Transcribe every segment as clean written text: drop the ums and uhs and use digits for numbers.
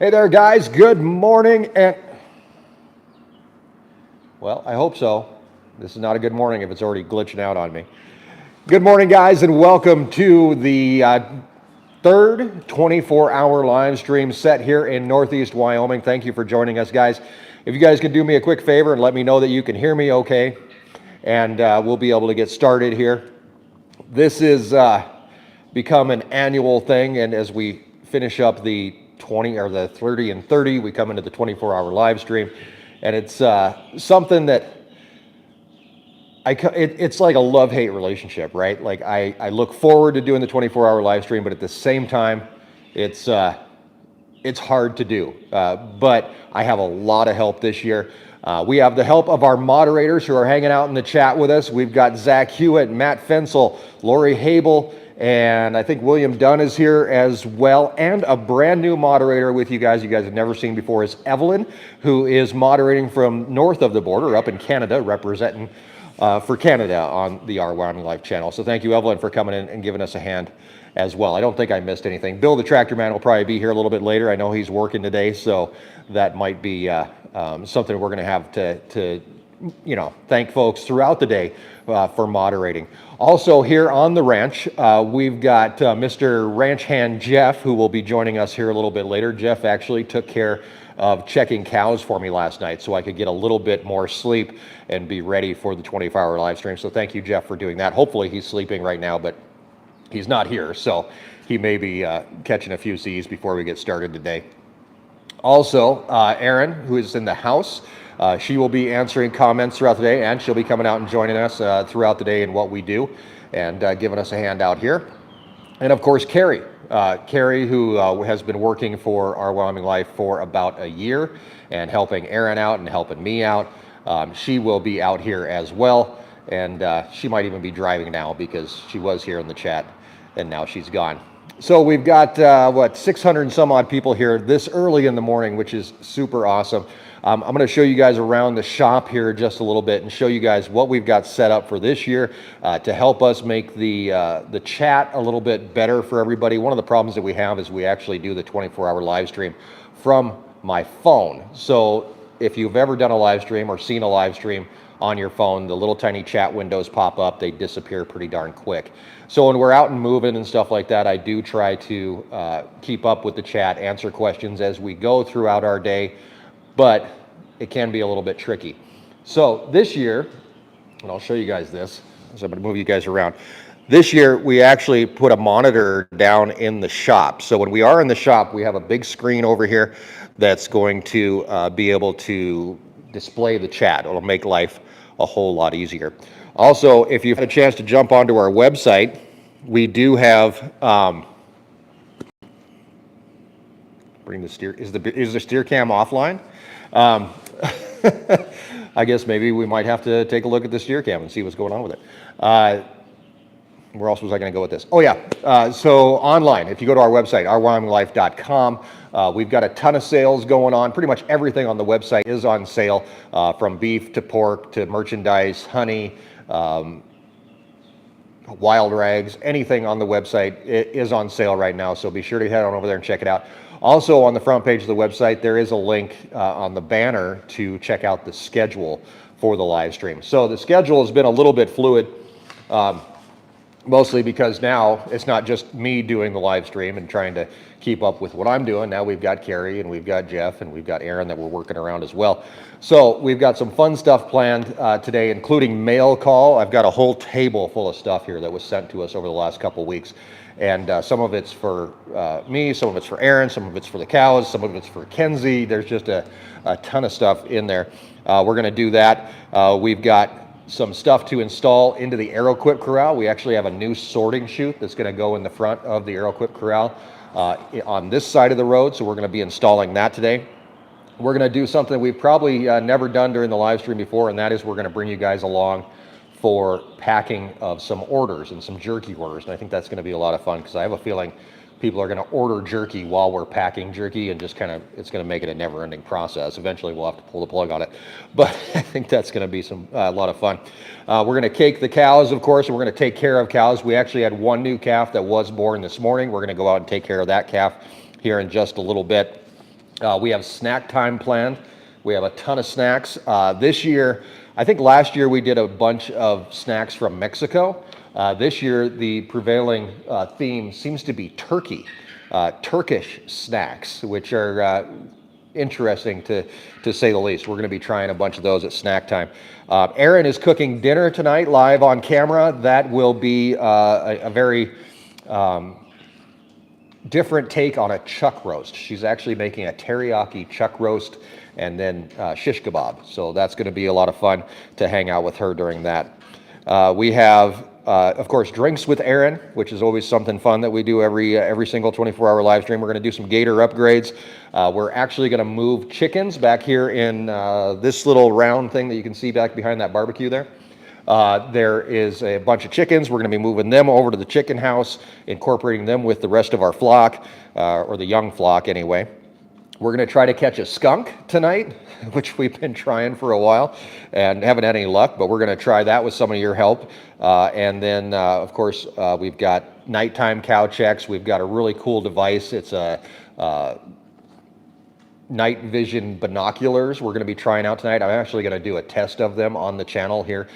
Hey there, guys. Good morning. And, well, I hope so. This is not a good morning if it's already glitching out on me. Good morning, guys, and welcome to the third 24-hour live stream set here in Northeast Wyoming. Thank you for joining us, guys. If you guys could do me a quick favor and let me know that you can hear me okay, and we'll be able to get started here. This is become an annual thing, and as we finish up the 20 or the 30 and 30, we come into the 24-hour live stream, and it's something that it's like a love-hate relationship, right? Like I look forward to doing the 24-hour live stream, but at the same time, it's hard to do. But I have a lot of help this year. We have the help of our moderators who are hanging out in the chat with us. We've got Zach Hewitt, Matt Fensel, Lori Habel, and I think William Dunn is here as well, and a brand new moderator with you guys have never seen before is Evelyn, who is moderating from north of the border up in Canada, representing for Canada on the Our Wyoming Life channel. So thank you, Evelyn, for coming in and giving us a hand as well. I don't think I missed anything. Bill the Tractor Man will probably be here a little bit later. I know he's working today, so that might be something we're going to have to thank folks throughout the day for moderating. Also here on the ranch, we've got Mr. Ranch Hand Jeff, who will be joining us here a little bit later. Jeff actually took care of checking cows for me last night so I could get a little bit more sleep and be ready for the 24-hour live stream. So thank you, Jeff, for doing that. Hopefully he's sleeping right now, but he's not here, so he may be catching a few C's before we get started today. Also, Erin, who is in the house, she will be answering comments throughout the day, and she'll be coming out and joining us throughout the day in what we do and giving us a hand out here. And of course, Carrie, who has been working for Our Wyoming Life for about a year and helping Erin out and helping me out. She will be out here as well, and she might even be driving now because she was here in the chat and now she's gone. So we've got 600 and some odd people here this early in the morning, which is super awesome. I'm going to show you guys around the shop here just a little bit and show you guys what we've got set up for this year to help us make the chat a little bit better for everybody. One of the problems that we have is we actually do the 24-hour live stream from my phone. So if you've ever done a live stream or seen a live stream on your phone, the little tiny chat windows pop up, they disappear pretty darn quick. So when we're out and moving and stuff like that, I do try to keep up with the chat, answer questions as we go throughout our day, but it can be a little bit tricky. So this year, and I'll show you guys this, so I'm gonna move you guys around. This year, we actually put a monitor down in the shop. So when we are in the shop, we have a big screen over here that's going to be able to display the chat. It'll make life a whole lot easier. Also, if you've had a chance to jump onto our website, we do have bring the steer. Is the steer cam offline? I guess maybe we might have to take a look at the steer cam and see what's going on with it. Where else was I going to go with this? Oh yeah, so online, if you go to our website, ourwyominglife.com, we've got a ton of sales going on. Pretty much everything on the website is on sale, from beef to pork to merchandise, honey, wild rags, anything on the website is on sale right now, so be sure to head on over there and check it out. Also on the front page of the website, there is a link on the banner to check out the schedule for the live stream. So the schedule has been a little bit fluid, mostly because now it's not just me doing the live stream and trying to keep up with what I'm doing. Now we've got Carrie and we've got Jeff and we've got Erin that we're working around as well. So we've got some fun stuff planned today, including mail call. I've got a whole table full of stuff here that was sent to us over the last couple of weeks. And some of it's for me, some of it's for Erin, some of it's for the cows, some of it's for Kenzie. There's just a ton of stuff in there. We're going to do that. We've got some stuff to install into the AeroQuip corral. We actually have a new sorting chute that's going to go in the front of the AeroQuip corral on this side of the road, so we're going to be installing that today. We're going to do something we've probably never done during the live stream before, and that is we're going to bring you guys along for packing of some orders and some jerky orders, and I think that's going to be a lot of fun because I have a feeling people are going to order jerky while we're packing jerky, and just kind of, it's going to make it a never-ending process. Eventually we'll have to pull the plug on it, but I think that's going to be a lot of fun. We're going to cake the cows, of course, and we're going to take care of cows. We actually had one new calf that was born this morning. We're going to go out and take care of that calf here in just a little bit. We have snack time planned. We have a ton of snacks. This year, I think last year we did a bunch of snacks from Mexico. This year, the prevailing theme seems to be turkey, Turkish snacks, which are interesting to say the least. We're going to be trying a bunch of those at snack time. Erin is cooking dinner tonight live on camera. That will be a very different take on a chuck roast. She's actually making a teriyaki chuck roast and then shish kebab. So that's going to be a lot of fun to hang out with her during that. We have, of course, drinks with Erin, which is always something fun that we do every single 24-hour live stream. We're going to do some gator upgrades. We're actually going to move chickens back here in this little round thing that you can see back behind that barbecue there. There is a bunch of chickens. We're going to be moving them over to the chicken house, incorporating them with the rest of our flock, or the young flock anyway. We're going to try to catch a skunk tonight, which we've been trying for a while and haven't had any luck, but we're going to try that with some of your help. And then, of course, we've got nighttime cow checks. We've got a really cool device. It's a night vision binoculars we're going to be trying out tonight. I'm actually going to do a test of them on the channel here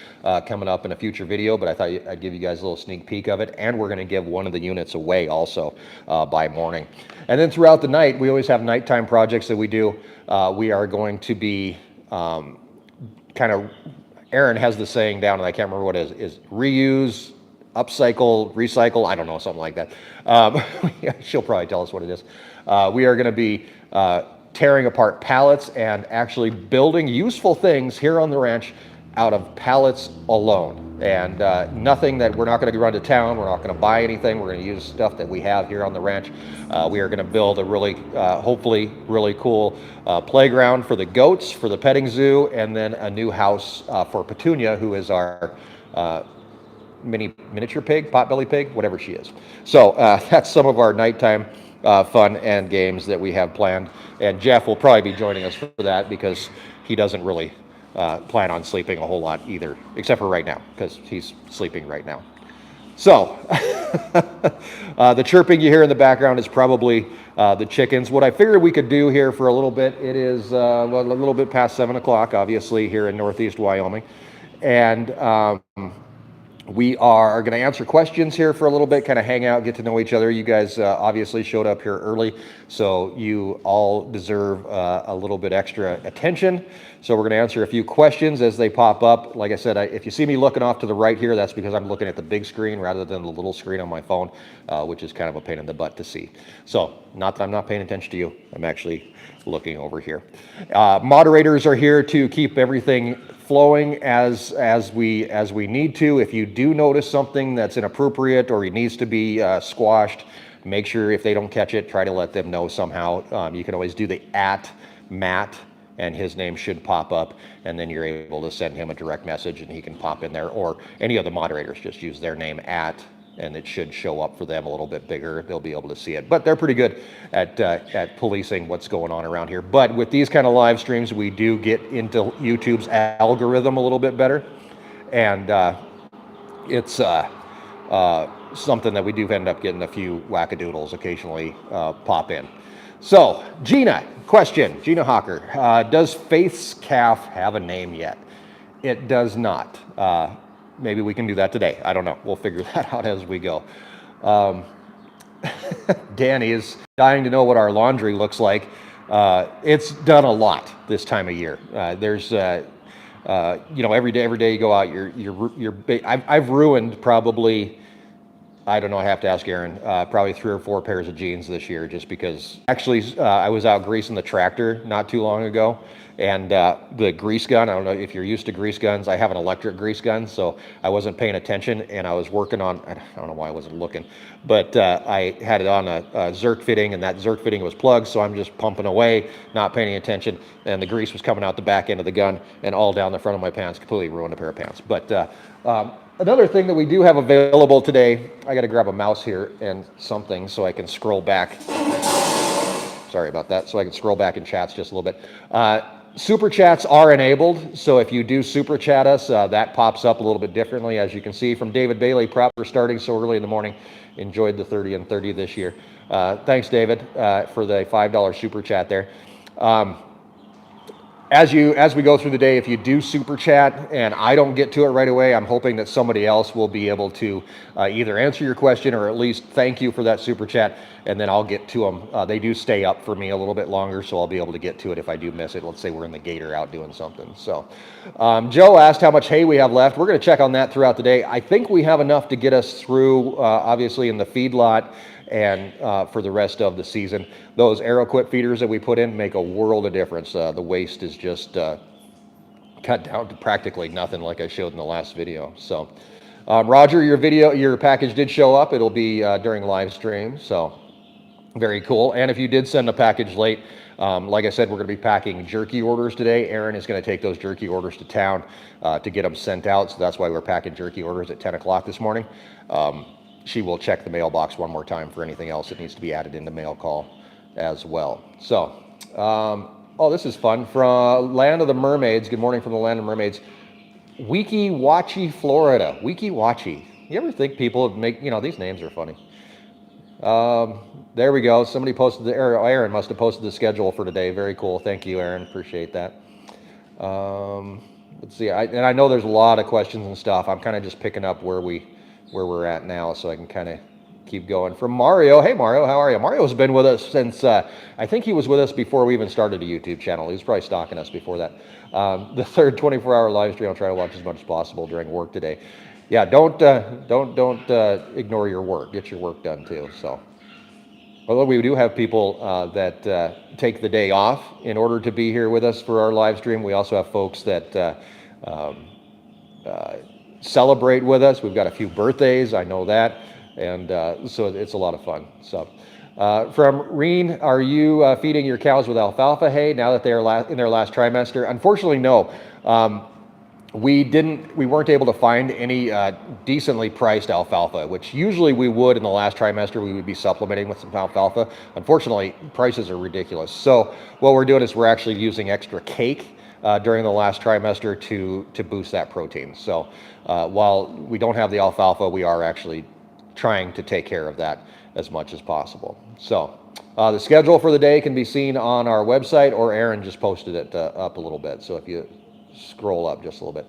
coming up in a future video, but I thought I'd give you guys a little sneak peek of it, and we're going to give one of the units away also by morning. And then throughout the night, we always have nighttime projects that we do. We are going to be kind of, Erin has the saying down, and I can't remember what it is reuse, upcycle, recycle, I don't know, something like that. She'll probably tell us what it is. We are going to be tearing apart pallets and actually building useful things here on the ranch out of pallets alone. And nothing that we're not going to run to town. We're not going to buy anything. We're going to use stuff that we have here on the ranch. We are going to build a really, hopefully, really cool playground for the goats, for the petting zoo, and then a new house for Petunia, who is our miniature pig, potbelly pig, whatever she is. So that's some of our nighttime fun and games that we have planned. And Jeff will probably be joining us for that because he doesn't really plan on sleeping a whole lot either, except for right now, because he's sleeping right now. So the chirping you hear in the background is probably the chickens. What I figured we could do here for a little bit, it is a little bit past 7 o'clock, obviously, here in Northeast Wyoming. And we are going to answer questions here for a little bit, kind of hang out, get to know each other. You guys obviously showed up here early, so you all deserve a little bit extra attention. So we're going to answer a few questions as they pop up. Like I said, if you see me looking off to the right here, that's because I'm looking at the big screen rather than the little screen on my phone, which is kind of a pain in the butt to see. So not that I'm not paying attention to you, I'm actually looking over here. Moderators are here to keep everything flowing as we need to. If you do notice something that's inappropriate or it needs to be squashed, make sure if they don't catch it, try to let them know somehow. You can always do the @Matt, and his name should pop up, and then you're able to send him a direct message and he can pop in there, or any of the moderators just use their name and it should show up for them a little bit bigger. They'll be able to see it. But they're pretty good at policing what's going on around here. But with these kind of live streams, we do get into YouTube's algorithm a little bit better. And it's something that we do end up getting a few wackadoodles occasionally pop in. So, Gina, question, Gina Hawker, does Faith's calf have a name yet? It does not. Maybe we can do that today. I don't know. We'll figure that out as we go. Danny is dying to know what our laundry looks like. It's done a lot this time of year. There's, every day you go out, I've ruined probably, I don't know, I have to ask Erin, probably 3 or 4 pairs of jeans this year just because, actually, I was out greasing the tractor not too long ago, and the grease gun, I don't know if you're used to grease guns, I have an electric grease gun, so I wasn't paying attention, and I was working on, I don't know why I wasn't looking, but I had it on a Zerk fitting, and that Zerk fitting was plugged, so I'm just pumping away, not paying attention, and the grease was coming out the back end of the gun and all down the front of my pants, completely ruined a pair of pants. But another thing that we do have available today, I got to grab a mouse here and something so I can scroll back. Sorry about that. So I can scroll back in chats just a little bit. Super chats are enabled, so if you do super chat us, that pops up a little bit differently. As you can see from David Bailey, prop for starting so early in the morning. Enjoyed the 30 and 30 this year. Thanks, David, for the $5 super chat there. As we go through the day, if you do super chat and I don't get to it right away, I'm hoping that somebody else will be able to either answer your question or at least thank you for that super chat, and then I'll get to them. They do stay up for me a little bit longer, so I'll be able to get to it if I do miss it. Let's say we're in the gator out doing something. So Joe asked how much hay we have left. We're going to check on that throughout the day. I think we have enough to get us through, obviously, in the feedlot and for the rest of the season. Those Aeroquip feeders that we put in make a world of difference. The waste is just cut down to practically nothing, like I showed in the last video. So Roger, your package did show up. It'll be during live stream, so very cool. And if you did send a package late, like I said, we're going to be packing jerky orders today. Erin is going to take those jerky orders to town to get them sent out, so that's why we're packing jerky orders at 10 o'clock this morning. She will check the mailbox one more time for anything else that needs to be added into mail call as well. So, oh, this is fun. From Land of the Mermaids. Good morning from the Land of the Mermaids. Weeki Wachi, Florida. Weeki Wachi. You ever think people would make, these names are funny. There we go. Somebody posted Erin must have posted the schedule for today. Very cool. Thank you, Erin. Appreciate that. Let's see. And I know there's a lot of questions and stuff. I'm kind of just picking up where we're at now, so I can kind of keep going. From Mario. Hey, Mario, how are you? Mario's been with us since, I think he was with us before we even started a YouTube channel. He was probably stalking us before that. The third 24-hour live stream, I'll try to watch as much as possible during work today. Yeah, don't ignore your work. Get your work done too. So, although we do have people that take the day off in order to be here with us for our live stream, we also have folks that celebrate with us. We've got a few birthdays, I know that, and so it's a lot of fun. So from Reen, are you feeding your cows with alfalfa hay now that they are in their last trimester? Unfortunately, no. We weren't able to find any decently priced alfalfa, which usually we would in the last trimester. We would be supplementing with some alfalfa. Unfortunately, prices are ridiculous. So what we're doing is we're actually using extra cake during the last trimester to boost that protein. So while we don't have the alfalfa, we are actually trying to take care of that as much as possible. So the schedule for the day can be seen on our website, or Erin just posted it up a little bit. So if you scroll up just a little bit.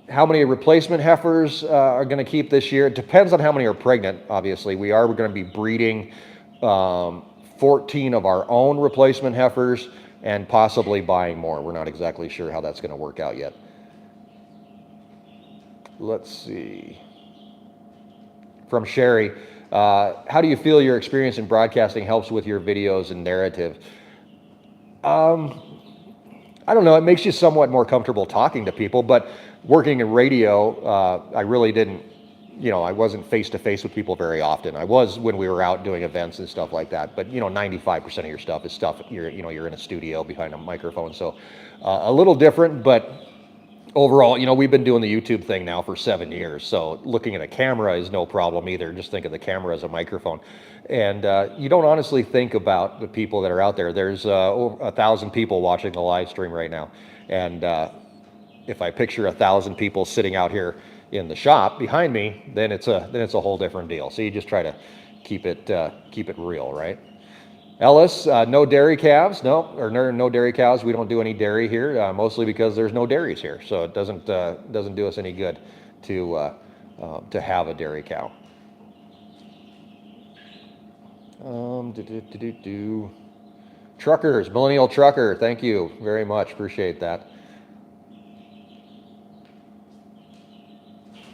How many replacement heifers are going to keep this year? It depends on how many are pregnant, obviously. We're going to be breeding 14 of our own replacement heifers and possibly buying more. We're not exactly sure how that's going to work out yet. Let's see. From Sherry, how do you feel your experience in broadcasting helps with your videos and narrative? I don't know, it makes you somewhat more comfortable talking to people, but working in radio, I really didn't, I wasn't face-to-face with people very often. I was when we were out doing events and stuff like that, but 95% of your stuff is stuff, you're in a studio behind a microphone, so a little different, but overall, we've been doing the YouTube thing now for 7 years, so looking at a camera is no problem either. Just think of the camera as a microphone. And you don't honestly think about the people that are out there. There's over 1,000 people watching the live stream right now. And if I picture 1,000 people sitting out here in the shop behind me, then it's a whole different deal. So you just try to keep it real, right? Ellis, no dairy calves, no dairy cows. We don't do any dairy here, mostly because there's no dairies here, so it doesn't do us any good to have a dairy cow. Truckers, Millennial Trucker, thank you very much. Appreciate that.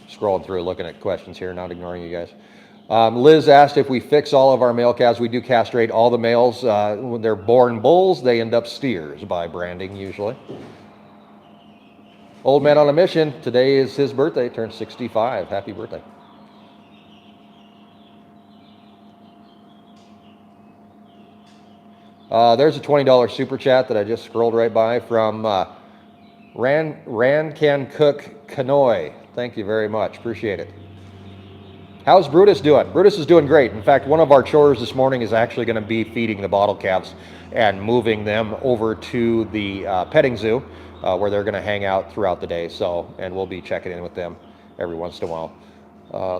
Scrolling through, looking at questions here, not ignoring you guys. Liz asked if we fix all of our male calves. We do castrate all the males. When they're born bulls, they end up steers by branding usually. Old Man on a Mission, today is his birthday, turned 65. Happy birthday. There's a $20 super chat that I just scrolled right by from Ran Can Cook Canoy. Thank you very much. Appreciate it. How's Brutus doing? Brutus is doing great. In fact, one of our chores this morning is actually going to be feeding the bottle calves and moving them over to the petting zoo where they're going to hang out throughout the day. So, and we'll be checking in with them every once in a while.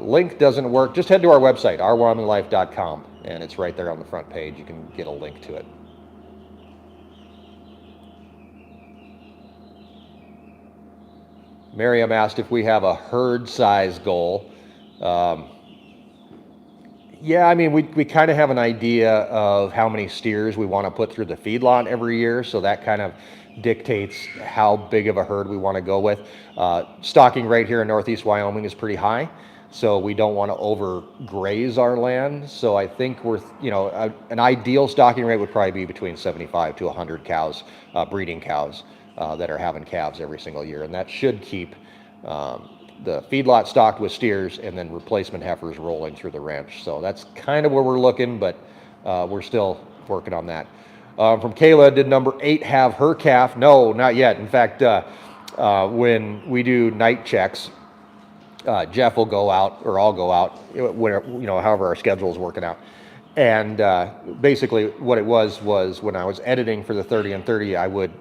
Link doesn't work. Just head to our website, ourwyominglife.com, and it's right there on the front page. You can get a link to it. Miriam asked if we have a herd size goal. Yeah, I mean, we kind of have an idea of how many steers we want to put through the feedlot every year, so that kind of dictates how big of a herd we want to go with. Stocking rate here in Northeast Wyoming is pretty high, so we don't want to overgraze our land. So I think an ideal stocking rate would probably be between 75 to 100 cows, breeding cows, that are having calves every single year, and that should keep the feedlot stocked with steers and then replacement heifers rolling through the ranch. So that's kind of where we're looking, but we're still working on that. From Kayla, did number 8 have her calf? No, not yet. In fact, when we do night checks, Jeff will go out, or I'll go out, however our schedule is working out. And basically what it was when I was editing for the 30 and 30,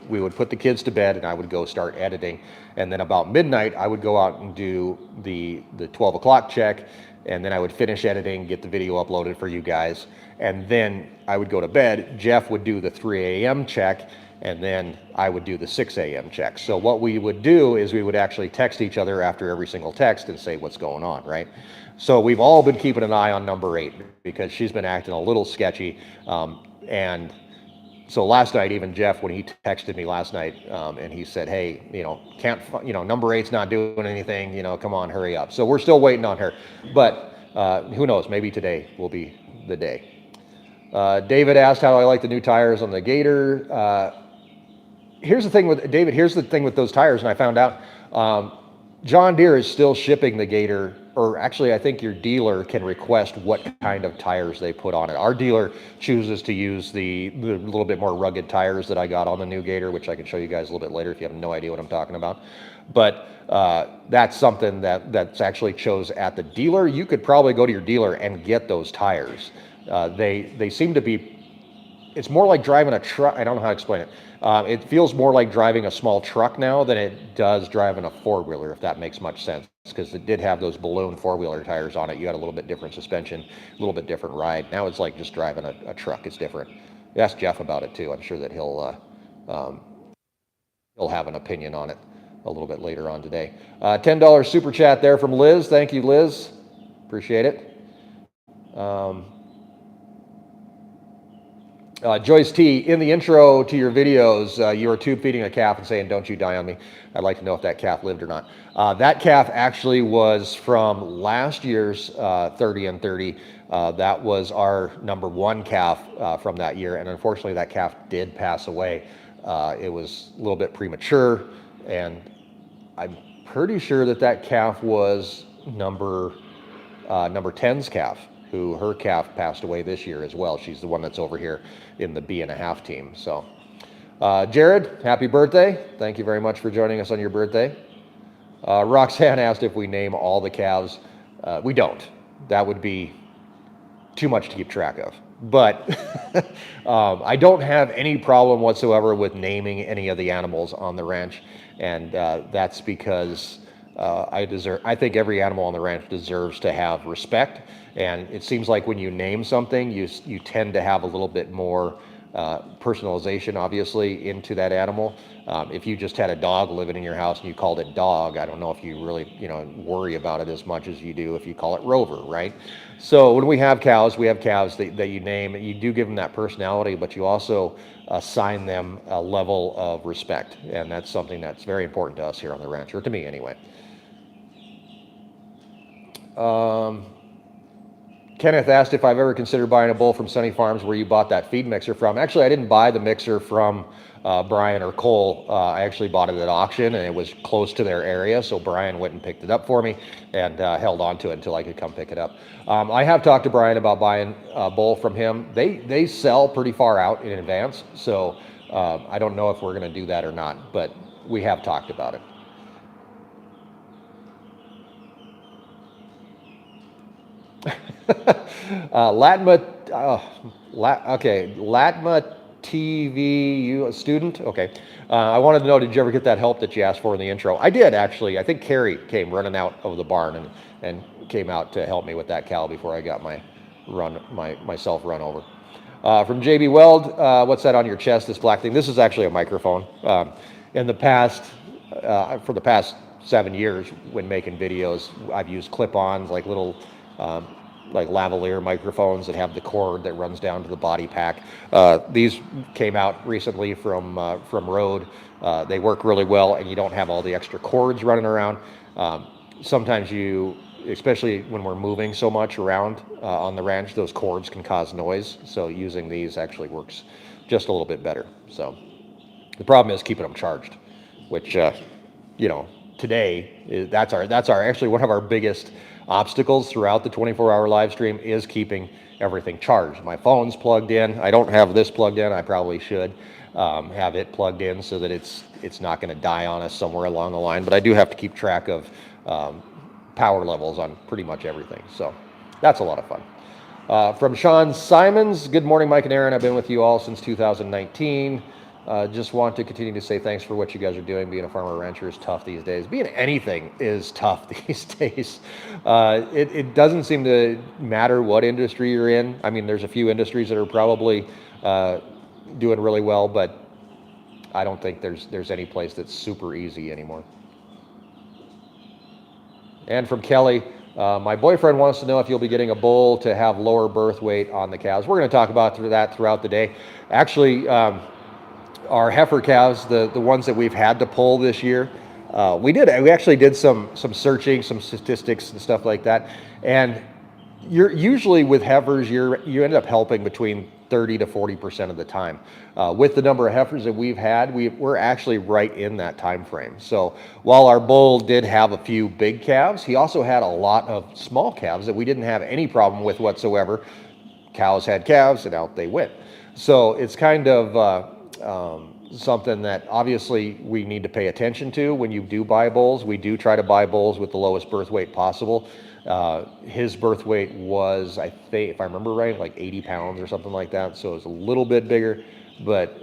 we would put the kids to bed and I would go start editing. And then about midnight, I would go out and do the 12 o'clock check. And then I would finish editing, get the video uploaded for you guys. And then I would go to bed. Jeff would do the 3 a.m. check. And then I would do the 6 a.m. check. So what we would do is we would actually text each other after every single text and say what's going on, right? So we've all been keeping an eye on number 8 because she's been acting a little sketchy. And so last night, even Jeff, when he texted me last night, and he said, hey, number 8's not doing anything, come on, hurry up. So we're still waiting on her. But who knows, maybe today will be the day. David asked how I like the new tires on the Gator. Here's the thing with those tires, and I found out John Deere is still shipping the Gator, or actually I think your dealer can request what kind of tires they put on it. Our dealer chooses to use the little bit more rugged tires that I got on the new Gator, which I can show you guys a little bit later if you have no idea what I'm talking about. But that's something that's actually chose at the dealer. You could probably go to your dealer and get those tires. They seem to be, it's more like driving a truck. I don't know how to explain it. It feels more like driving a small truck now than it does driving a four-wheeler, if that makes much sense, because it did have those balloon four-wheeler tires on it. You had a little bit different suspension, a little bit different ride. Now it's like just driving a truck. It's different. Ask Jeff about it too. I'm sure that he'll have an opinion on it a little bit later on today. $10 super chat there from Liz. Thank you, Liz. Appreciate it. Joyce T, in the intro to your videos, you were tube feeding a calf and saying, don't you die on me. I'd like to know if that calf lived or not. That calf actually was from last year's 30 and 30. That was our number 1 calf from that year. And unfortunately, that calf did pass away. It was a little bit premature. And I'm pretty sure that calf was number 10's calf, who her calf passed away this year as well. She's the one that's over here in the B.5 team. So, Jared, happy birthday. Thank you very much for joining us on your birthday. Roxanne asked if we name all the calves. We don't. That would be too much to keep track of. But I don't have any problem whatsoever with naming any of the animals on the ranch. And that's because I think every animal on the ranch deserves to have respect. And it seems like when you name something, you tend to have a little bit more personalization, obviously, into that animal. If you just had a dog living in your house and you called it Dog, I don't know if you really worry about it as much as you do if you call it Rover, right? So when we have cows that you name. You do give them that personality, but you also assign them a level of respect. And that's something that's very important to us here on the ranch, or to me anyway. Kenneth asked if I've ever considered buying a bull from Sunny Farms, where you bought that feed mixer from. Actually, I didn't buy the mixer from Brian or Cole. I actually bought it at auction, and it was close to their area, so Brian went and picked it up for me and held on to it until I could come pick it up. I have talked to Brian about buying a bull from him. They sell pretty far out in advance, so I don't know if we're going to do that or not, but we have talked about it. Latma TV, you a student? Okay. I wanted to know, did you ever get that help that you asked for in the intro? I did, actually. I think Carrie came running out of the barn and came out to help me with that cow before I got myself run over. From JB Weld, what's that on your chest, this black thing? This is actually a microphone. In the past, for the past 7 years, when making videos, I've used clip-ons, like little like lavalier microphones that have the cord that runs down to the body pack. These came out recently from Rode. They work really well, and you don't have all the extra cords running around. Sometimes especially when we're moving so much around on the ranch, those cords can cause noise. So using these actually works just a little bit better. So the problem is keeping them charged, which today that's actually one of our biggest obstacles throughout the 24-hour live stream is keeping everything charged. My phone's plugged in. I don't have this plugged in. I probably should have it plugged in so that it's not going to die on us somewhere along the line. But I do have to keep track of power levels on pretty much everything. So that's a lot of fun. From Sean Simons, good morning, Mike and Erin. I've been with you all since 2019. Just want to continue to say thanks for what you guys are doing. Being a farmer rancher is tough these days. Being anything is tough these days. It doesn't seem to matter what industry you're in. I mean, there's a few industries that are probably doing really well, but I don't think there's any place that's super easy anymore. And from Kelly, my boyfriend wants to know if you'll be getting a bull to have lower birth weight on the calves. We're going to talk about that throughout the day. Actually, our heifer calves, the ones that we've had to pull this year, we actually did some searching, some statistics and stuff like that. And you're usually with heifers, you end up helping between 30 to 40% of the time. With the number of heifers that we've had, we're actually right in that time frame. So while our bull did have a few big calves, he also had a lot of small calves that we didn't have any problem with whatsoever. Cows had calves and out they went. So it's kind of something that obviously we need to pay attention to when you do buy bulls. We do try to buy bulls with the lowest birth weight possible. His birth weight was, I think, if I remember right, like 80 pounds or something like that. So it's a little bit bigger, but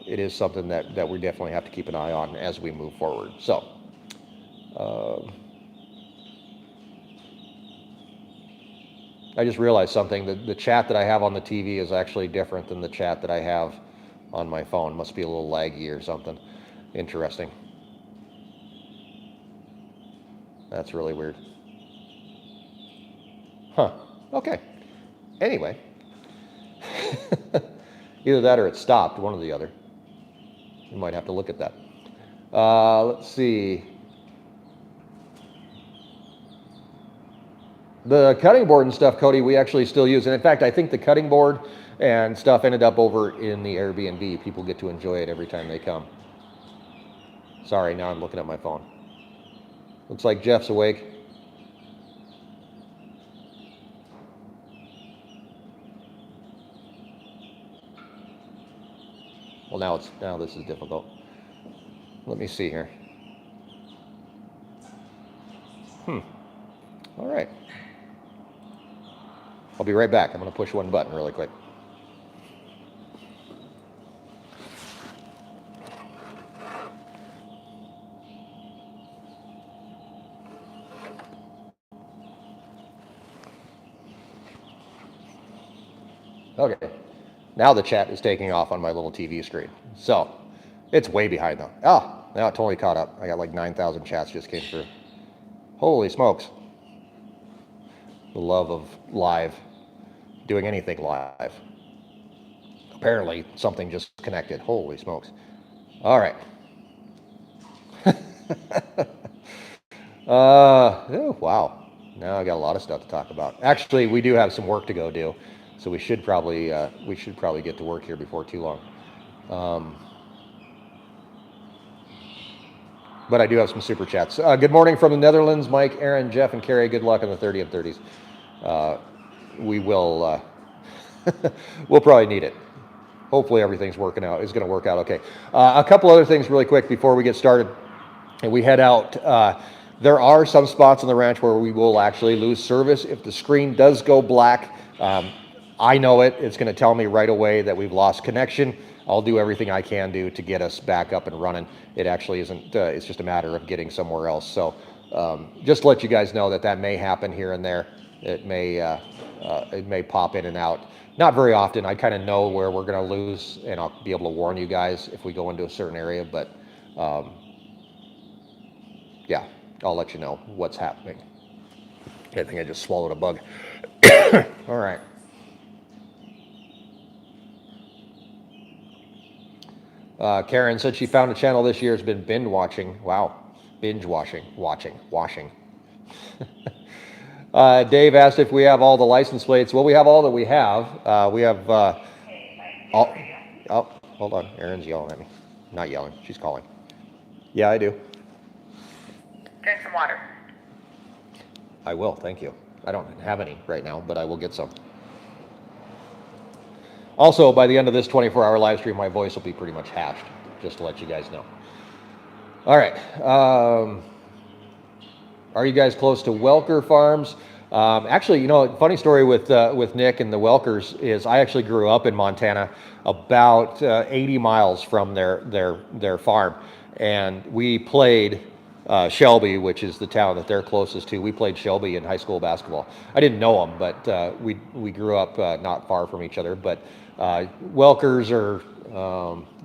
it is something that we definitely have to keep an eye on as we move forward. So I just realized something. The chat that I have on the TV is actually different than the chat that I have on my phone. Must be a little laggy or something. Interesting. That's really weird. Huh. Okay. Anyway. Either that or it stopped, one or the other. You might have to look at that. Let's see. The cutting board and stuff, Cody, we actually still use. And in fact, I think the cutting board and stuff ended up over in the Airbnb. People get to enjoy it every time they come. Sorry, now I'm looking at my phone. Looks like Jeff's awake. Well, now this is difficult. Let me see here. All right. I'll be right back. I'm going to push one button really quick. Okay. Now the chat is taking off on my little TV screen. So it's way behind though. Oh, now it totally caught up. I got like 9,000 chats just came through. Holy smokes. The love of live, doing anything live. Apparently something just connected. Holy smokes. All right. Oh, wow. Now I got a lot of stuff to talk about. Actually, we do have some work to go do. So we should probably get to work here before too long. But I do have some super chats. Good morning from the Netherlands, Mike, Erin, Jeff, and Carrie. Good luck on the 30 and 30s. We will. We'll probably need it. Hopefully everything's working out. It's going to work out okay. A couple other things really quick before we get started, and we head out. There are some spots on the ranch where we will actually lose service if the screen does go black. I know it. It's going to tell me right away that we've lost connection. I'll do everything I can do to get us back up and running. It actually isn't, it's just a matter of getting somewhere else. So just to let you guys know that that may happen here and there. It may pop in and out. Not very often. I kind of know where we're going to lose, and I'll be able to warn you guys if we go into a certain area. But yeah, I'll let you know what's happening. I think I just swallowed a bug. All right. Karen said she found a channel this year has been binge watching. Wow. Binge watching. Washing. Dave asked if we have all the license plates. Well, we have all that we have. We have all. Oh, hold on. Erin's yelling at me. Not yelling. She's calling. Yeah, I do. Drink some water. I will. Thank you. I don't have any right now, but I will get some. Also, by the end of this 24-hour live stream, my voice will be pretty much hashed, just to let you guys know. All right. Are you guys close to Welker Farms? Actually, you know, funny story with Nick and the Welkers is I actually grew up in Montana, about 80 miles from their farm, and we played Shelby, which is the town that they're closest to. We played Shelby in high school basketball. I didn't know them, but we grew up not far from each other. But Welkers are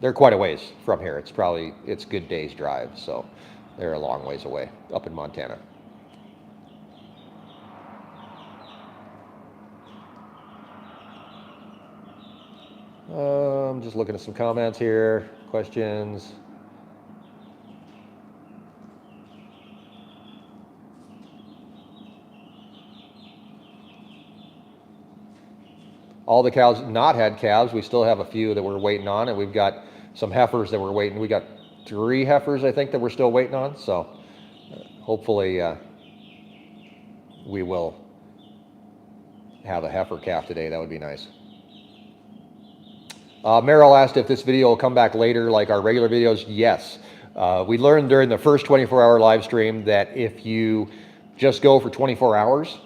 they're quite a ways from here. It's good day's drive, so they're a long ways away up in Montana. I'm just looking at some comments here, questions. All the cows not had calves. We still have a few that we're waiting on, and we've got some heifers that we're waiting. We got 3 heifers, I think, that we're still waiting on. So hopefully we will have a heifer calf today. That would be nice. Meryl asked if this video will come back later like our regular videos. Yes. We learned during the first 24-hour live stream that if you just go for 24 hours,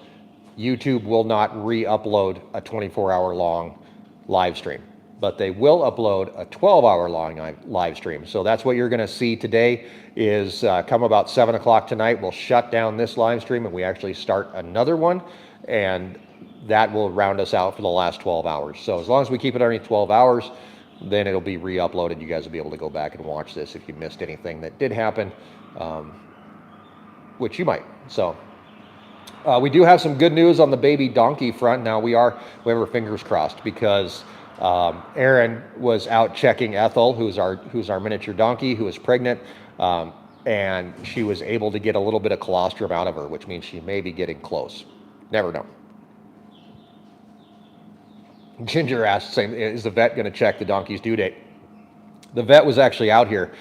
YouTube will not re-upload a 24-hour long live stream, but they will upload a 12-hour long live stream. So that's what you're going to see today is come about 7 o'clock tonight, we'll shut down this live stream and we actually start another one, and that will round us out for the last 12 hours. So as long as we keep it underneath 12 hours, then it'll be re-uploaded. You guys will be able to go back and watch this if you missed anything that did happen, which you might. So we do have some good news on the baby donkey front. Now we have our fingers crossed because Erin was out checking Ethel, who's our miniature donkey, who is pregnant, and she was able to get a little bit of colostrum out of her, which means she may be getting close. Never know. Ginger asked, saying, is the vet going to check the donkey's due date? The vet was actually out here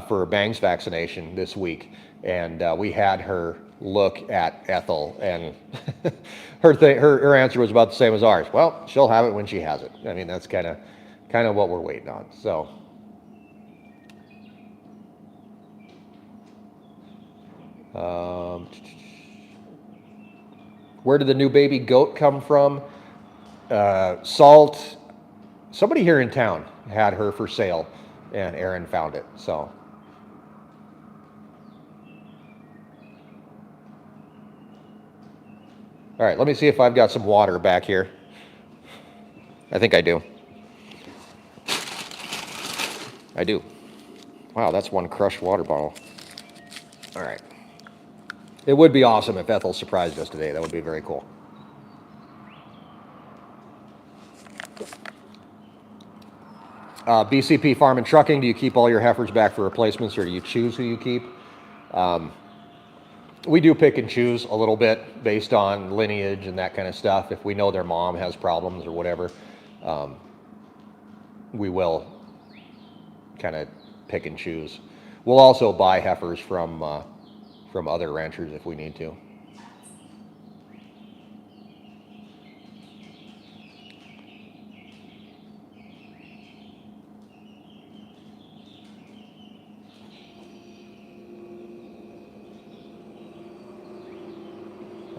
for a bangs vaccination this week, and we had her look at Ethel, and her answer was about the same as ours. Well, she'll have it when she has it. I mean, that's kind of what we're waiting on. So where did the new baby goat come from? Salt. Somebody here in town had her for sale, and Erin found it. So all right, let me see if I've got some water back here. I think I do. I do. Wow, that's one crushed water bottle. All right. It would be awesome if Ethel surprised us today. That would be very cool. BCP Farm and Trucking, do you keep all your heifers back for replacements, or do you choose who you keep? We do pick and choose a little bit based on lineage and that kind of stuff. If we know their mom has problems or whatever, we will kind of pick and choose. We'll also buy heifers from other ranchers if we need to.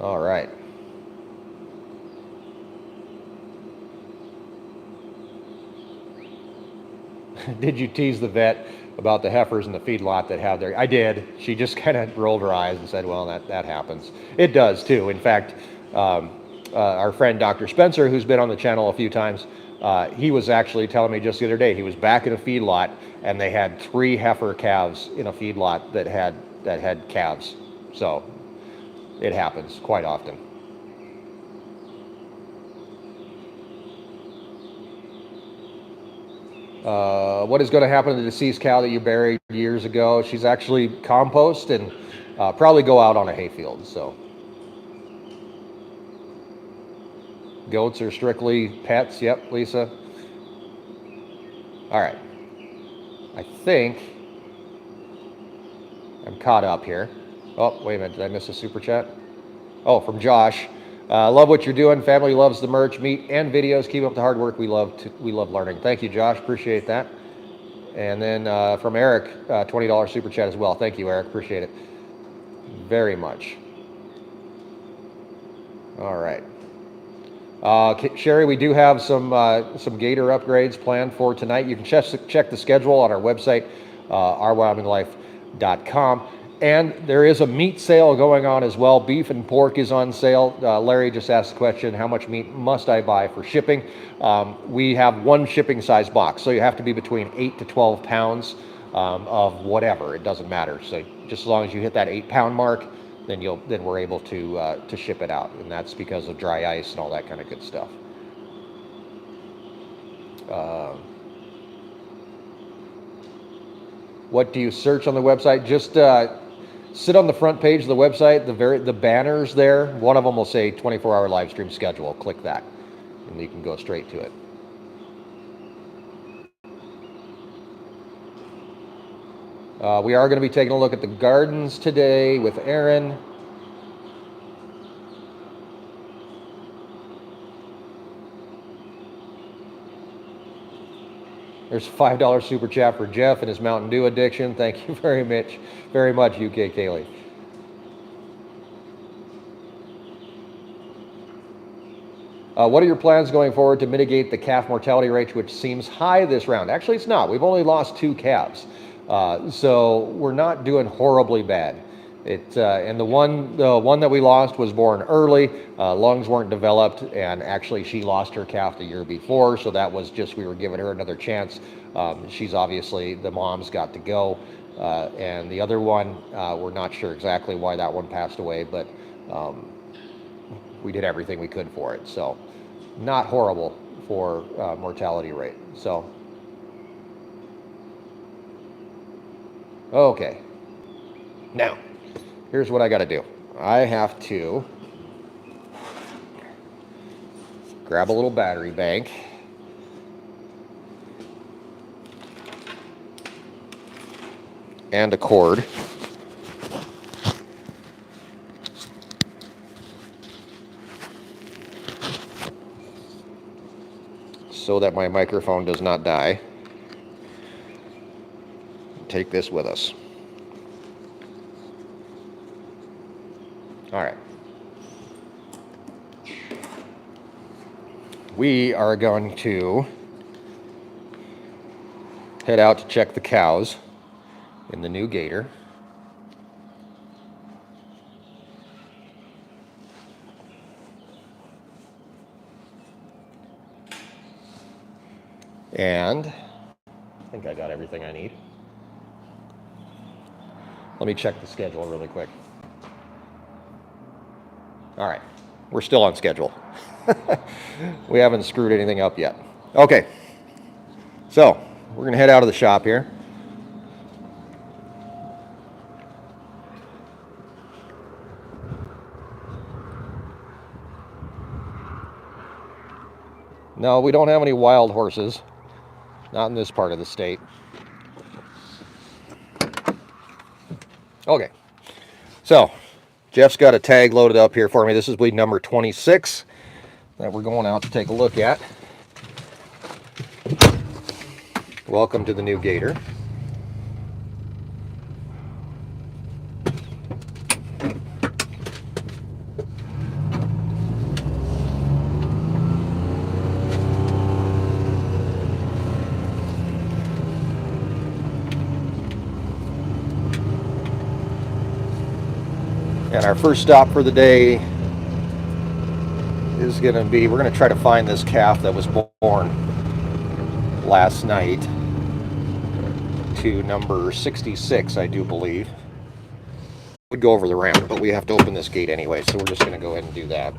All right. Did you tease the vet about the heifers in the feedlot that have their? I did. She just kind of rolled her eyes and said, well, that happens. It does too. In fact, our friend Dr. Spencer, who's been on the channel a few times, he was actually telling me just the other day, he was back in a feedlot and they had 3 heifer calves in a feedlot that had calves. So it happens quite often. What is going to happen to the deceased cow that you buried years ago? She's actually compost and probably go out on a hayfield. So goats are strictly pets. Yep, Lisa. All right. I think I'm caught up here. Oh, wait a minute. Did I miss a super chat? Oh, from Josh. Love what you're doing. Family loves the merch, meat, and videos. Keep up the hard work. We love learning. Thank you, Josh. Appreciate that. And then from Eric, $20 super chat as well. Thank you, Eric. Appreciate it very much. All right. Sherry, we do have some gator upgrades planned for tonight. You can check the schedule on our website, ourwyominglife.com. And there is a meat sale going on as well. Beef and pork is on sale. Larry just asked the question, how much meat must I buy for shipping? We have 1 shipping size box, so you have to be between 8 to 12 pounds of whatever. It doesn't matter. So just as long as you hit that 8-pound mark, then we're able to ship it out, and that's because of dry ice and all that kind of good stuff. What do you search on the website? Just sit on the front page of the website, the banners there. One of them will say 24-hour live stream schedule. Click that, and you can go straight to it. We are going to be taking a look at the gardens today with Erin. There's a $5 super chat for Jeff and his Mountain Dew addiction. Thank you very much, UK Kaylee. What are your plans going forward to mitigate the calf mortality rate, which seems high this round? Actually, it's not. We've only lost 2 calves. So we're not doing horribly bad. And the one that we lost was born early, lungs weren't developed, and actually she lost her calf the year before, so that was just, we were giving her another chance. She's obviously, the mom's got to go, and the other one, we're not sure exactly why that one passed away, but we did everything we could for it, so not horrible for mortality rate. So okay, now here's what I got to do. I have to grab a little battery bank, and a cord. So that my microphone does not die. Take this with us. All right. We are going to head out to check the cows in the new gator. And I think I got everything I need. Let me check the schedule really quick. All right, we're still on schedule. We haven't screwed anything up yet. Okay, so we're gonna head out of the shop here. No, we don't have any wild horses. Not in this part of the state. Okay, so Jeff's got a tag loaded up here for me. This is bleed number 26 that we're going out to take a look at. Welcome to the new gator. And our first stop for the day is going to be, we're going to try to find this calf that was born last night to number 66, I do believe. We'd go over the ramp, but we have to open this gate anyway, so we're just going to go ahead and do that.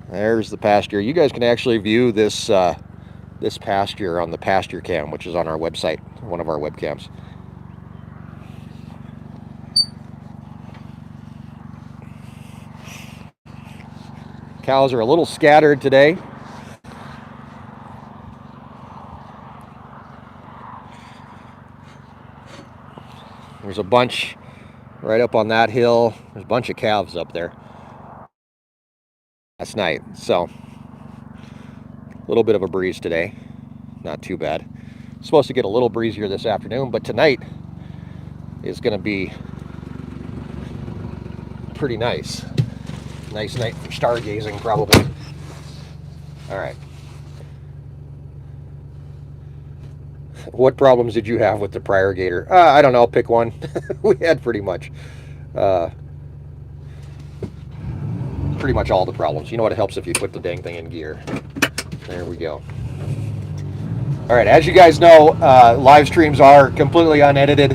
There's the pasture. You guys can actually view this this pasture on the pasture cam, which is on our website, one of our webcams. Cows are a little scattered today. There's a bunch right up on that hill. There's a bunch of calves up there last night. So a little bit of a breeze today. Not too bad. Supposed to get a little breezier this afternoon, but tonight is going to be pretty nice. Nice night for stargazing, probably. All right. What problems did you have with the prior gator? I don't know. Pick one. We had pretty much all the problems. You know what? It helps if you put the dang thing in gear. There we go. All right. As you guys know, live streams are completely unedited,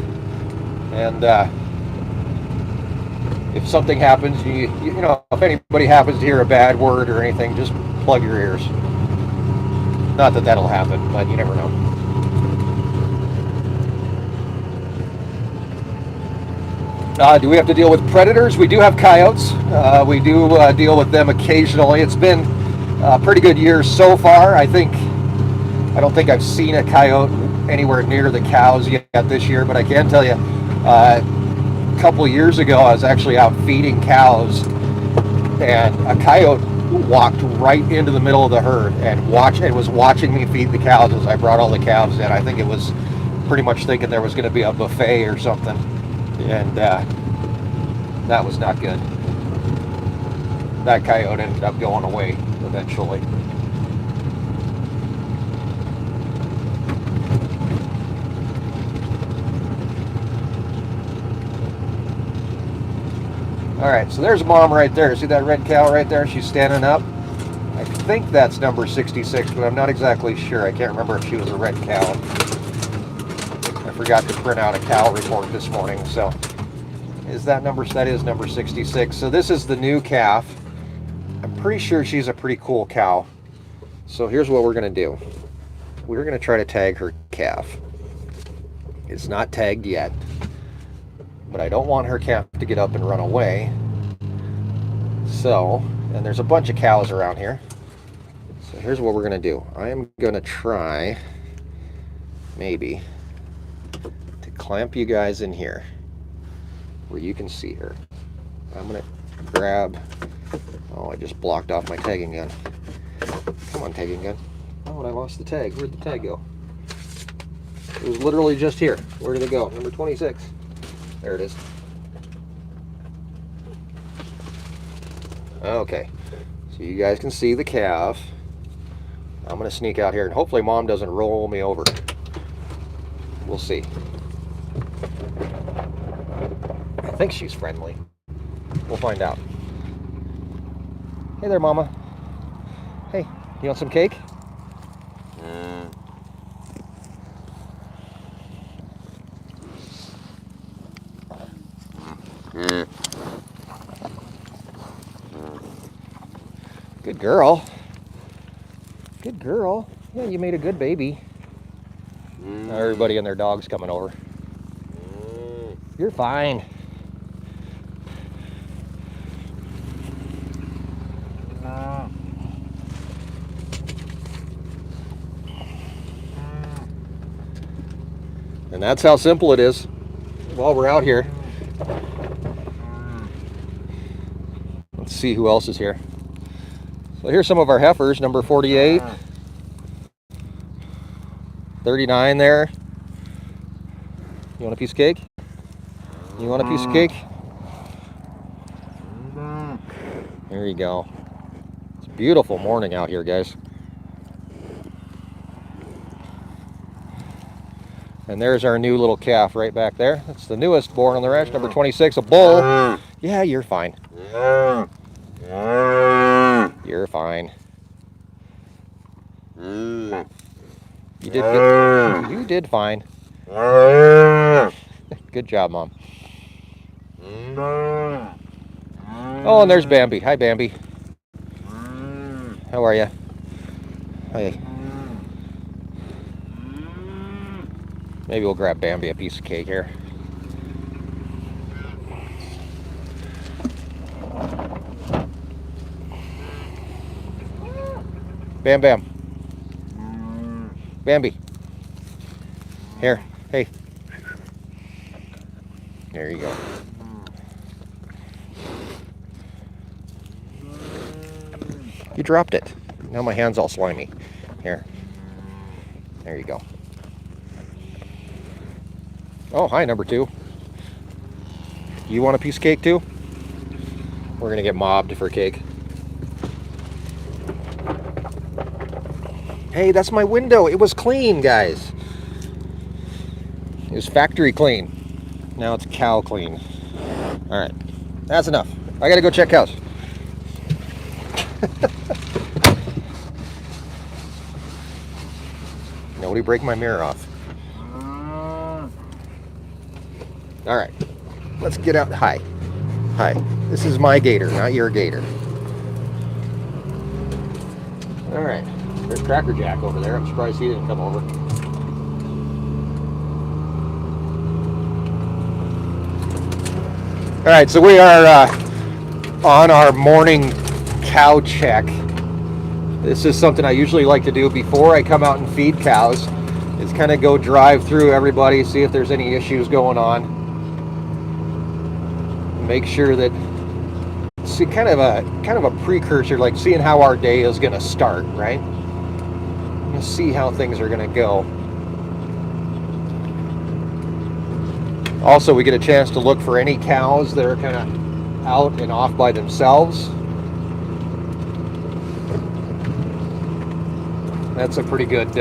and if something happens, you know, if anybody happens to hear a bad word or anything, just plug your ears. Not that that'll happen, but you never know. Do we have to deal with predators? We do have coyotes. We do deal with them occasionally. It's been a pretty good year so far. I don't think I've seen a coyote anywhere near the cows yet this year, but I can tell you, a couple of years ago, I was actually out feeding cows, and a coyote walked right into the middle of the herd and was watching me feed the cows as I brought all the calves in. I think it was pretty much thinking there was going to be a buffet or something. And that was not good. That coyote ended up going away eventually. All right, so there's Mom right there. See that red cow right there? She's standing up. I think that's number 66, but I'm not exactly sure. I can't remember if she was a red cow. I forgot to print out a cow report this morning, so that is number 66. So this is the new calf. I'm pretty sure she's a pretty cool cow. So here's what we're going to do. We're going to try to tag her calf. It's not tagged yet, but I don't want her calf to get up and run away. So, and there's a bunch of cows around here. So here's what we're going to do. I am going to try, maybe, to clamp you guys in here where you can see her. I'm going to grab, I just blocked off my tagging gun. Come on, tagging gun. Oh, and I lost the tag. Where'd the tag go? It was literally just here. Where did it go? Number 26. There it is. Okay, so you guys can see the calf. I'm going to sneak out here, and hopefully Mom doesn't roll me over. We'll see. I think she's friendly. We'll find out. Hey there, Mama. Hey, you want some cake? Good girl. Good girl. Yeah, you made a good baby. Now everybody and their dog's coming over. You're fine. And that's how simple it is while we're out here. Let's see who else is here. So here's some of our heifers, number 48, 39 there. You want a piece of cake? You want a piece of cake? There you go. It's a beautiful morning out here, guys. And there's our new little calf right back there. That's the newest born on the ranch, number 26, a bull. Yeah, you're fine. You're fine. You did good. You did fine. Good job, Mom. Oh, and there's Bambi. Hi, Bambi. How are you? Hey. Maybe we'll grab Bambi a piece of cake here. Bam, Bam. Bambi. Here. Hey. There you go. You dropped it. Now my hand's all slimy. Here. There you go. Oh, hi, number 2. You want a piece of cake too? We're gonna get mobbed for cake. Hey, that's my window. It was clean, guys. It was factory clean. Now it's cow clean. All right, that's enough. I gotta go check cows. Nobody break my mirror off. All right, let's get out. Hi. Hi. This is my gator, not your gator. All right. There's Cracker Jack over there. I'm surprised he didn't come over. All right, so we are on our morning cow check. This is something I usually like to do before I come out and feed cows. Is kind of go drive through everybody, see if there's any issues going on. Make sure that, see, kind of a precursor, like seeing how our day is going to start, right? See how things are going to go. Also, we get a chance to look for any cows that are kind of out and off by themselves. That's a pretty good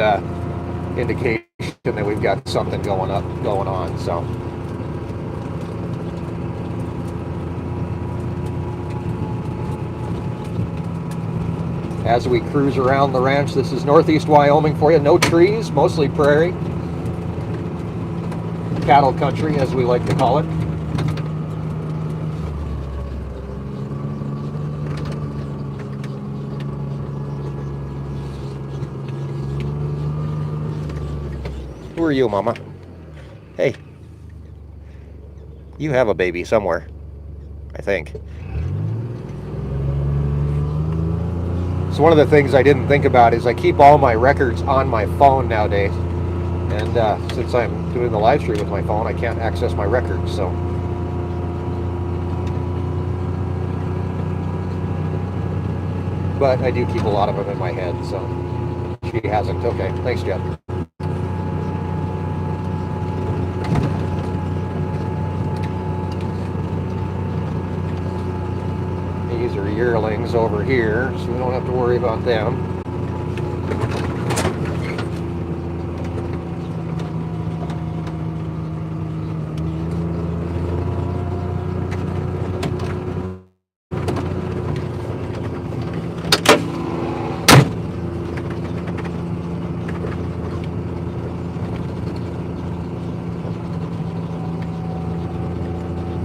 indication that we've got something going on. So, as we cruise around the ranch, this is northeast Wyoming for you. No trees, mostly prairie. Cattle country, as we like to call it. Who are you, Mama? Hey. You have a baby somewhere, I think. So one of the things I didn't think about is I keep all my records on my phone nowadays. And since I'm doing the live stream with my phone, I can't access my records, so. But I do keep a lot of them in my head, so. She hasn't. Okay, thanks, Jeff. These are yearlings over here, so we don't have to worry about them.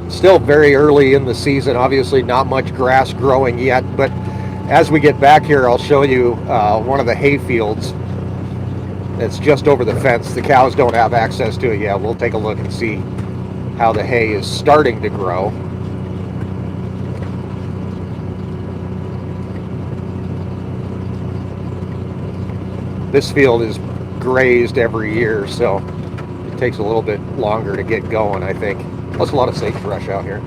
Still very early in the season, obviously not much grass growing yet, but as we get back here, I'll show you one of the hay fields that's just over the fence. The cows don't have access to it yet. We'll take a look and see how the hay is starting to grow. This field is grazed every year, so it takes a little bit longer to get going, I think. Plus a lot of sagebrush out here.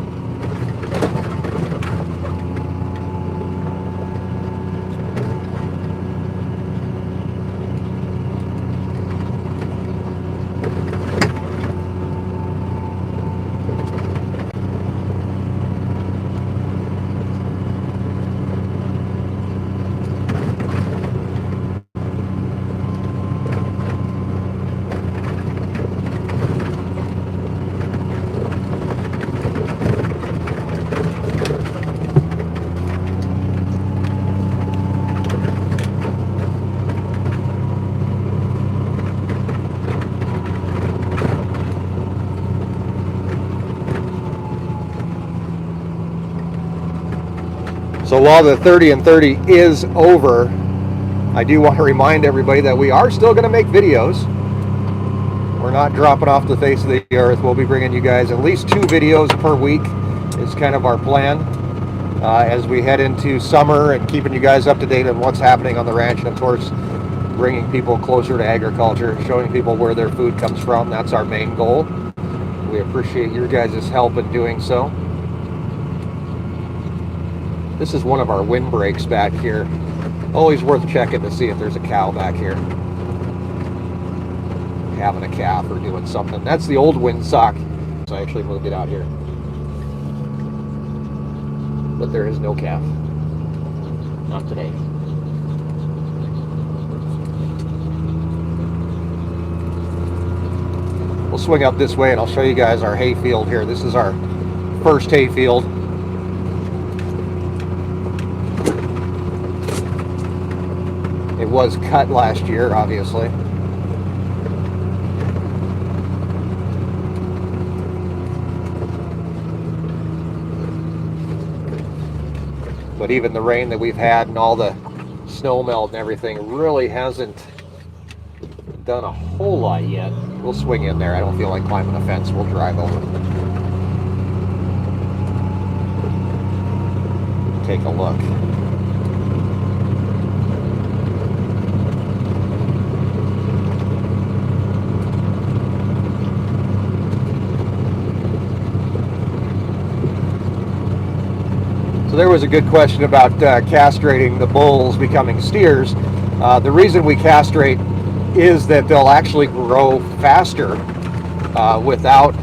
So while the 30 and 30 is over, I do want to remind everybody that we are still going to make videos. We're not dropping off the face of the earth. We'll be bringing you guys at least 2 videos per week is kind of our plan as we head into summer, and keeping you guys up to date on what's happening on the ranch, and of course bringing people closer to agriculture, showing people where their food comes from. That's our main goal. We appreciate your guys' help in doing so. This is one of our windbreaks back here. Always worth checking to see if there's a cow back here, having a calf or doing something. That's the old windsock. So I actually moved it out here, but there is no calf. Not today. We'll swing up this way and I'll show you guys our hay field here. This is our first hay field. It was cut last year, obviously. But even the rain that we've had and all the snow melt and everything really hasn't done a whole lot yet. We'll swing in there. I don't feel like climbing a fence. We'll drive over. Take a look. So there was a good question about castrating the bulls becoming steers. The reason we castrate is that they'll actually grow faster without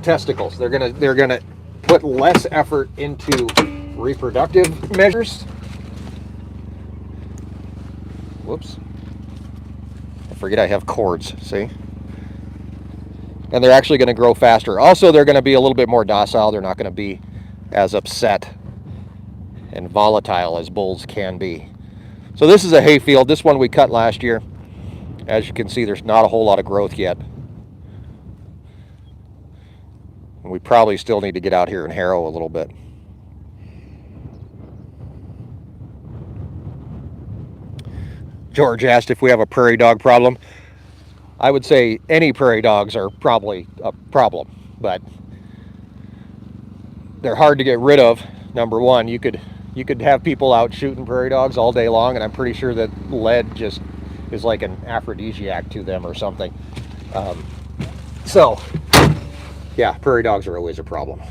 testicles. They're gonna put less effort into reproductive measures. Whoops. I forget I have cords, see? And they're actually going to grow faster. Also, they're going to be a little bit more docile. They're not going to be as upset and volatile as bulls can be. So this is a hay field. This one we cut last year. As you can see, there's not a whole lot of growth yet. And we probably still need to get out here and harrow a little bit. George asked if we have a prairie dog problem. I would say any prairie dogs are probably a problem, but they're hard to get rid of. Number one, you could have people out shooting prairie dogs all day long, and I'm pretty sure that lead just is like an aphrodisiac to them or something. So, yeah, prairie dogs are always a problem.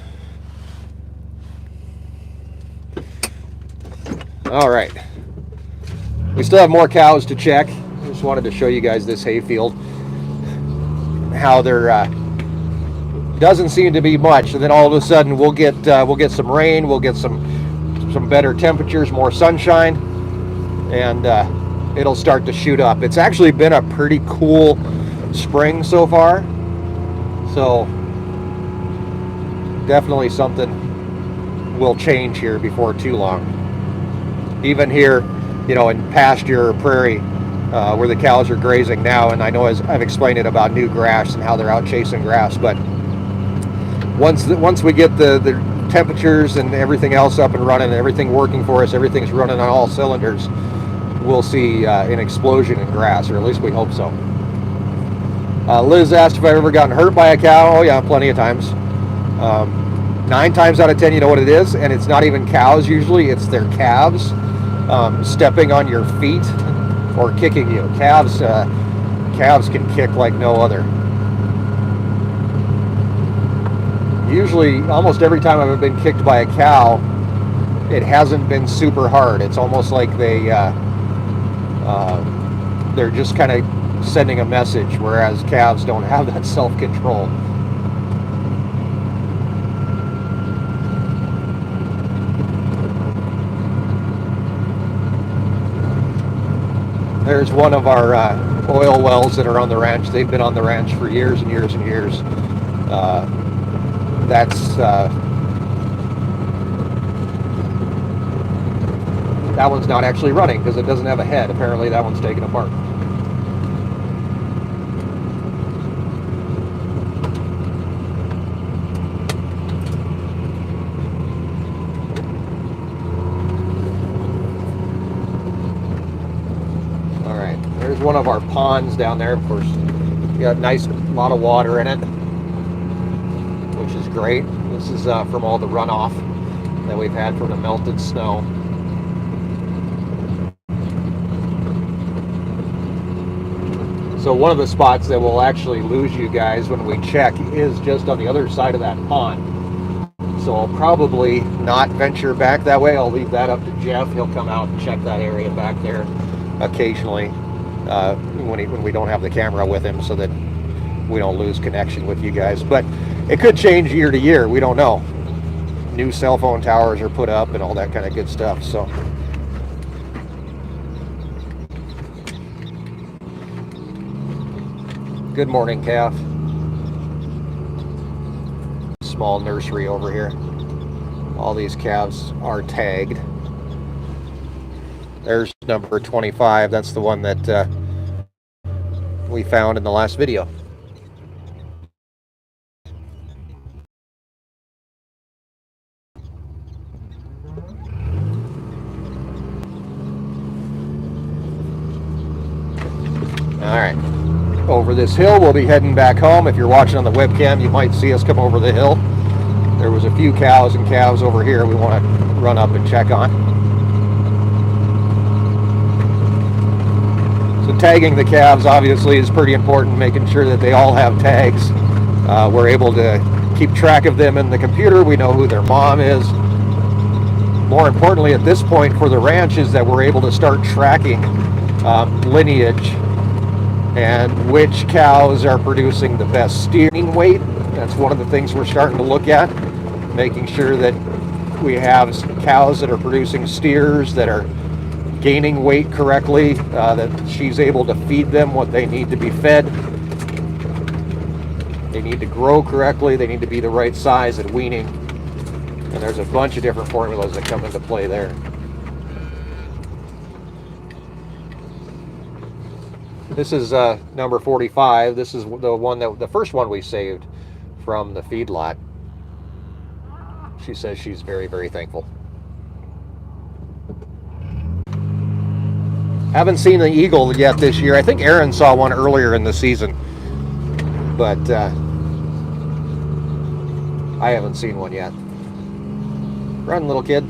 All right, we still have more cows to check. I just wanted to show you guys this hay field. How there doesn't seem to be much, and then all of a sudden we'll get some rain, we'll get some better temperatures, more sunshine, and it'll start to shoot up. It's actually been a pretty cool spring so far, so definitely something will change here before too long. Even here, you know, in pasture or prairie, where the cows are grazing now, and I know as I've explained it about new grass and how they're out chasing grass, but once we get the temperatures and everything else up and running, and everything working for us, everything's running on all cylinders, we'll see an explosion in grass, or at least we hope so. Liz asked if I've ever gotten hurt by a cow. Oh yeah, plenty of times. 9 times out of 10, you know what it is, and it's not even cows usually, it's their calves stepping on your feet or kicking you. Calves can kick like no other. Usually, almost every time I've been kicked by a cow, it hasn't been super hard. It's almost like they're just kind of sending a message, whereas calves don't have that self-control. There's one of our oil wells that are on the ranch. They've been on the ranch for years and years and years. That one's not actually running because it doesn't have a head. Apparently that one's taken apart. Here's one of our ponds down there. Of course, we got a nice lot of water in it, which is great. This is from all the runoff that we've had from the melted snow. So one of the spots that will actually lose you guys when we check is just on the other side of that pond. So I'll probably not venture back that way. I'll leave that up to Jeff. He'll come out and check that area back there occasionally when we don't have the camera with him, so that we don't lose connection with you guys. But it could change year to year. We don't know. New cell phone towers are put up and all that kind of good stuff. So good morning, calf. Small nursery over here. All these calves are tagged. There's number 25. That's the one that we found in the last video. All right. Over this hill, we'll be heading back home. If you're watching on the webcam, you might see us come over the hill. There was a few cows and calves over here we want to run up and check on. So tagging the calves obviously is pretty important, making sure that they all have tags. We're able to keep track of them in the computer. We know who their mom is. More importantly at this point for the ranch is that we're able to start tracking lineage and which cows are producing the best steering weight. That's one of the things we're starting to look at, making sure that we have cows that are producing steers that are gaining weight correctly, that she's able to feed them what they need to be fed. They need to grow correctly, they need to be the right size at weaning, and there's a bunch of different formulas that come into play there. This is number 45. This is the first one we saved from the feedlot. She says she's very, very thankful. Haven't seen the eagle yet this year. I think Erin saw one earlier in the season, but I haven't seen one yet. Run, little kid.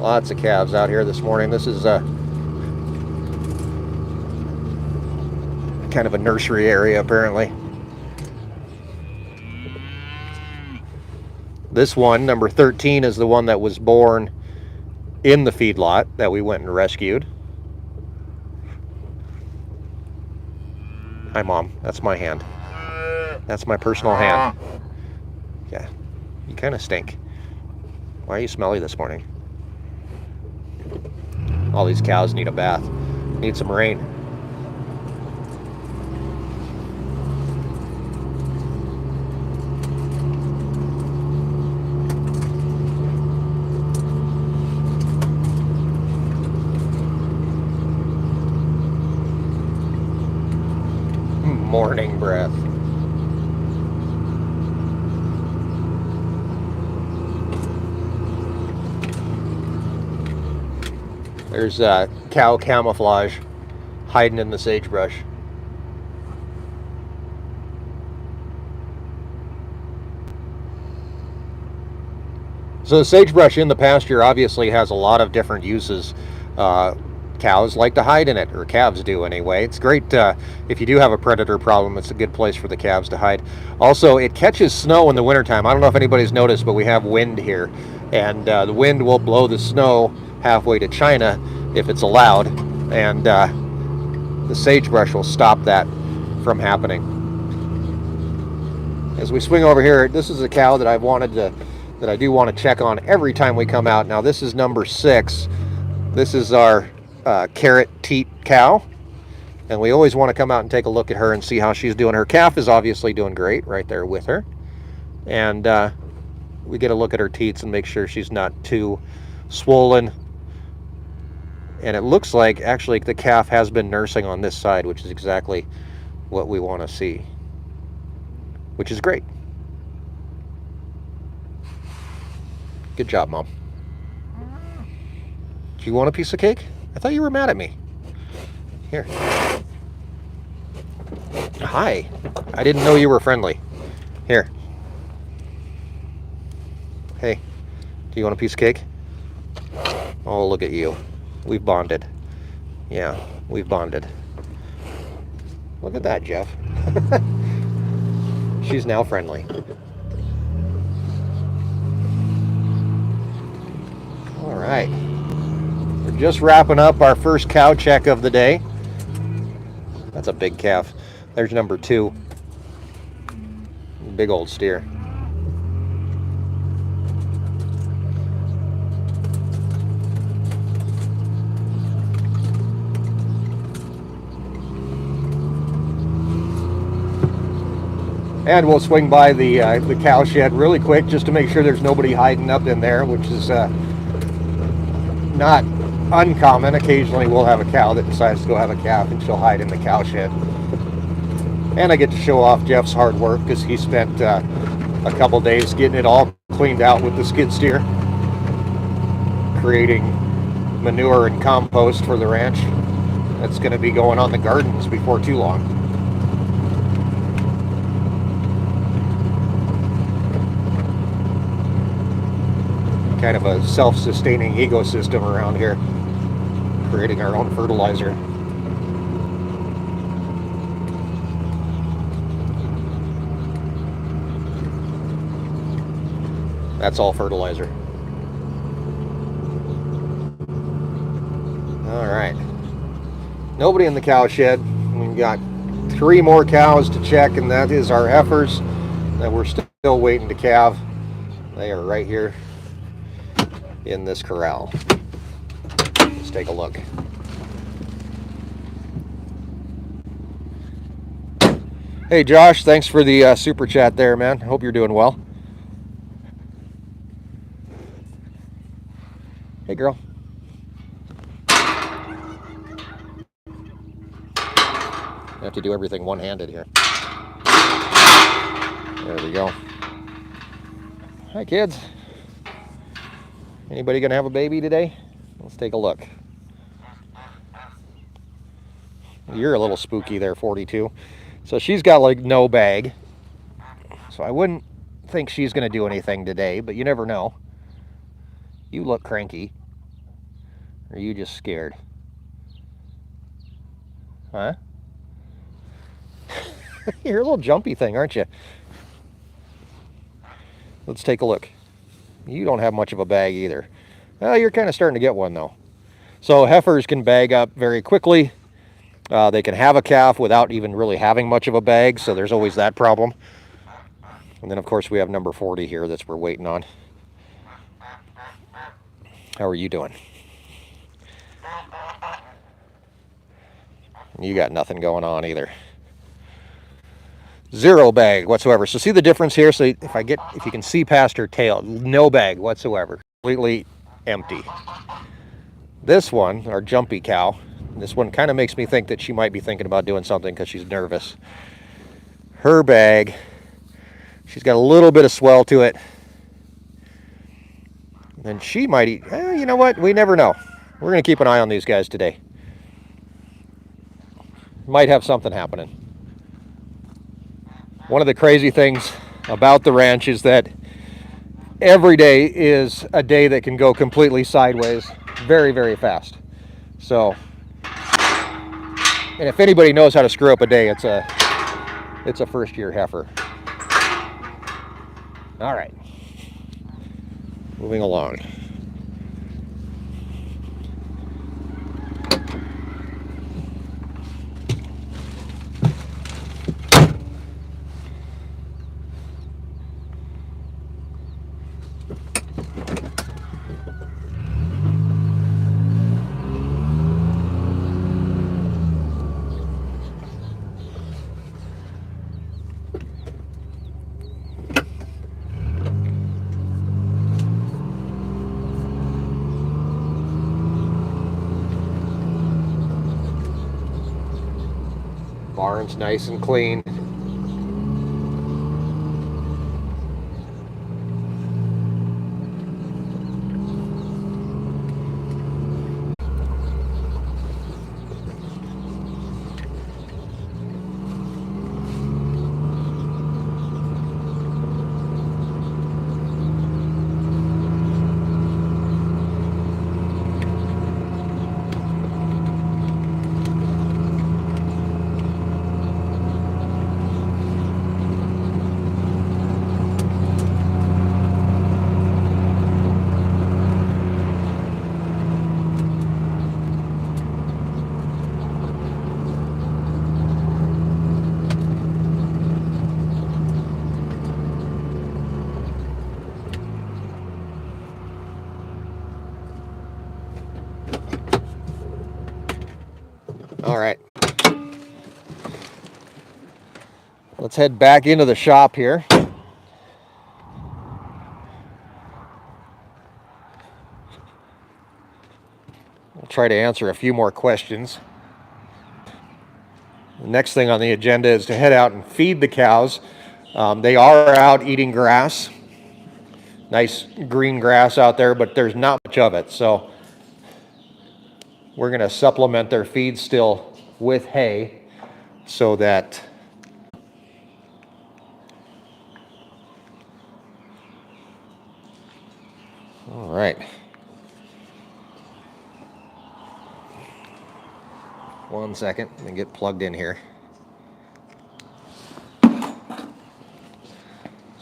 Lots of calves out here this morning. This is kind of a nursery area, apparently. This one, number 13, is the one that was born in the feedlot that we went and rescued. Hi, Mom. That's my hand. That's my personal hand. Yeah, you kind of stink. Why are you smelly this morning? All these cows need a bath. Need some rain. Morning breath. There's cow camouflage hiding in the sagebrush. So the sagebrush in the pasture obviously has a lot of different uses. Cows like to hide in it, or calves do anyway. It's great if you do have a predator problem. It's a good place for the calves to hide. Also, it catches snow in the wintertime. I don't know if anybody's noticed, but we have wind here, and the wind will blow the snow halfway to China if it's allowed, and the sagebrush will stop that from happening. As we swing over here, this is a cow that I do want to check on every time we come out. Now this is number 6. This is our carrot teat cow, and we always want to come out and take a look at her and see how she's doing. Her calf is obviously doing great right there with her, and we get a look at her teats and make sure she's not too swollen. And it looks like actually the calf has been nursing on this side, which is exactly what we want to see, which is great. Good job, Mom. Do you want a piece of cake? I thought you were mad at me. Here. Hi. I didn't know you were friendly. Here. Hey, do you want a piece of cake? Oh, look at you. We've bonded. Yeah, we've bonded. Look at that, Jeff. She's now friendly. All right. We're just wrapping up our first cow check of the day. That's a big calf. There's number 2. Big old steer. And we'll swing by the cow shed really quick just to make sure there's nobody hiding up in there, which is not uncommon. Occasionally we'll have a cow that decides to go have a calf and she'll hide in the cow shed. And I get to show off Jeff's hard work because he spent a couple days getting it all cleaned out with the skid steer, creating manure and compost for the ranch. That's going to be going on the gardens before too long. Kind of a self-sustaining ecosystem around here, creating our own fertilizer. That's all fertilizer. All right. Nobody in the cow shed. We've got 3 more cows to check, and that is our heifers that we're still waiting to calve. They are right here in this corral. Let's take a look. Hey Josh, thanks for the super chat there, man. Hope you're doing well. Hey girl. I have to do everything one-handed here. There we go. Hi kids. Anybody gonna have a baby today? Let's take a look. You're a little spooky there, 42. So she's got like no bag. So I wouldn't think she's gonna do anything today, but you never know. You look cranky. Or are you just scared? Huh? You're a little jumpy thing, aren't you? Let's take a look. You don't have much of a bag either. Well, you're kind of starting to get one though. So heifers can bag up very quickly. They can have a calf without even really having much of a bag, so there's always that problem. And then of course we have number 40 here that we're waiting on. How are you doing? You got nothing going on either. 0 bag whatsoever. So see the difference here? So if you can see past her tail, no bag whatsoever. Completely empty. This one, our jumpy cow, this one kind of makes me think that she might be thinking about doing something because she's nervous. Her bag, she's got a little bit of swell to it. And she might eat, you know what? We never know. We're going to keep an eye on these guys today. Might have something happening. One of the crazy things about the ranch is that every day is a day that can go completely sideways very, very fast. So, and if anybody knows how to screw up a day, it's a first-year heifer. All right, moving along. Barn's nice and clean. All right. Let's head back into the shop here. We'll try to answer a few more questions. The next thing on the agenda is to head out and feed the cows. They are out eating grass. Nice green grass out there, but there's not much of it. So we're going to supplement their feed still with hay so that all right. One second, let me get plugged in here so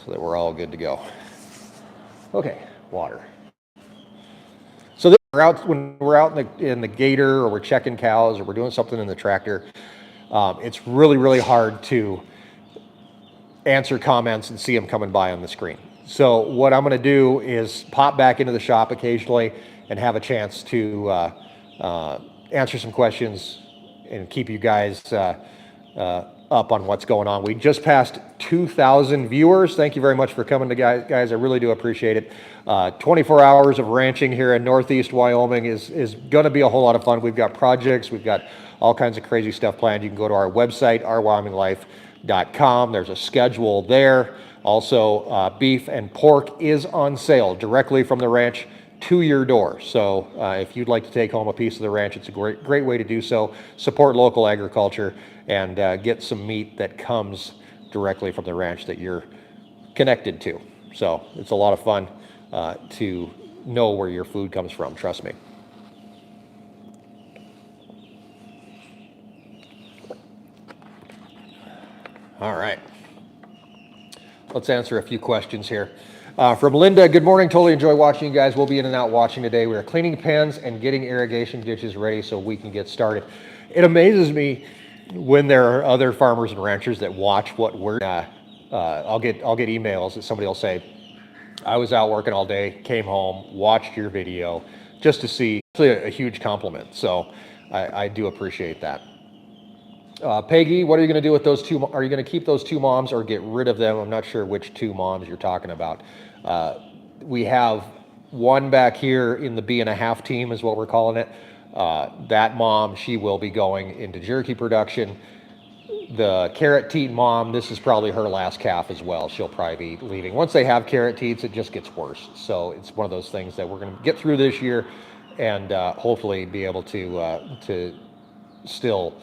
that we're all good to go. Okay, water. So when we're out in the gator, or we're checking cows, or we're doing something in the tractor, it's really hard to answer comments and see them coming by on the screen. So what I'm going to do is pop back into the shop occasionally and have a chance to answer some questions and keep you guys up on what's going on. We just passed 2,000 viewers. Thank you very much for coming to guys. I really do appreciate it. 24 hours of ranching here in Northeast Wyoming is going to be a whole lot of fun. We've got projects. We've got all kinds of crazy stuff planned. You can go to our website, ourwyominglife.com. There's a schedule there. Also, beef and pork is on sale directly from the ranch to your door. So if you'd like to take home a piece of the ranch, it's a great way to do so. Support local agriculture and get some meat that comes directly from the ranch that you're connected to. So it's a lot of fun to know where your food comes from, trust me. All right. Let's answer a few questions here. From Linda, good morning. Totally enjoy watching you guys. We'll be in and out watching today. We are cleaning pens and getting irrigation ditches ready so we can get started. It amazes me when there are other farmers and ranchers that watch what we're I'll get emails that somebody will say, I was out working all day, came home, watched your video, just to see. It's a huge compliment. So I do appreciate that. Peggy, what are you going to do with those two? Are you going to keep those two moms or get rid of them? I'm not sure which two moms you're talking about. We have one back here in the B&a-half team is what we're calling it. That mom, she will be going into jerky production. The carrot teat mom, this is probably her last calf as well. She'll probably be leaving. Once they have carrot teats, it just gets worse. So it's one of those things that we're going to get through this year and hopefully be able to still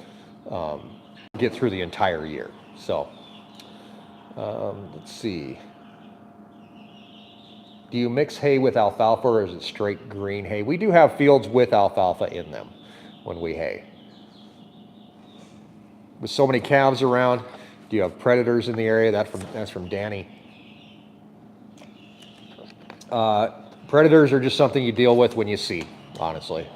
get through the entire year. So let's see. Do you mix hay with alfalfa or is it straight green hay? We do have fields with alfalfa in them when we hay. With so many calves around, do you have predators in the area? That's from Danny. Predators are just something you deal with when you see, honestly.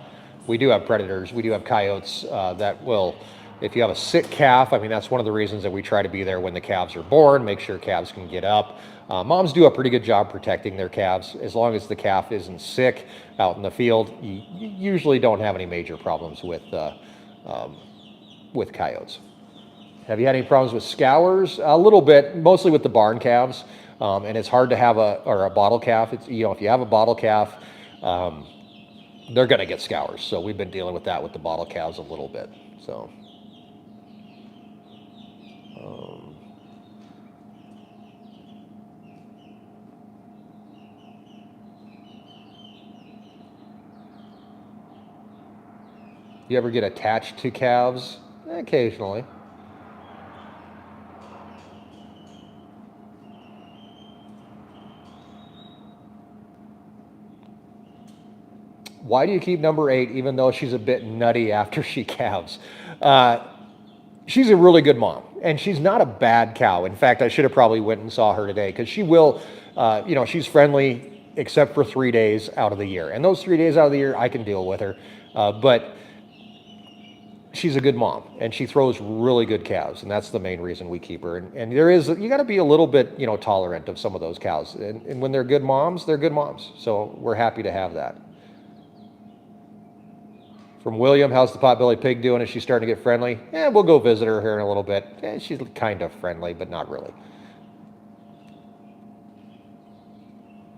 We do have predators. We do have coyotes that will, if you have a sick calf, I mean, that's one of the reasons that we try to be there when the calves are born, make sure calves can get up. Moms do a pretty good job protecting their calves. As long as the calf isn't sick out in the field, you usually don't have any major problems with coyotes. Have you had any problems with scours? A little bit, mostly with the barn calves. And it's hard to have a bottle calf. It's, if you have a bottle calf, they're going to get scours. So we've been dealing with that with the bottle calves a little bit. So. You ever get attached to calves? Occasionally. Why do you keep number 8 even though she's a bit nutty after she calves? She's a really good mom, and she's not a bad cow. In fact, I should have probably went and saw her today because she will, she's friendly except for 3 days out of the year. And those 3 days out of the year, I can deal with her. But she's a good mom, and she throws really good calves, and that's the main reason we keep her. And you got to be a little bit, tolerant of some of those cows. And when they're good moms, they're good moms. So we're happy to have that. From William, how's the potbelly pig doing? Is she starting to get friendly? Yeah, we'll go visit her here in a little bit. She's kind of friendly, but not really.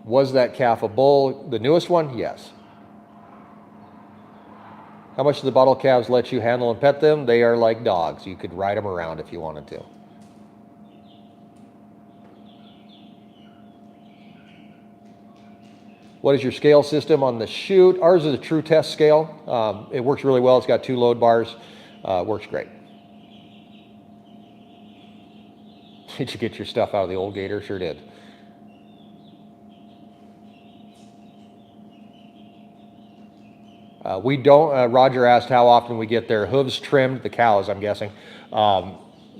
Was that calf a bull? The newest one? Yes. How much do the bottle calves let you handle and pet them? They are like dogs. You could ride them around if you wanted to. What is your scale system on the chute? Ours is a true test scale. It works really well. It's got 2 load bars. Works great. Did you get your stuff out of the old gator? Sure did. We don't, Roger asked how often we get their hooves trimmed, the cows, I'm guessing.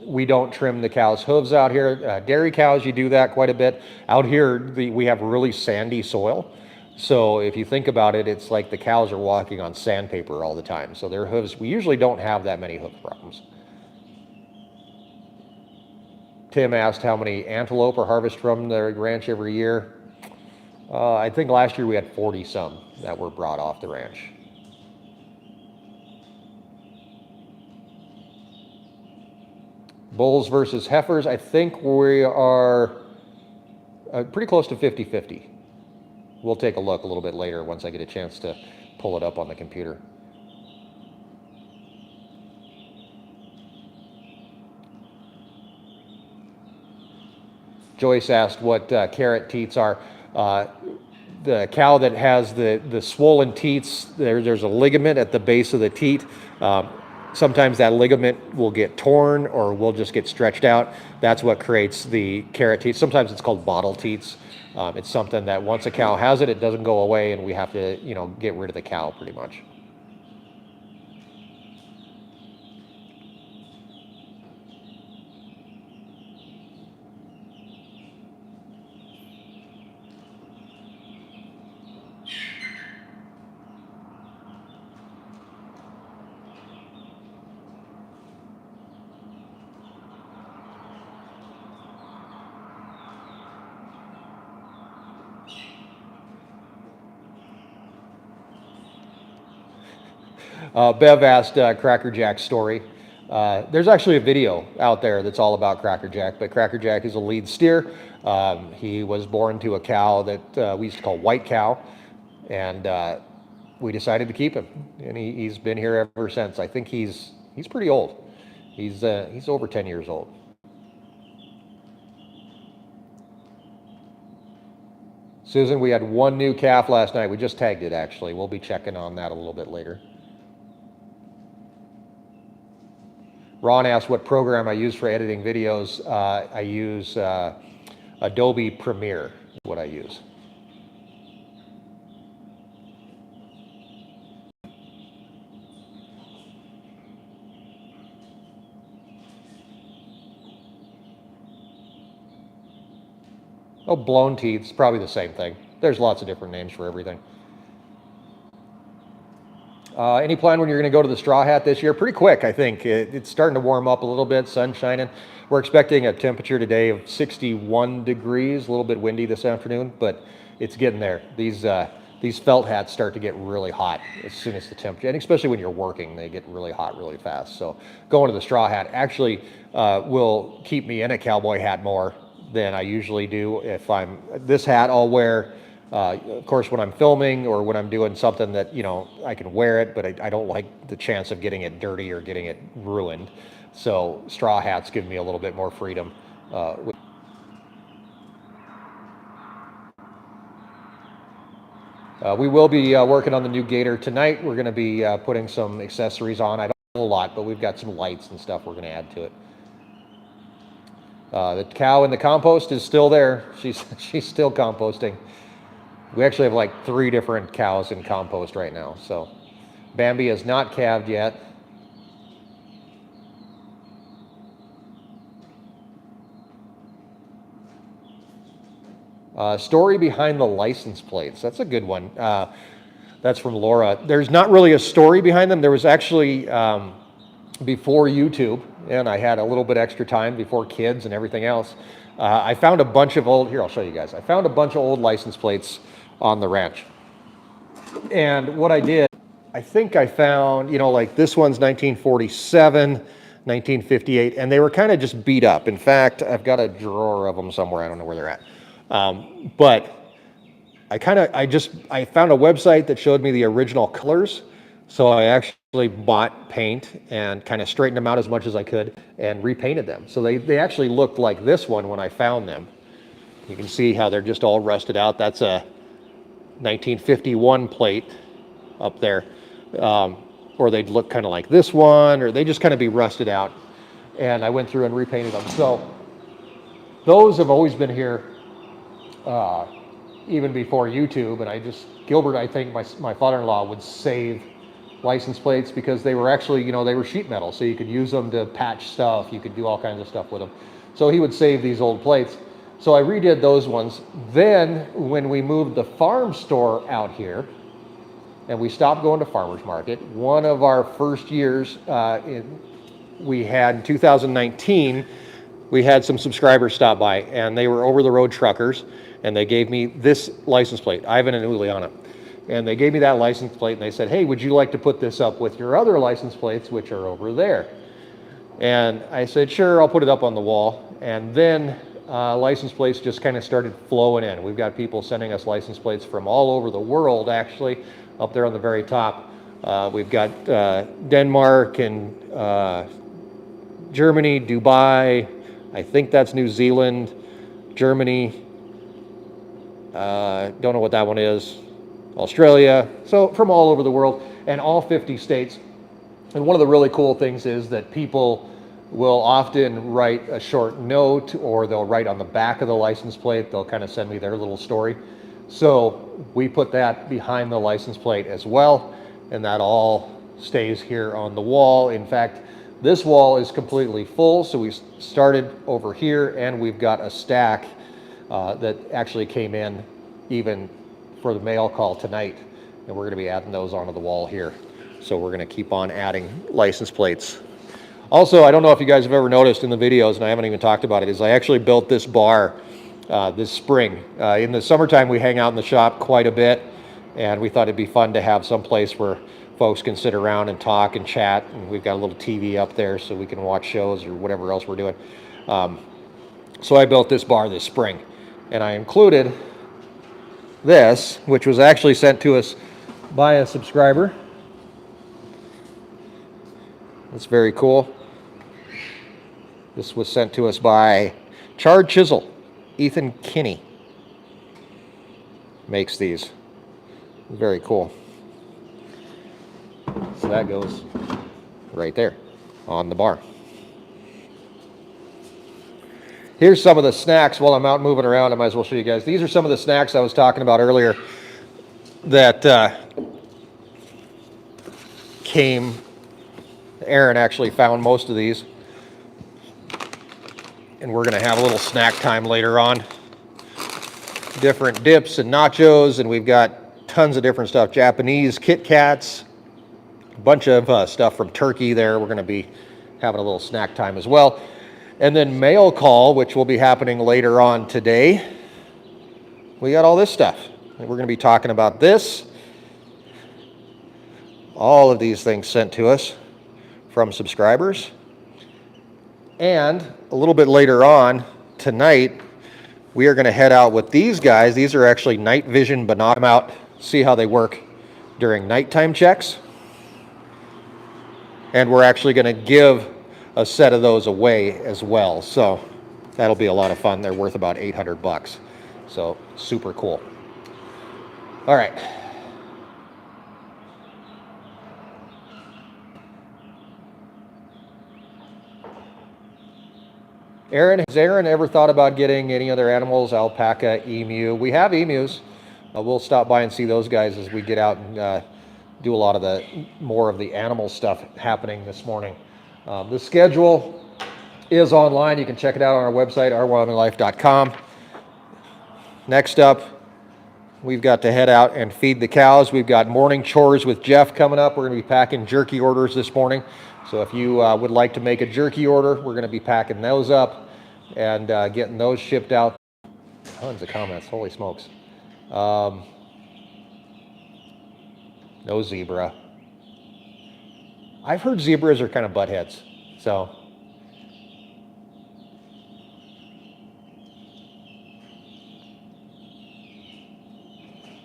We don't trim the cows' hooves out here. Dairy cows, you do that quite a bit. Out here, we have really sandy soil. So if you think about it, it's like the cows are walking on sandpaper all the time. So their hooves, we usually don't have that many hoof problems. Tim asked how many antelope are harvested from the ranch every year. I think last year we had 40 some that were brought off the ranch. Bulls versus heifers, I think we are pretty close to 50-50. We'll take a look a little bit later once I get a chance to pull it up on the computer. Joyce asked what carrot teats are. The cow that has the swollen teats, there's a ligament at the base of the teat. Sometimes that ligament will get torn or will just get stretched out. That's what creates the carrot teats. Sometimes it's called bottle teats. It's something that once a cow has it, it doesn't go away, and we have to, get rid of the cow pretty much. Bev asked Cracker Jack's story. There's actually a video out there that's all about Cracker Jack, but Cracker Jack is a lead steer. He was born to a cow that we used to call White Cow, and we decided to keep him, and he's been here ever since. I think he's pretty old. He's over 10 years old. Susan, we had 1 new calf last night. We just tagged it, actually. We'll be checking on that a little bit later. Ron asked what program I use for editing videos. I use Adobe Premiere is what I use. Oh, blown teeth is probably the same thing. There's lots of different names for everything. Any plan when you're going to go to the Straw Hat this year? Pretty quick, I think. It's starting to warm up a little bit, sun shining. We're expecting a temperature today of 61 degrees, a little bit windy this afternoon, but it's getting there. These felt hats start to get really hot as soon as the temperature, and especially when you're working, they get really hot really fast. So going to the Straw Hat actually will keep me in a cowboy hat more than I usually do. If this hat I'll wear, of course, when I'm filming or when I'm doing something that, I can wear it, but I don't like the chance of getting it dirty or getting it ruined. So straw hats give me a little bit more freedom. We will be working on the new Gator tonight. We're going to be putting some accessories on. I don't know a lot, but we've got some lights and stuff we're going to add to it. The cow in the compost is still there. She's still composting. We actually have like 3 different cows in compost right now. So Bambi is not calved yet. Story behind the license plates. That's a good one. That's from Laura. There's not really a story behind them. There was actually, before YouTube, and I had a little bit extra time before kids and everything else, I found a bunch of old, here, I'll show you guys. I found a bunch of old license plates on the ranch. And what I did, I think I found, you know, like this one's 1947, 1958, and they were kind of just beat up. In fact, I've got a drawer of them somewhere. I don't know where they're at. But I found a website that showed me the original colors. So I actually bought paint and kind of straightened them out as much as I could and repainted them. So they actually looked like this one when I found them. You can see how they're just all rusted out. That's a 1951 plate up there. Or they'd look kind of like this one, or they just kind of be rusted out. And I went through and repainted them. So those have always been here even before YouTube. And Gilbert, I think my father-in-law would save license plates because they were actually, you know, they were sheet metal. So you could use them to patch stuff. You could do all kinds of stuff with them. So he would save these old plates. So I redid those ones. Then when we moved the farm store out here, and we stopped going to farmers market, one of our first years we had in 2019, we had some subscribers stop by, and they were over-the-road truckers, and they gave me this license plate, Ivan and Uliana. And they gave me that license plate, and they said, hey, would you like to put this up with your other license plates, which are over there? And I said, sure, I'll put it up on the wall. And then license plates just kind of started flowing in. We've got people sending us license plates from all over the world, actually, up there on the very top. We've got Denmark and Germany, Dubai, I think that's New Zealand, Germany, don't know what that one is, Australia, so from all over the world, and all 50 states. And one of the really cool things is that people will often write a short note, or they'll write on the back of the license plate. They'll kind of send me their little story. So we put that behind the license plate as well, and that all stays here on the wall. In fact, this wall is completely full, so we started over here, and we've got a stack that actually came in even for the mail call tonight, and we're going to be adding those onto the wall here. So we're going to keep on adding license plates. Also, I don't know if you guys have ever noticed in the videos, and I haven't even talked about it, is I actually built this bar this spring. In the summertime, we hang out in the shop quite a bit, and we thought it'd be fun to have some place where folks can sit around and talk and chat, and we've got a little TV up there so we can watch shows or whatever else we're doing. So I built this bar this spring, and I included this, which was actually sent to us by a subscriber. That's very cool. This was sent to us by Charred Chisel. Ethan Kinney makes these. Very cool. So that goes right there on the bar. Here's some of the snacks while I'm out moving around. I might as well show you guys. These are some of the snacks I was talking about earlier that came. Erin actually found most of these. And we're going to have a little snack time later on. Different dips and nachos, and we've got tons of different stuff. Japanese Kit Kats, a bunch of stuff from Turkey there. We're going to be having a little snack time as well. And then mail call, which will be happening later on today. We got all this stuff. And we're going to be talking about this. All of these things sent to us from subscribers. And a little bit later on tonight, we are going to head out with these guys. These are actually night vision binoculars. Come out, see how they work during nighttime checks. And we're actually going to give a set of those away as well. So that'll be a lot of fun. They're worth about $800. So super cool. All right. Erin, has Erin ever thought about getting any other animals? Alpaca, emu? We have emus. We'll stop by and see those guys as we get out and do a lot of more of the animal stuff happening this morning. The schedule is online. You can check it out on our website, ourwyominglife.com. Next up, we've got to head out and feed the cows. We've got morning chores with Jeff coming up. We're going to be packing jerky orders this morning. So if you would like to make a jerky order, we're going to be packing those up and getting those shipped out. Tons of comments. Holy smokes. No zebra. I've heard zebras are kind of buttheads, so.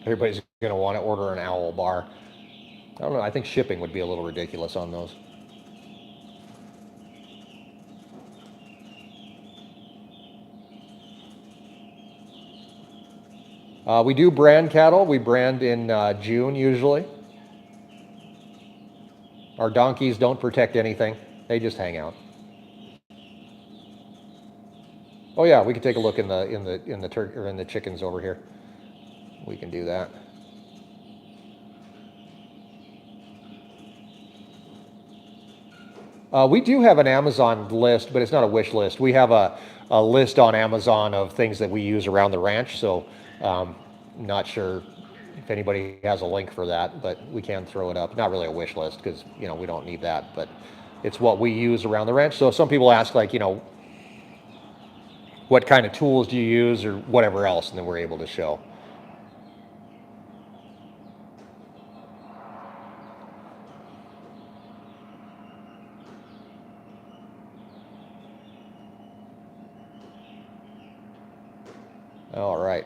Everybody's going to want to order an owl bar. I don't know, I think shipping would be a little ridiculous on those. We do brand cattle. We brand in June usually. Our donkeys don't protect anything. They just hang out. Oh yeah, we can take a look in the chickens over here. We can do that. We do have an Amazon list, but it's not a wish list. We have a list on Amazon of things that we use around the ranch, so not sure if anybody has a link for that, but we can throw it up. Not really a wish list because, you know, we don't need that, but it's what we use around the ranch. So if some people ask, like, you know, what kind of tools do you use or whatever else, and then we're able to show. All right.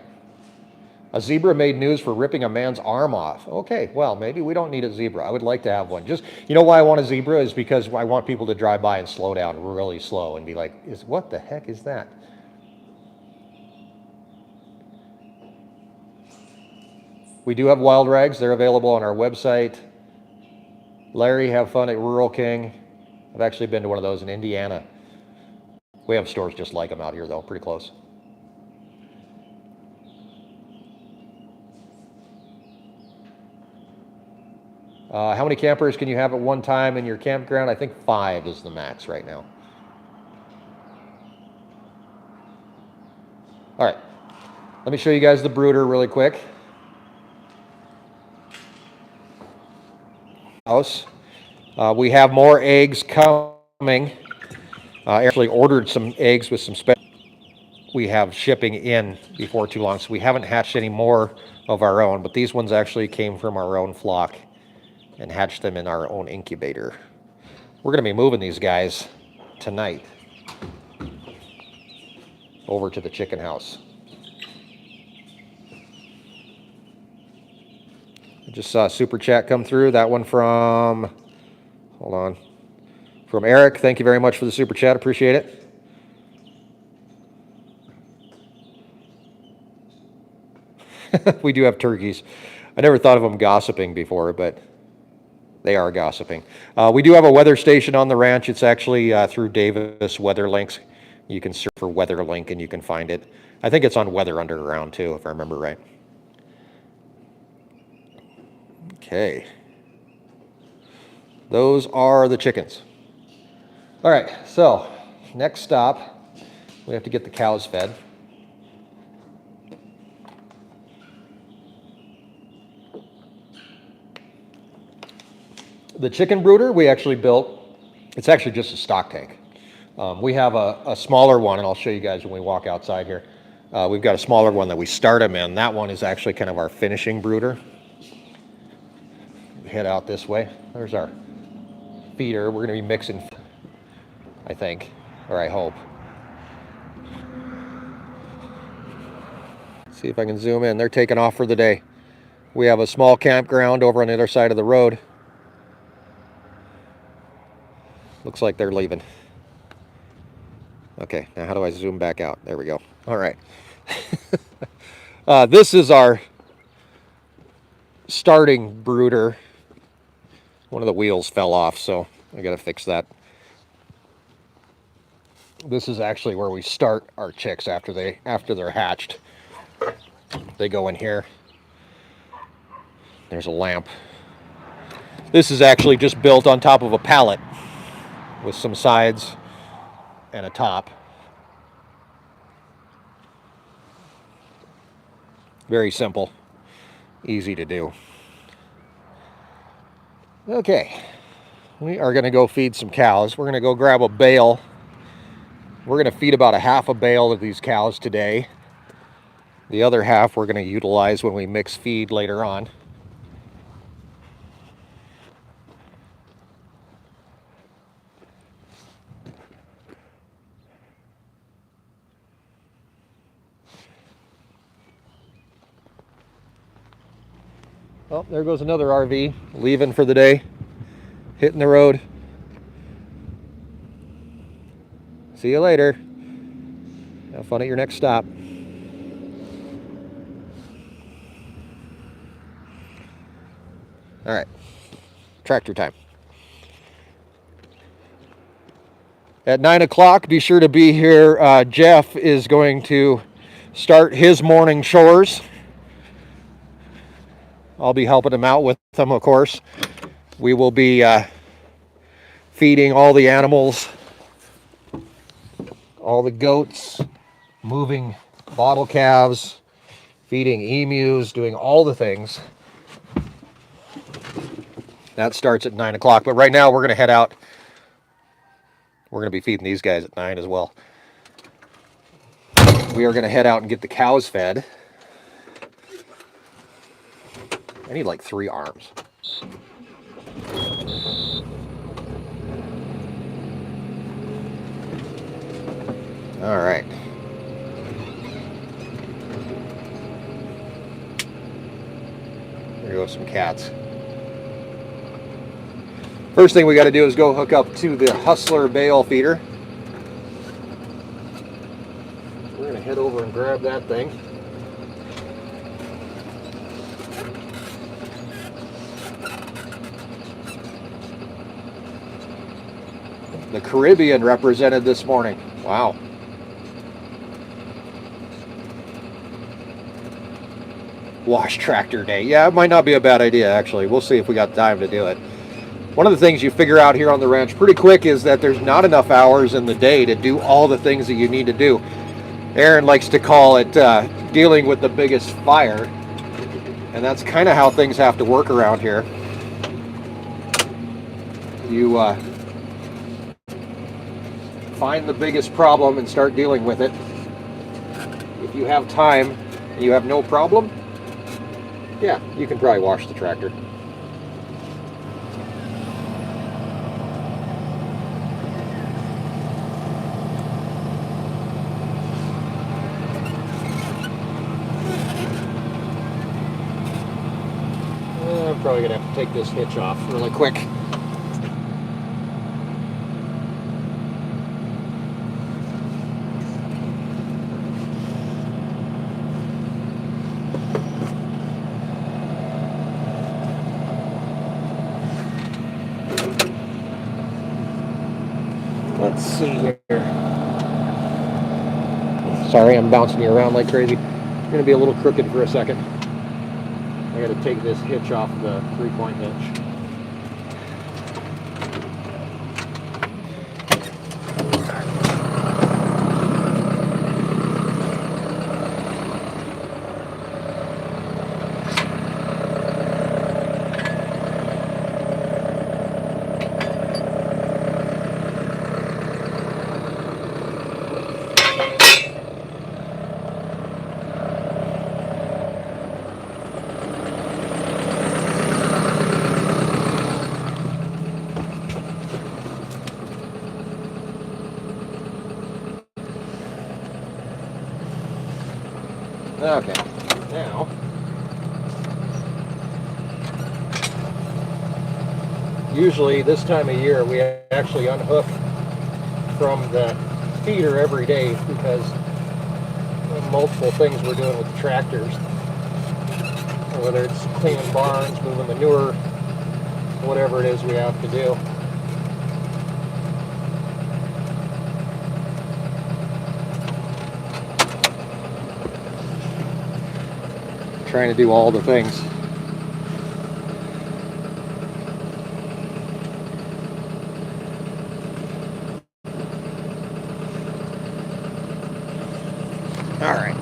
A zebra made news for ripping a man's arm off. Okay, well, maybe we don't need a zebra. I would like to have one. Just, you know why I want a zebra is because I want people to drive by and slow down really slow and be like, what the heck is that? We do have wild rags. They're available on our website. Larry, have fun at Rural King. I've actually been to one of those in Indiana. We have stores just like them out here, though, pretty close. How many campers can you have at one time in your campground? I think 5 is the max right now. All right, let me show you guys the brooder really quick. House. We have more eggs coming. Actually ordered some eggs with some special. We have shipping in before too long, so we haven't hatched any more of our own, but these ones actually came from our own flock and hatched them in our own incubator. We're going to be moving these guys tonight over to the chicken house. I just saw a super chat come through. That one from, hold on, from Eric. Thank you very much for the super chat. Appreciate it. We do have turkeys. I never thought of them gossiping before, but they are gossiping. We do have a weather station on the ranch. It's actually through Davis Weather Links. You can search for Weather Link and you can find it. I think it's on Weather Underground too, if I remember right. Okay. Those are the chickens. All right, so next stop, we have to get the cows fed. The chicken brooder we actually built, it's actually just a stock tank. We have a smaller one, and I'll show you guys when we walk outside here. We've got a smaller one that we start them in. That one is actually kind of our finishing brooder. Head out this way. There's our feeder. We're going to be mixing, I think, or I hope. See if I can zoom in. They're taking off for the day. We have a small campground over on the other side of the road. Looks like they're leaving. Okay, now how do I zoom back out? There we go. All right. This is our starting brooder. One of the wheels fell off, so I got to fix that. This is actually where we start our chicks after they're hatched. They go in here. There's a lamp. This is actually just built on top of a pallet with some sides and a top. Very simple, easy to do. Okay, we are going to go feed some cows. We're going to go grab a bale. We're going to feed about a half a bale of these cows today. The other half we're going to utilize when we mix feed later on. Oh, there goes another RV leaving for the day, hitting the road. See you later. Have fun at your next stop. All right, tractor time. At 9 o'clock, be sure to be here. Jeff is going to start his morning chores. I'll be helping him out with them, of course. We will be feeding all the animals, all the goats, moving bottle calves, feeding emus, doing all the things. That starts at 9 o'clock, but right now we're going to head out. We're going to be feeding these guys at 9 as well. We are going to head out and get the cows fed. I need like 3 arms. All right. There go some cats. First thing we got to do is go hook up to the Hustler bale feeder. We're going to head over and grab that thing. The Caribbean represented this morning. Wow. Wash tractor day. Yeah, it might not be a bad idea, actually. We'll see if we got time to do it. One of the things you figure out here on the ranch pretty quick is that there's not enough hours in the day to do all the things that you need to do. Erin likes to call it dealing with the biggest fire. And that's kind of how things have to work around here. You find the biggest problem and start dealing with it. If you have time and you have no problem, yeah, you can probably wash the tractor. I'm probably gonna have to take this hitch off really quick. Let's see here. Sorry, I'm bouncing you around like crazy. I'm going to be a little crooked for a second. I got to take this hitch off the 3-point hitch. Okay, now usually this time of year we actually unhook from the feeder every day because of multiple things we're doing with the tractors, whether it's cleaning barns, moving manure, whatever it is we have to do. Trying to do all the things. All right.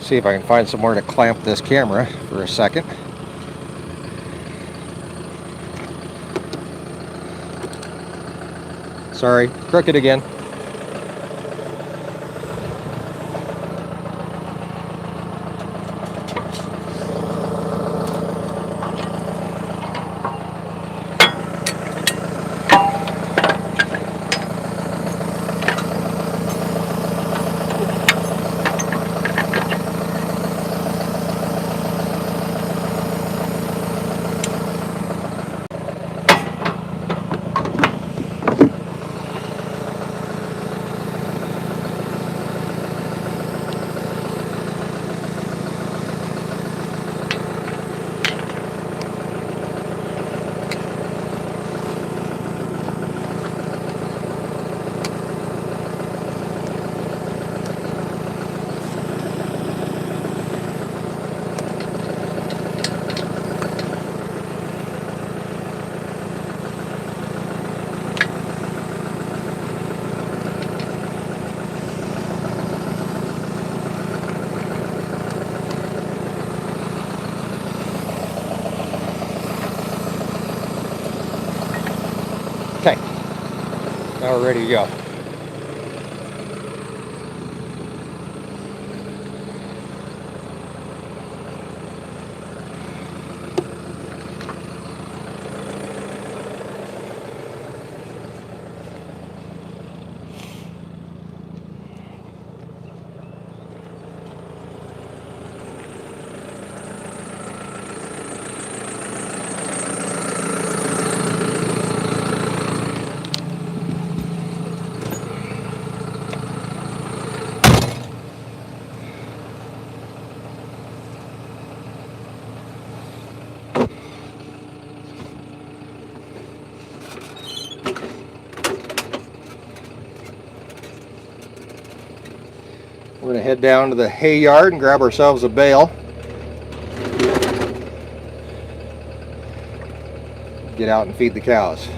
See if I can find somewhere to clamp this camera for a second. Sorry, crooked again. Okay, now we're ready to go. We're going to head down to the hay yard and grab ourselves a bale. Get out and feed the cows.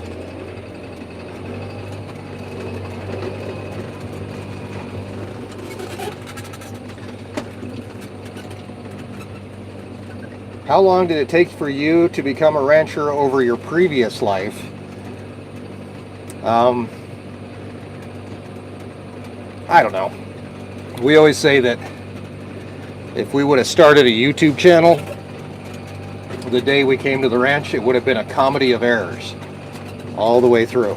How long did it take for you to become a rancher over your previous life? I don't know. We always say that if we would have started a YouTube channel the day we came to the ranch, it would have been a comedy of errors all the way through.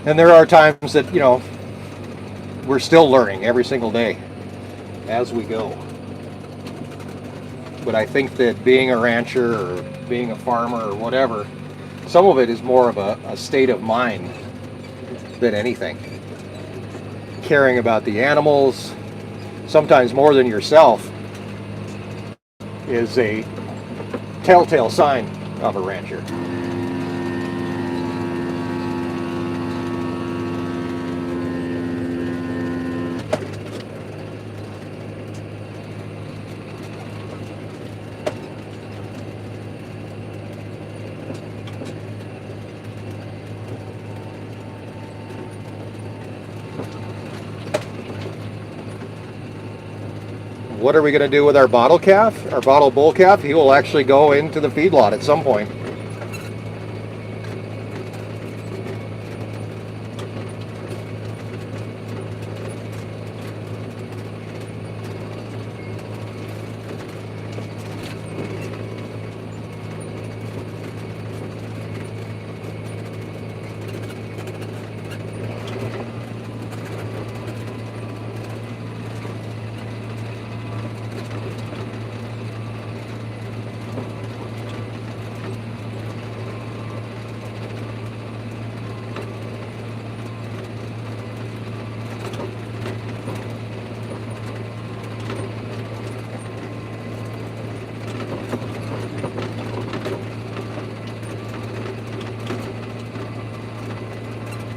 And there are times that, we're still learning every single day as we go. But I think that being a rancher or being a farmer or whatever, some of it is more of a state of mind than anything. Caring about the animals, sometimes more than yourself, is a telltale sign of a rancher. What are we going to do with our bottle calf, our bottle bull calf? He will actually go into the feedlot at some point.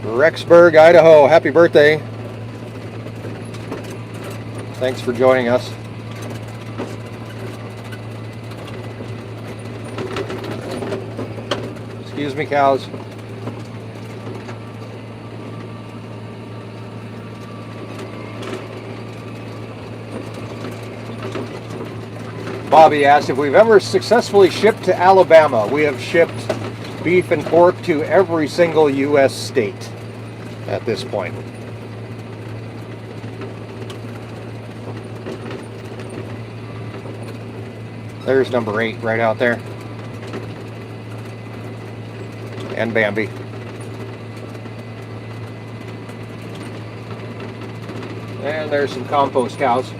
Rexburg, Idaho. Happy birthday. Thanks for joining us. Excuse me, cows. Bobby asked if we've ever successfully shipped to Alabama. We have shipped beef and pork to every single U.S. state at this point. There's number 8 right out there. And Bambi. And there's some compost cows.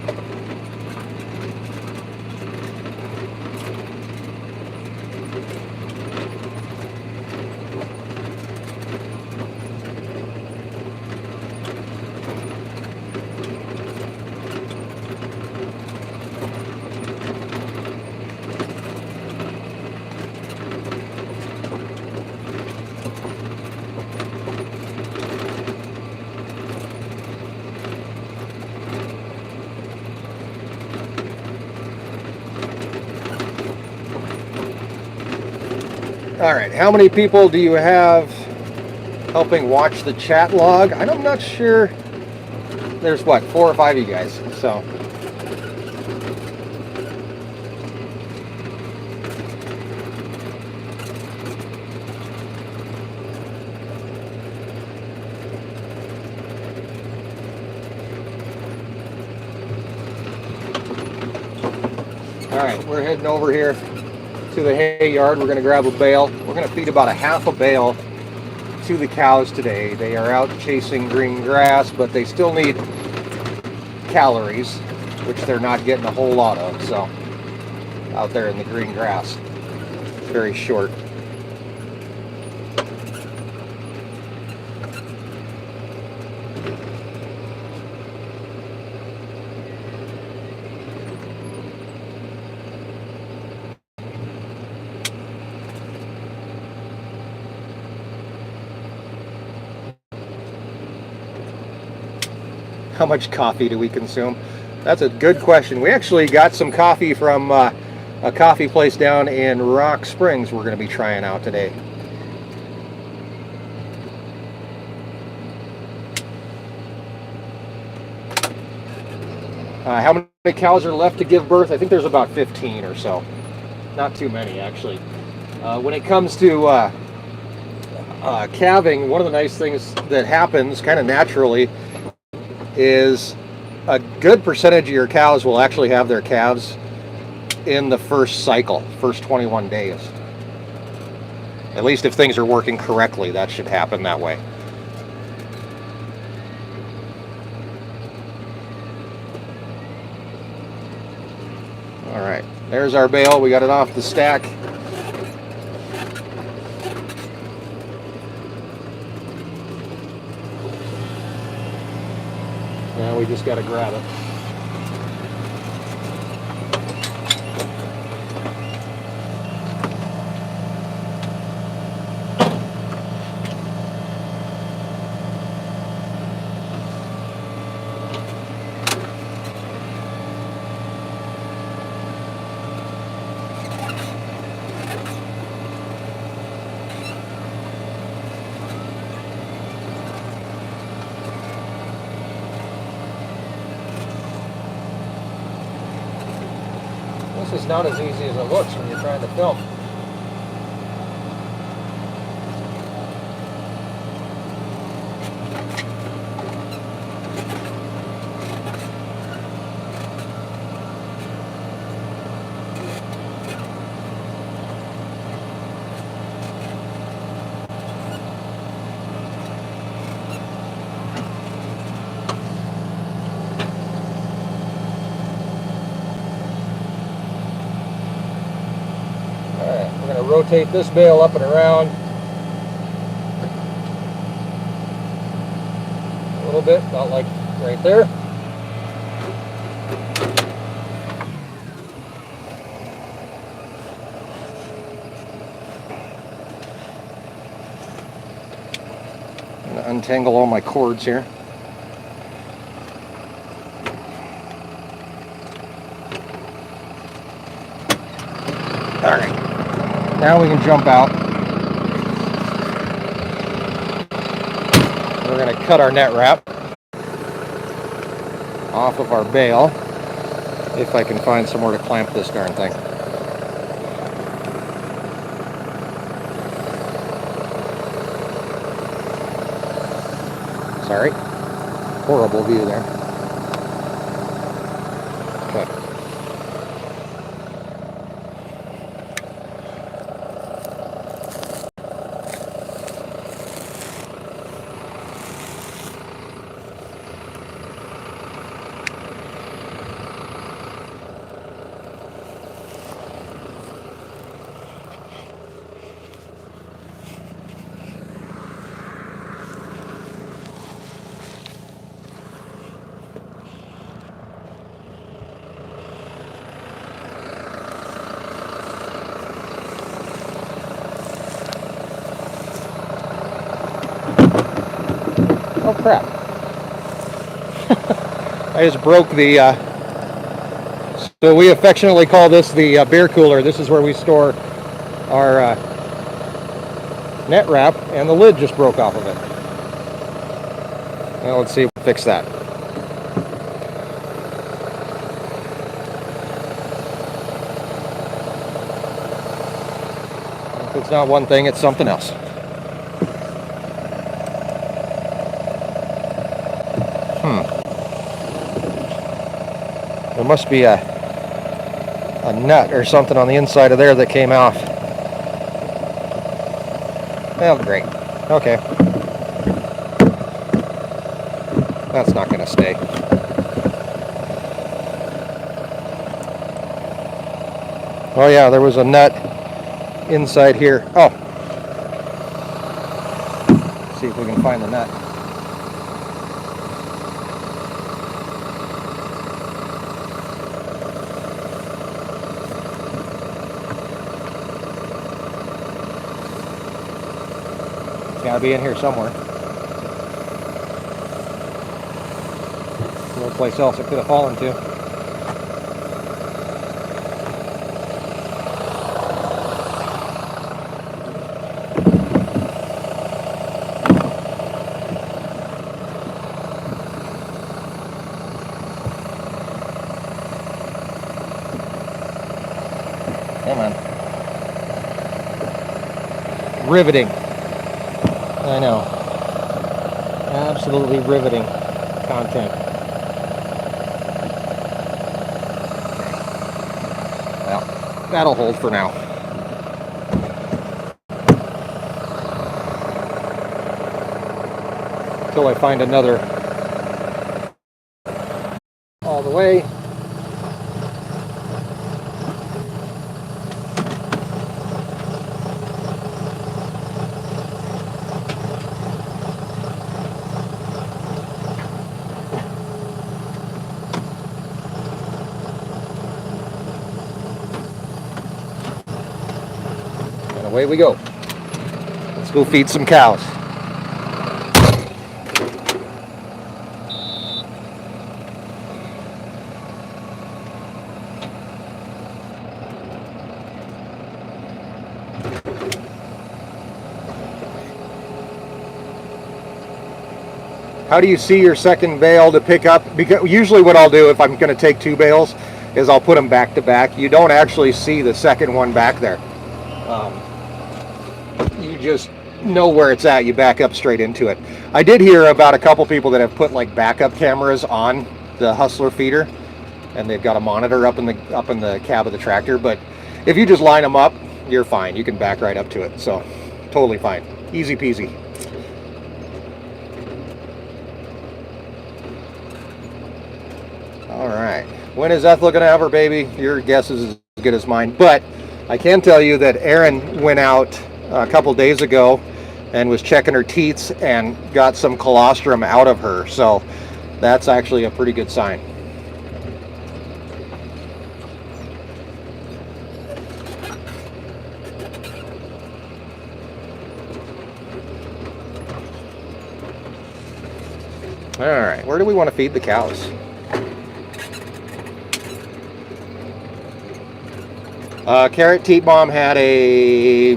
All right, how many people do you have helping watch the chat log? I'm not sure. There's what, 4 or 5 of you guys, so. All right, we're heading over here to the hay yard. We're going to grab a bale. We're going to feed about a half a bale to the cows today. They are out chasing green grass, but they still need calories, which they're not getting a whole lot of. So out there in the green grass, very short. How much coffee do we consume? That's a good question. We actually got some coffee from a coffee place down in Rock Springs we're going to be trying out today. How many cows are left to give birth? I think there's about 15 or so. Not too many, actually. When it comes to calving, one of the nice things that happens kind of naturally is a good percentage of your cows will actually have their calves in the first cycle, first 21 days. At least if things are working correctly, that should happen that way. All right, there's our bale. We got it off the stack. Now we just got to grab it. This is not as easy as it looks when you're trying to film. Rotate this bale up and around a little bit, about like right there. I'm going to untangle all my cords here. All right. Now we can jump out. We're going to cut our net wrap off of our bale. If I can find somewhere to clamp this darn thing. Sorry. Horrible view there. Okay. Oh crap. I just broke the, so we affectionately call this the beer cooler. This is where we store our net wrap, and the lid just broke off of it. Now let's see if we fix that. If it's not one thing, it's something else. There must be a nut or something on the inside of there that came off. Oh, great. Okay. That's not going to stay. Oh yeah, there was a nut inside here. Oh. Let's see if we can find the nut. Gotta be in here somewhere. No place else it could have fallen to. Come on. Riveting. I know. Absolutely riveting content. Well, that'll hold for now. Until I find another all the way. Away we go. Let's go feed some cows. How do you see your second bale to pick up? Because usually what I'll do if I'm going to take two bales is I'll put them back to back. You don't actually see the second one back there. You just know where it's at. You back up straight into it. I did hear about a couple people that have put like backup cameras on the Hustler feeder, and they've got a monitor up in the cab of the tractor. But if you just line them up, you're fine. You can back right up to it. So totally fine. Easy peasy. All right. When is Ethel going to have her baby? Your guess is as good as mine. But I can tell you that Erin went out a couple days ago and was checking her teats and got some colostrum out of her. So that's actually a pretty good sign. All right, where do we want to feed the cows? Carrot Teat Mom had a...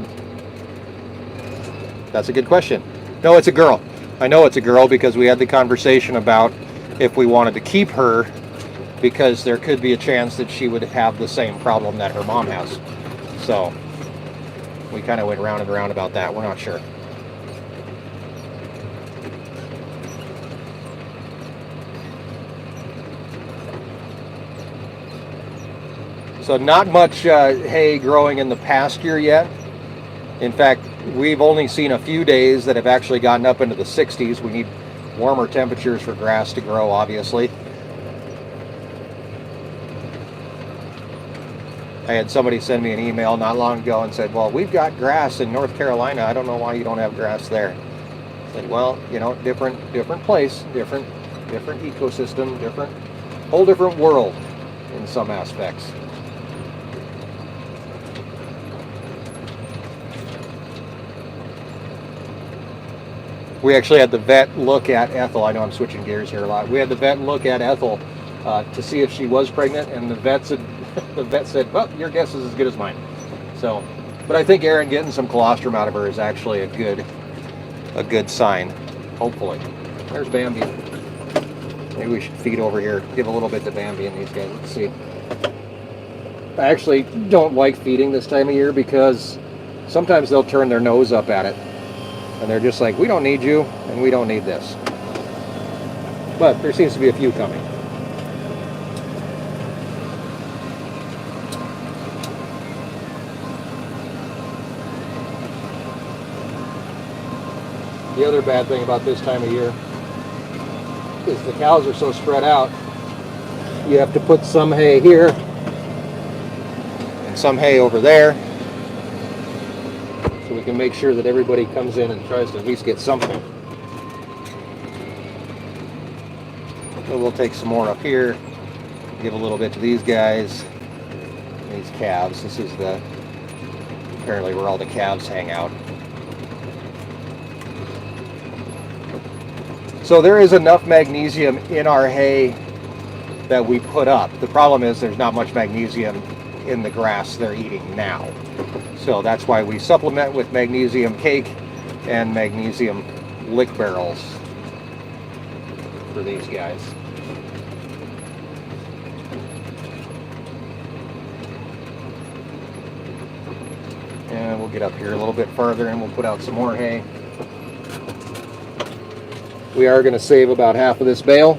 That's a good question. No, it's a girl. I know it's a girl because we had the conversation about if we wanted to keep her because there could be a chance that she would have the same problem that her mom has. So we kind of went round and round about that. We're not sure. So not much hay growing in the pasture yet. In fact, we've only seen a few days that have actually gotten up into the 60s. We need warmer temperatures for grass to grow, obviously. I had somebody send me an email not long ago and said, well, we've got grass in North Carolina. I don't know why you don't have grass there. I said, well, you know, different place, different ecosystem, whole different world in some aspects. We actually had the vet look at Ethel. I know I'm switching gears here a lot. We had the vet look at Ethel to see if she was pregnant, and the vet said, well, your guess is as good as mine. So, but I think Erin getting some colostrum out of her is actually a good sign, hopefully. There's Bambi. Maybe we should feed over here, give a little bit to Bambi and these guys. Let's see. I actually don't like feeding this time of year because sometimes they'll turn their nose up at it. And they're just like, we don't need you, and we don't need this. But there seems to be a few coming. The other bad thing about this time of year is the cows are so spread out. You have to put some hay here and some hay over there, so we can make sure that everybody comes in and tries to at least get something. So we'll take some more up here, give a little bit to these guys, these calves. This is apparently where all the calves hang out. So there is enough magnesium in our hay that we put up. The problem is there's not much magnesium in the grass they're eating now. So that's why we supplement with magnesium cake and magnesium lick barrels for these guys. And we'll get up here a little bit further and we'll put out some more hay. We are going to save about half of this bale.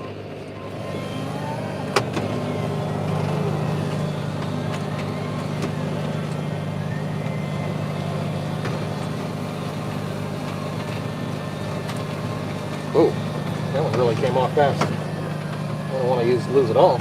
Oh, that one really came off fast. I don't want to lose it all.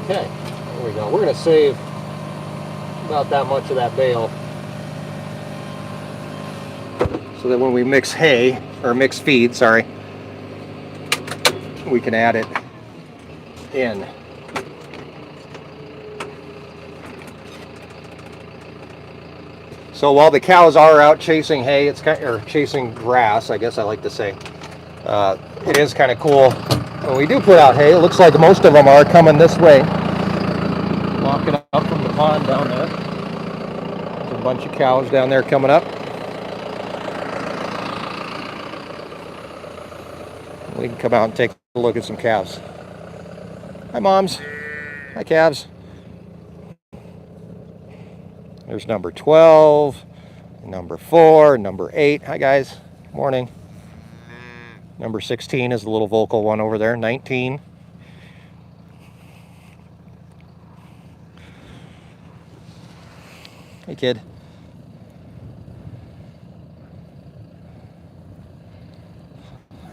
Okay, there we go. We're going to save about that much of that bale so that when we mix hay, or mix feed, sorry, we can add it in. So while the cows are out chasing hay, or chasing grass, I guess I like to say, it is kind of cool. When we do put out hay, it looks like most of them are coming this way. Walking up from the pond down there. There's a bunch of cows down there coming up. We can come out and take a look at some calves. Hi, moms. Hi, calves. There's number 12, number 4, number 8. Hi, guys. Morning. Number 16 is the little vocal one over there. 19. Hey, kid.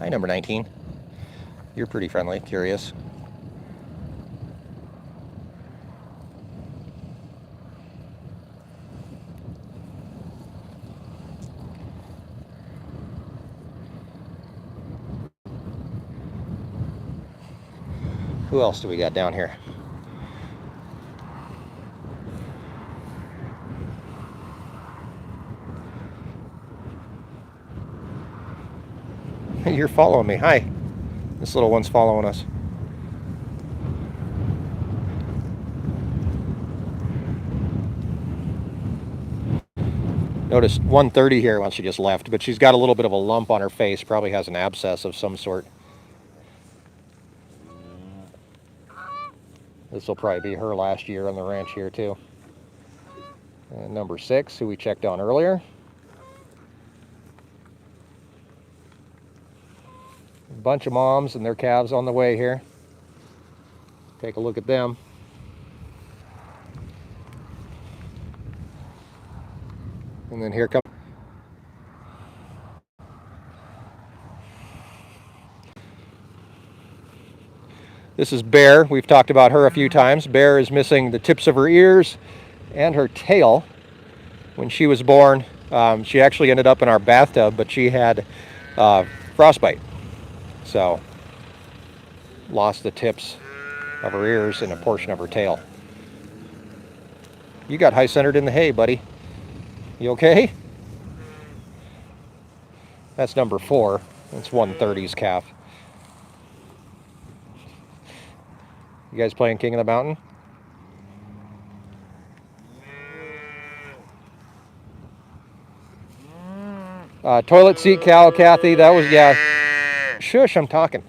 Hi, number 19. You're pretty friendly, curious. Who else do we got down here? You're following me. Hi. This little one's following us. Notice 130 here once she just left, but she's got a little bit of a lump on her face, probably has an abscess of some sort. This will probably be her last year on the ranch here too. And number 6, who we checked on earlier. A bunch of moms and their calves on the way here. Take a look at them. And then here comes this is Bear. We've talked about her a few times. Bear is missing the tips of her ears and her tail. When she was born, she actually ended up in our bathtub, but she had frostbite. So, lost the tips of her ears and a portion of her tail. You got high-centered in the hay, buddy. You okay? That's number 4. That's 130's calf. You guys playing King of the Mountain? Toilet seat cow, Kathy. That was, yeah. Shush, I'm talking.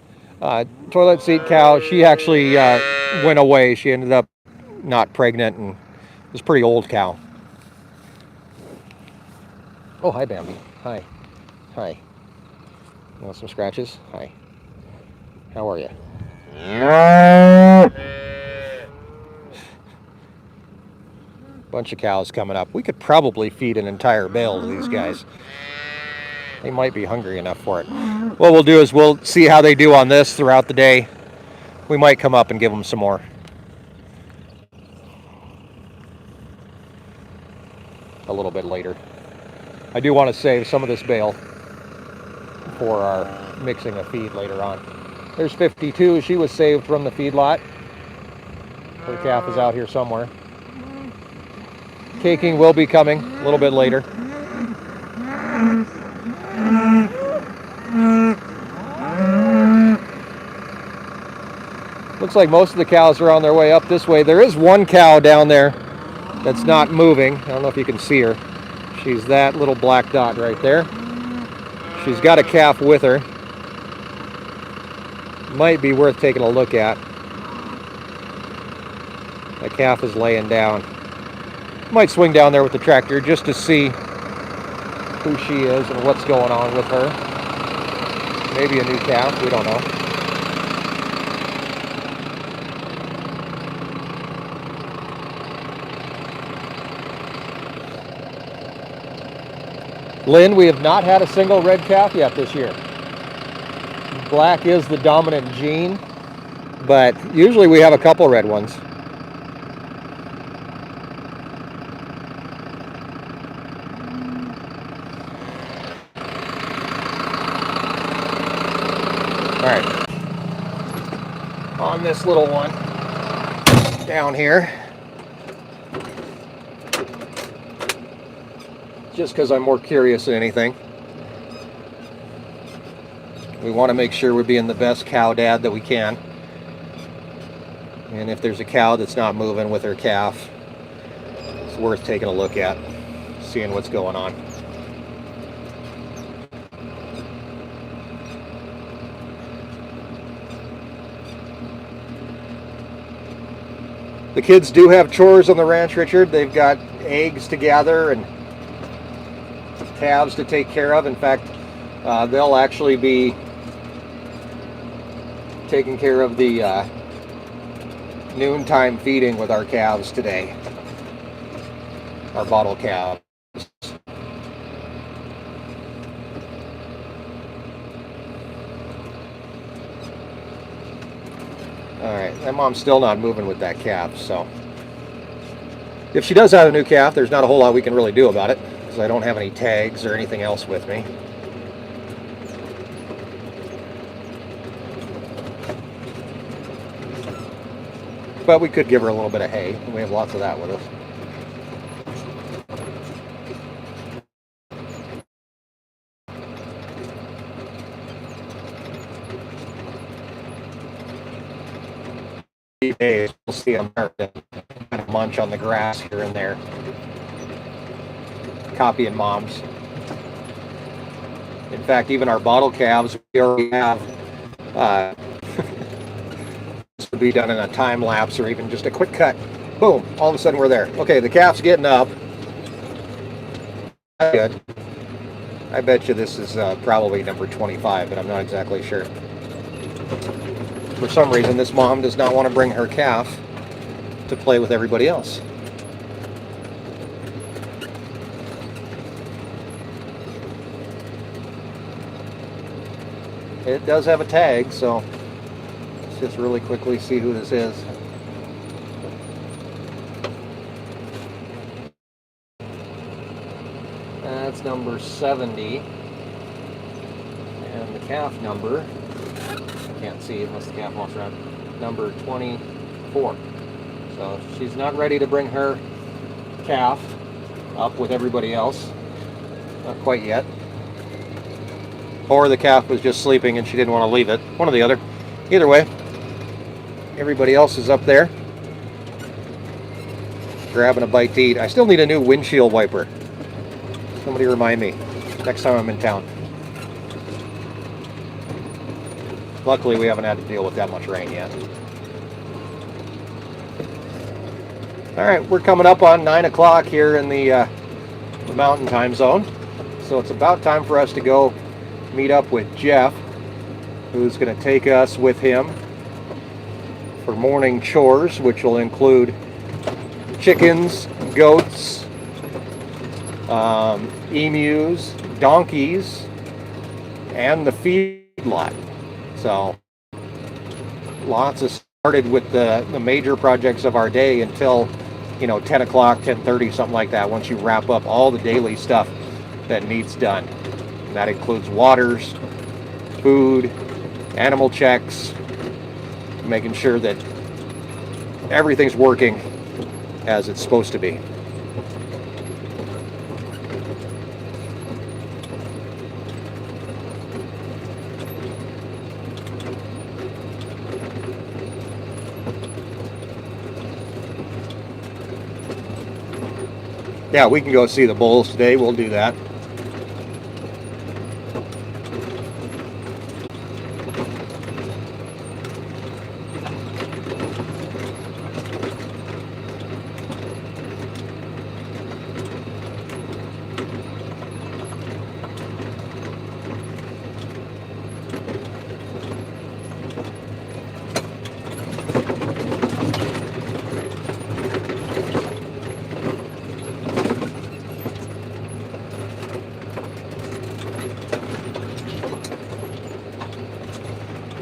Toilet seat cow. She actually went away. She ended up not pregnant, and it was a pretty old cow. Oh, hi, Bambi. Hi. Hi. You want some scratches? Hi. How are you? Bunch of cows coming up. We could probably feed an entire bale to these guys. They might be hungry enough for it. What we'll do is we'll see how they do on this throughout the day. We might come up and give them some more. A little bit later. I do want to save some of this bale for our mixing of feed later on. There's 52. She was saved from the feedlot. Her calf is out here somewhere. Caking will be coming a little bit later. Looks like most of the cows are on their way up this way. There is one cow down there that's not moving. I don't know if you can see her. She's that little black dot right there. She's got a calf with her. Might be worth taking a look at. The calf is laying down. Might swing down there with the tractor just to see who she is and what's going on with her. Maybe a new calf, we don't know. Lynn, we have not had a single red calf yet this year. Black is the dominant gene, but usually we have a couple red ones. All right, on this little one down here, just because I'm more curious than anything. We want to make sure we're being the best cow dad that we can. And if there's a cow that's not moving with her calf, it's worth taking a look at, seeing what's going on. The kids do have chores on the ranch, Richard. They've got eggs to gather and calves to take care of. In fact, they'll actually be taking care of the noontime feeding with our calves today. Our bottle calves. Alright, that mom's still not moving with that calf, so if she does have a new calf, there's not a whole lot we can really do about it, because I don't have any tags or anything else with me. But we could give her a little bit of hay. We have lots of that with us. Days, we'll see them kind of munch on the grass here and there. copying moms. In fact, even our bottle calves, we already have, this would be done in a time lapse or even just a quick cut. Boom, all of a sudden we're there. Okay, the calf's getting up. Good. I bet you this is probably number 25, but I'm not exactly sure. For some reason, this mom does not want to bring her calf to play with everybody else. It does have a tag, so let's just really quickly see who this is. That's number 70. And the calf number, I can't see unless the calf walks around, number 24. So she's not ready to bring her calf up with everybody else. Not quite yet. Or the calf was just sleeping and she didn't want to leave it. One or the other. Either way, everybody else is up there grabbing a bite to eat. I still need a new windshield wiper. Somebody remind me next time I'm in town. Luckily, we haven't had to deal with that much rain yet. All right, we're coming up on 9 o'clock here in the mountain time zone. So it's about time for us to go meet up with Jeff, who's going to take us with him for morning chores, which will include chickens, goats, emus, donkeys, and the feedlot. So lots of started with the major projects of our day until 10 o'clock, 10:30, something like that, once you wrap up all the daily stuff that needs done. And that includes waters, food, animal checks, making sure that everything's working as it's supposed to be. Yeah, we can go see the bulls today. We'll do that.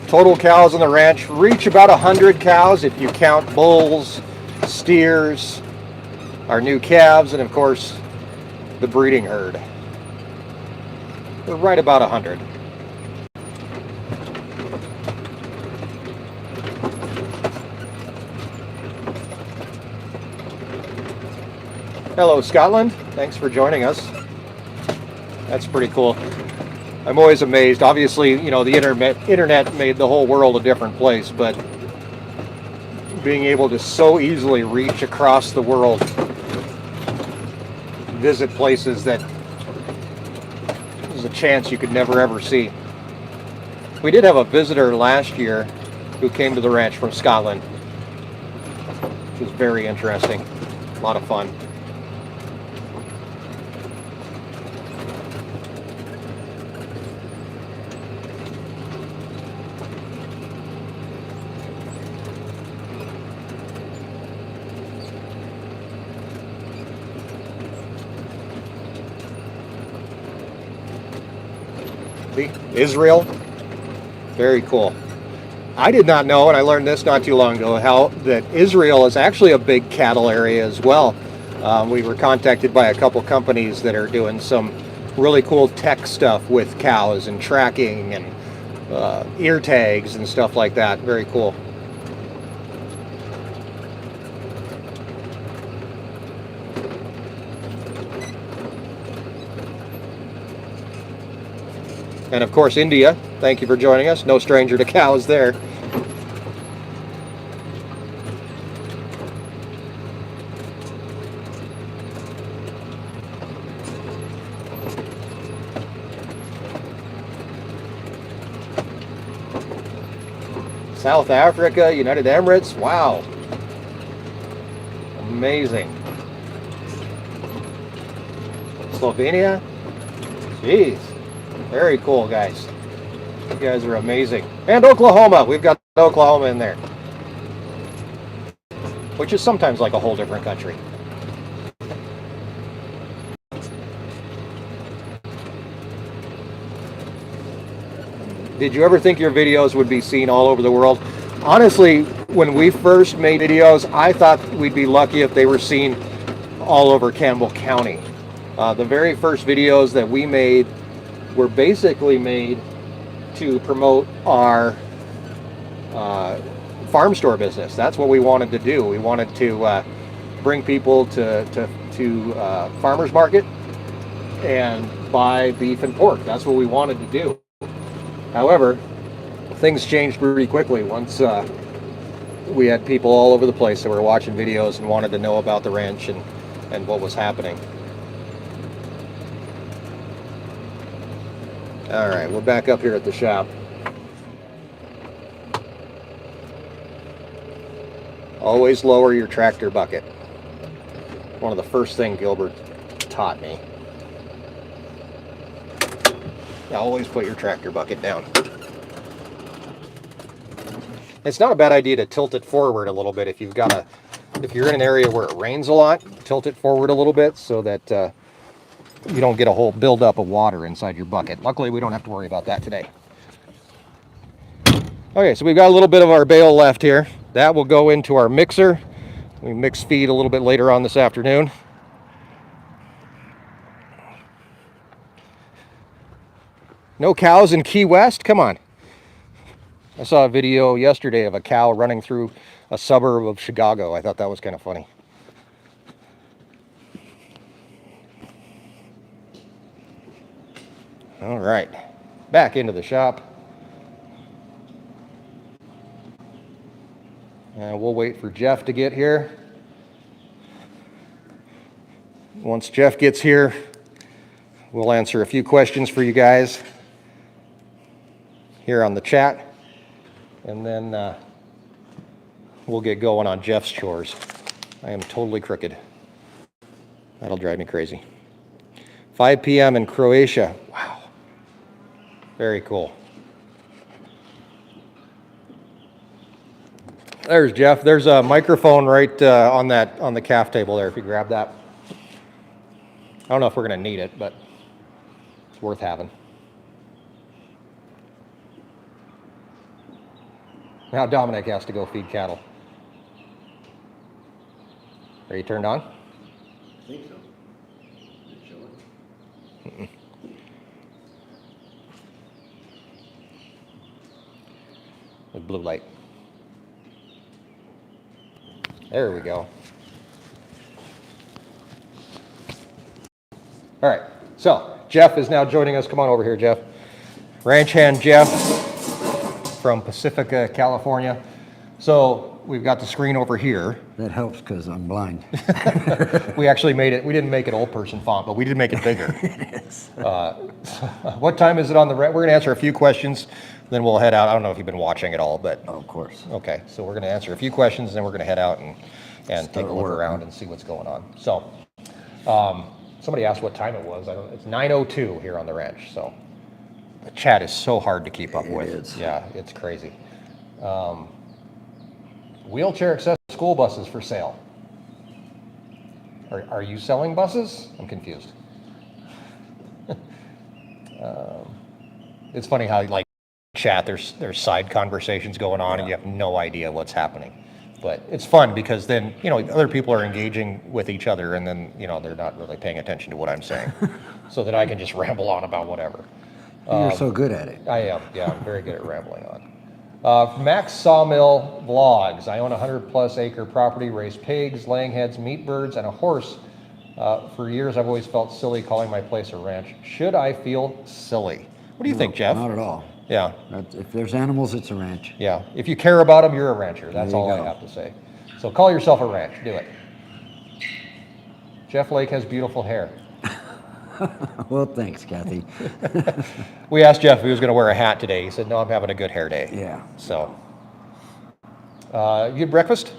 Total cows on the ranch reach about 100 cows if you count bulls, steers, our new calves, and of course the breeding herd. We're right about 100. Hello, Scotland. Thanks for joining us. That's pretty cool. I'm always amazed. Obviously, the internet made the whole world a different place, but being able to so easily reach across the world, visit places that there's a chance you could never ever see. We did have a visitor last year who came to the ranch from Scotland, which was very interesting. A lot of fun. Israel, very cool. I did not know, and I learned this not too long ago, how that Israel is actually a big cattle area as well. We were contacted by a couple companies that are doing some really cool tech stuff with cows and tracking and ear tags and stuff like that. Very cool. And of course, India, thank you for joining us. No stranger to cows there. South Africa, United Emirates. Wow. Amazing. Slovenia. Jeez. Very cool, guys. You guys are amazing. And Oklahoma. We've got Oklahoma in there. Which is sometimes like a whole different country. Did you ever think your videos would be seen all over the world? Honestly, when we first made videos, I thought we'd be lucky if they were seen all over Campbell County. The very first videos that we made were basically made to promote our farm store business. That's what we wanted to do. We wanted to bring people to farmers market and buy beef and pork. That's what we wanted to do. However, things changed pretty quickly once we had people all over the place that were watching videos and wanted to know about the ranch and what was happening. All right, we're back up here at the shop. Always lower your tractor bucket. One of the first things Gilbert taught me. Always put your tractor bucket down. It's not a bad idea to tilt it forward a little bit if you're in an area where it rains a lot. Tilt it forward a little bit so that you don't get a whole buildup of water inside your bucket. Luckily, we don't have to worry about that today. Okay, so we've got a little bit of our bale left here. That will go into our mixer. We mix feed a little bit later on this afternoon. No cows in Key West? Come on. I saw a video yesterday of a cow running through a suburb of Chicago. I thought that was kind of funny. All right, back into the shop. And we'll wait for Jeff to get here. Once Jeff gets here, we'll answer a few questions for you guys here on the chat, and then we'll get going on Jeff's chores. I am totally crooked. That'll drive me crazy. 5 p.m. in Croatia. Wow. Very cool. There's Jeff. There's a microphone right on the calf table there, if you grab that. I don't know if we're going to need it, but it's worth having. Now Dominic has to go feed cattle. Are you turned on? I think so. Is it showing? With blue light. There we go. All right, so Jeff is now joining us. Come on over here, Jeff. Ranch hand Jeff from Pacifica, California. So we've got the screen over here. That helps because I'm blind. We actually made it, we didn't make it old person font, but we did make it bigger. It is. What time is it on the ranch? We're going to answer a few questions, then we'll head out. I don't know if you've been watching at all, but. Oh, of course. Okay, so we're going to answer a few questions, and then we're going to head out and take a look working. around and see what's going on. So, somebody asked what time it was. It's 9:02 here on the ranch, so the chat is so hard to keep up with. It is. Yeah, it's crazy. Wheelchair accessible school buses for sale. Are you selling buses? I'm confused. It's funny how like chat there's side conversations going on and you have no idea what's happening. But it's fun because then, other people are engaging with each other and then, they're not really paying attention to what I'm saying. So that I can just ramble on about whatever. You're so good at it. I am, yeah, I'm very good at rambling on. Max Sawmill Vlogs. I own a 100+ acre property, raise pigs, laying hens, meat birds, and a horse. For years, I've always felt silly calling my place a ranch. Should I feel silly? What do you think, Jeff? Not at all. Yeah. If there's animals, it's a ranch. Yeah. If you care about them, you're a rancher. That's There you all I go. have to say. So call yourself a ranch. Do it. Jeff Lake has beautiful hair. Well, thanks, Kathy. We asked Jeff if he was going to wear a hat today. He said, no, I'm having a good hair day. Yeah. So You get breakfast?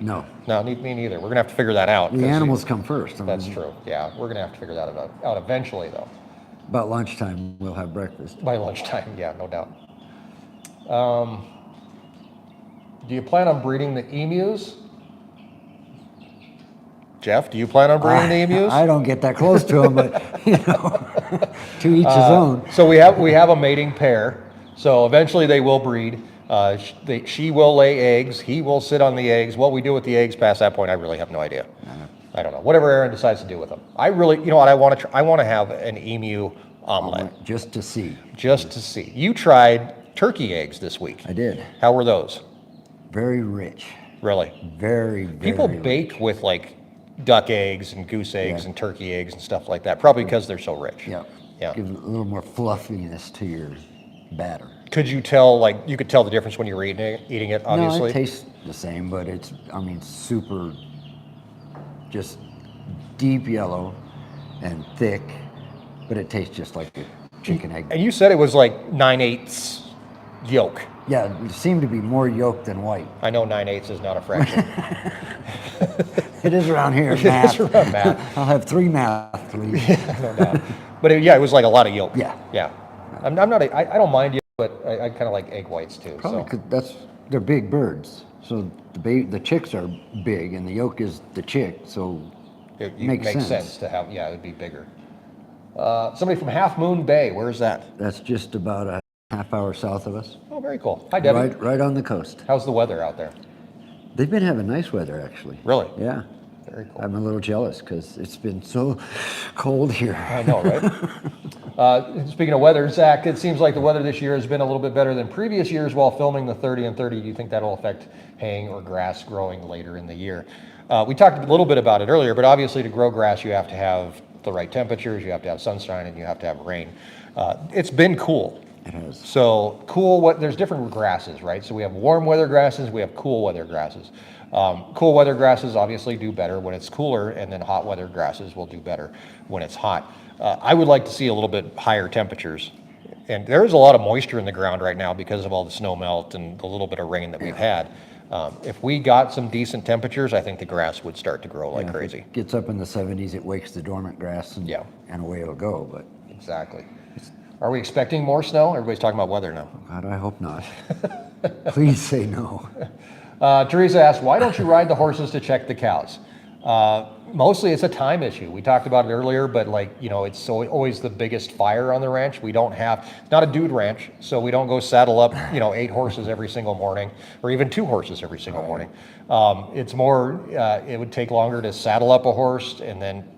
No. No, me neither. We're gonna have to figure that out. The animals come first. I That's mean, true. Yeah, we're gonna have to figure that out eventually, though. About lunchtime, we'll have breakfast. By lunchtime, yeah, no doubt. Do you plan on breeding the emus? Jeff, do you plan on breeding the emus? I don't get that close to them, but you know, to each his own. So we have a mating pair. So eventually they will breed. She will lay eggs. He will sit on the eggs. What we do with the eggs past that point, I really have no idea. I don't know. Whatever Erin decides to do with them. I really, you know what? I want to have an emu omelet Just to see. just to see. You tried turkey eggs this week. I did. How were those? Very rich. Really? Very, very People rich. bake with like duck eggs and goose eggs Yeah. and turkey eggs and stuff like that, probably because they're so rich. Yeah. Yeah. Give a little more fluffiness to your batter. Could you tell, you could tell the difference when you were eating it, obviously? No, it tastes the same, but it's, I mean, super, just deep yellow and thick, but it tastes just like a chicken egg. And you said it was like 9/8 yolk. Yeah, it seemed to be more yolk than white. I know 9/8 is not a fraction. It is around here, It math. is around math. I'll have 3 math, please. No doubt. But it was like a lot of yolk. Yeah. Yeah. I'm not, I don't mind yolk, but I kind of like egg whites too. Probably So. 'cause they're big birds. So the chicks are big and the yolk is the chick, so It makes makes sense. sense to have, yeah, it would be bigger. Somebody from Half Moon Bay, where is that? that's just about a half hour south of us. Oh, very cool. Hi, Debbie. Right on the coast. How's the weather out there? They've been having nice weather, actually. Really? Yeah. Very cool. I'm a little jealous because it's been so cold here. I know, right? Speaking of weather, Zach, it seems like the weather this year has been a little bit better than previous years while filming the 30 and 30. Do you think that'll affect haying or grass growing later in the year? We talked a little bit about it earlier, but obviously to grow grass, you have to have the right temperatures, you have to have sunshine, and you have to have rain. It's been cool. It has. So there's different grasses, right? So we have warm weather grasses, we have cool weather grasses. Cool weather grasses obviously do better when it's cooler, and then hot weather grasses will do better when it's hot. I would like to see a little bit higher temperatures. And there is a lot of moisture in the ground right now because of all the snow melt and the little bit of rain that we've had. If we got some decent temperatures, I think the grass would start to grow like If crazy. it gets up in the 70s, it wakes the dormant grass and, Yeah. and away it'll go. But Exactly. Are we expecting more snow? Everybody's talking about weather now. God, I hope not. Please say no. Teresa asked, why don't you ride the horses to check the cows? Mostly it's a time issue. We talked about it earlier, but it's always the biggest fire on the ranch. We don't have, it's not a dude ranch, so we don't go saddle up, 8 horses every single morning, or even 2 horses every single morning. It's more, it would take longer to saddle up a horse and then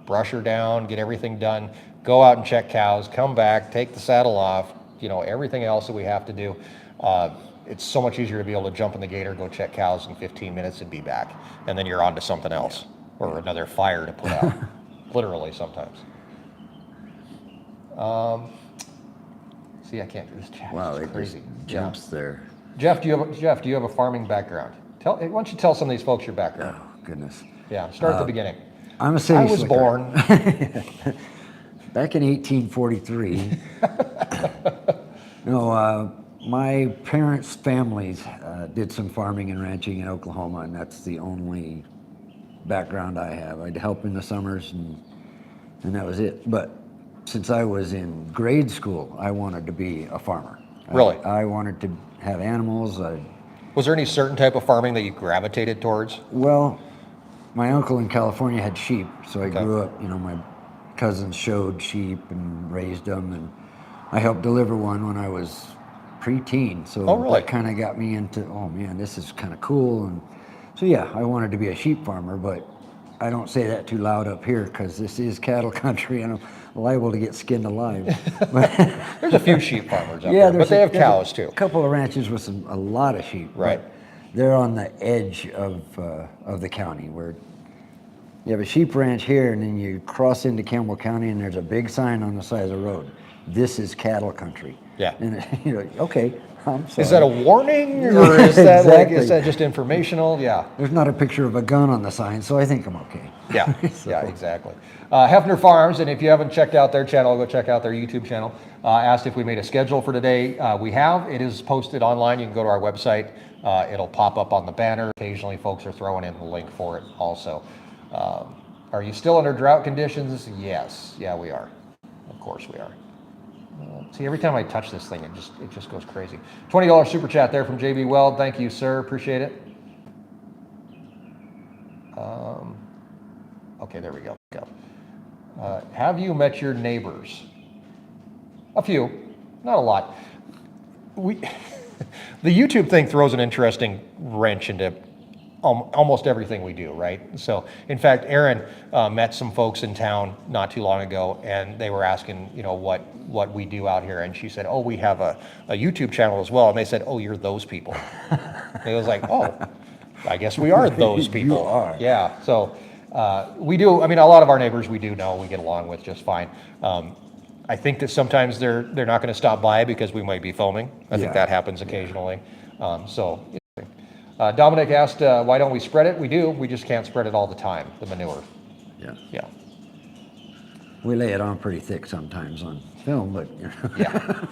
brush her down, get everything done, go out and check cows, come back, take the saddle off, everything else that we have to do. It's so much easier to be able to jump in the gator, go check cows in 15 minutes and be back. And then you're on to something else or another fire to put out, literally sometimes. See, I can't do this chat. Wow, It's it crazy. just jumps there. Jeff, do you have a farming background? Why don't you tell some of these folks your background? Oh, goodness. Yeah, start at the beginning. I'm a city I was slicker. born. Back in 1843. My parents' families did some farming and ranching in Oklahoma, and that's the only background I have. I'd help in the summers, and that was it. But since I was in grade school, I wanted to be a farmer. Really? I wanted to have animals. Was there any certain type of farming that you gravitated towards? Well, my uncle in California had sheep, so I Okay. grew up, my cousins showed sheep and raised them, and I helped deliver one when I was preteen. So Oh, really? that kind of got me into, oh man, this is kind of cool. And so yeah, I wanted to be a sheep farmer, but I don't say that too loud up here because this is cattle country and I'm liable to get skinned alive. But There's a few sheep farmers out yeah, there, but they have cows A too. couple of ranches with a lot of sheep. Right. But they're on the edge of the county where you have a sheep ranch here, and then you cross into Campbell County, and there's a big sign on the side of the road. This is cattle country. Yeah. And okay, I'm sorry. Is that a warning, or is that like, Exactly. is that just informational? Yeah. There's not a picture of a gun on the sign, so I think I'm okay. Yeah, So- yeah, exactly. Hefner Farms, and if you haven't checked out their channel, go check out their YouTube channel. Asked if we made a schedule for today. We have. It is posted online. You can go to our website. It'll pop up on the banner. Occasionally, folks are throwing in the link for it also. Are you still under drought conditions? Yes. Yeah, we are. Of course we are. See, every time I touch this thing, it just goes crazy. $20 super chat there from JB Weld. Thank you, sir. Appreciate it. Okay, there we go. Have you met your neighbors? A few, not a lot. The YouTube thing throws an interesting wrench into almost everything we do, right? So, in fact, Erin met some folks in town not too long ago, and they were asking, what we do out here, and she said, "Oh, we have a YouTube channel as well," and they said, "Oh, you're those people." And it was like, "Oh, I guess we are those people." You are. Yeah. So we do. I mean, a lot of our neighbors we do know, we get along with just fine. I think that sometimes they're not going to stop by because we might be filming. I think that happens occasionally. Dominic asked, why don't we spread it? We do. We just can't spread it all the time, the manure. Yeah. Yeah. We lay it on pretty thick sometimes on film, but Yeah.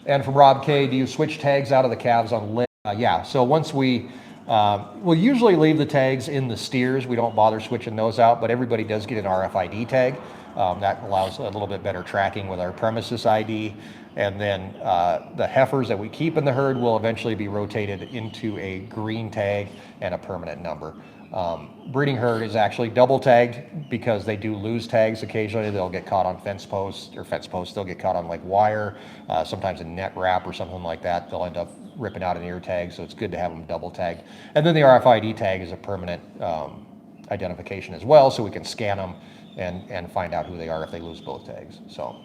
And from Rob K, do you switch tags out of the calves on lit? Yeah. So once we'll usually leave the tags in the steers. We don't bother switching those out, but everybody does get an RFID tag. That allows a little bit better tracking with our premises ID. And then the heifers that we keep in the herd will eventually be rotated into a green tag and a permanent number. Breeding herd is actually double tagged because they do lose tags occasionally. They'll get caught on fence posts, they'll get caught on like wire, sometimes a net wrap or something like that. They'll end up ripping out an ear tag, so it's good to have them double tagged. And then the RFID tag is a permanent identification as well, so we can scan them and find out who they are if they lose both tags. So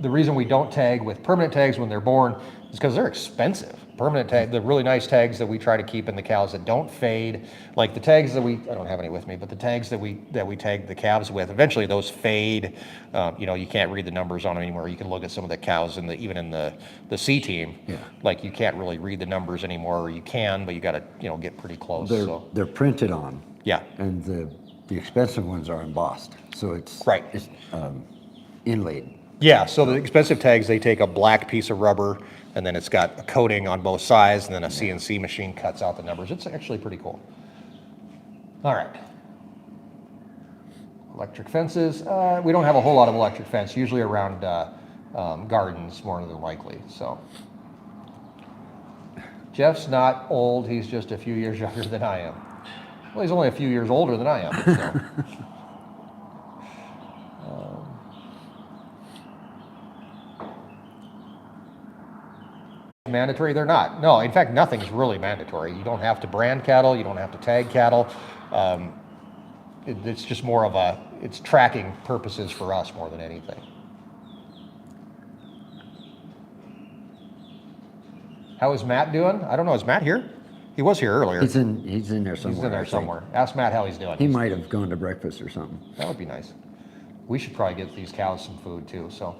the reason we don't tag with permanent tags when they're born is because they're expensive. Permanent tag, the really nice tags that we try to keep in the cows that don't fade, like the tags that I don't have any with me, but the tags that we tag the calves with, eventually those fade. You can't read the numbers on them anymore. You can look at some of the cows even in the C team. Yeah. Like you can't really read the numbers anymore, or you can, but you got to get pretty close. they're printed on. Yeah. And the expensive ones are embossed, so it's Right. It's inlaid. Yeah, so the expensive tags, they take a black piece of rubber, and then it's got a coating on both sides, and then a CNC machine cuts out the numbers. It's actually pretty cool. All right. Electric fences. We don't have a whole lot of electric fence, usually around gardens more than likely. So Jeff's not old, he's just a few years younger than I am. Well, he's only a few years older than I am, so. Mandatory? They're not. No, in fact, nothing's really mandatory. You don't have to brand cattle. You don't have to tag cattle. It's just more of it's tracking purposes for us more than anything. How is Matt doing? I don't know. Is Matt here? He was here earlier. He's in there somewhere. He's in I there think. somewhere. Ask Matt how he's doing. He might have gone to breakfast or something. That would be nice. We should probably get these cows some food too. So,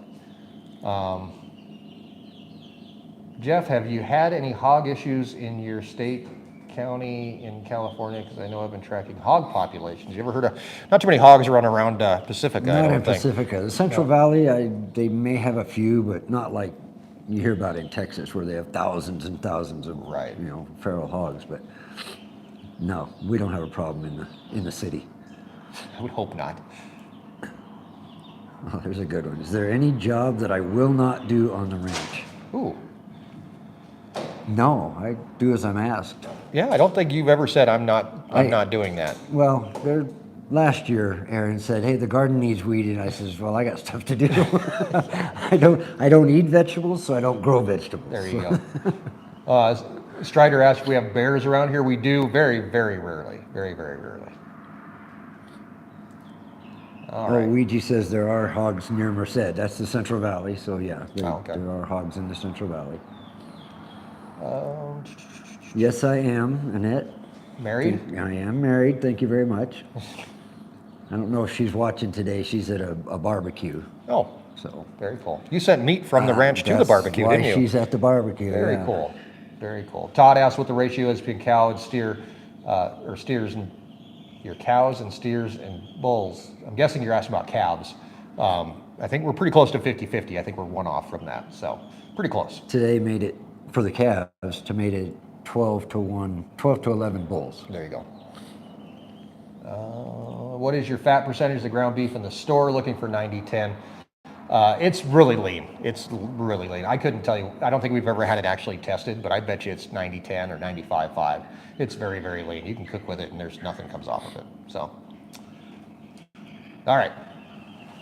Jeff, have you had any hog issues in your state, county, in California? Because I know I've been tracking hog populations. You ever heard of? Not too many hogs run around Pacifica. I Not don't in think. Pacifica. The Central Valley, they may have a few, but not like you hear about in Texas, where they have thousands and thousands of Right. feral hogs. But no, we don't have a problem in the city. I would hope not. Oh, there's a good one. Is there any job that I will not do on the ranch? Ooh. No, I do as I'm asked. Yeah, I don't think you've ever said I'm not doing that. Well, last year, Erin said, "Hey, the garden needs weeding." I says, "Well, I got stuff to do. I don't eat vegetables, so I don't grow vegetables." There you go. Strider asked if we have bears around here. We do very, very rarely. Very, very rarely. All right. Ouija says there are hogs near Merced. That's the Central Valley, so yeah, okay. there are hogs in the Central Valley. Yes, I am, Annette. Married? I am married. Thank you very much. I don't know if she's watching today. She's at a barbecue. Oh. So Very cool. You sent meat from the ranch to the that's barbecue, why didn't you? she's at the barbecue. Very yeah. cool. Very cool. Todd asked what the ratio is between cow and steer, or steers and your cows and steers and bulls. I'm guessing you're asking about calves. I think we're pretty close to 50-50. I think we're one off from that, so pretty close. Today made it for the calves to made it 12 to 1, 12 to 11 bulls. There you go. What is your fat percentage of the ground beef in the store? Looking for 90-10. It's really lean. It's really lean. I couldn't tell you. I don't think we've ever had it actually tested, but I bet you it's 90-10 or 95-5. It's very, very lean. You can cook with it and there's nothing comes off of it. So, all right.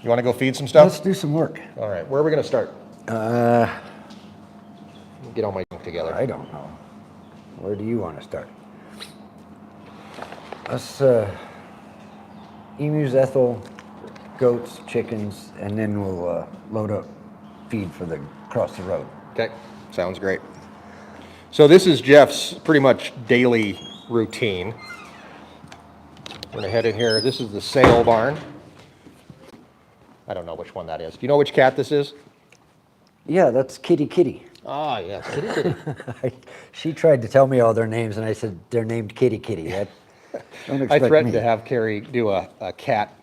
You want to go feed some stuff? Let's do some work. All right. Where are we going to start? Get all my junk together. I don't know. Where do you want to start? Let's emus, Ethel, goats, chickens, and then we'll load up feed for the across the road. Okay. Sounds great. So this is Jeff's pretty much daily routine. I'm going to head in here. This is the sale barn. I don't know which one that is. Do you know which cat this is? Yeah, that's Kitty. Ah, yes, Kitty Kitty. She tried to tell me all their names, and I said they're named Kitty. That, don't expect I threatened me. to have Carrie do a cat,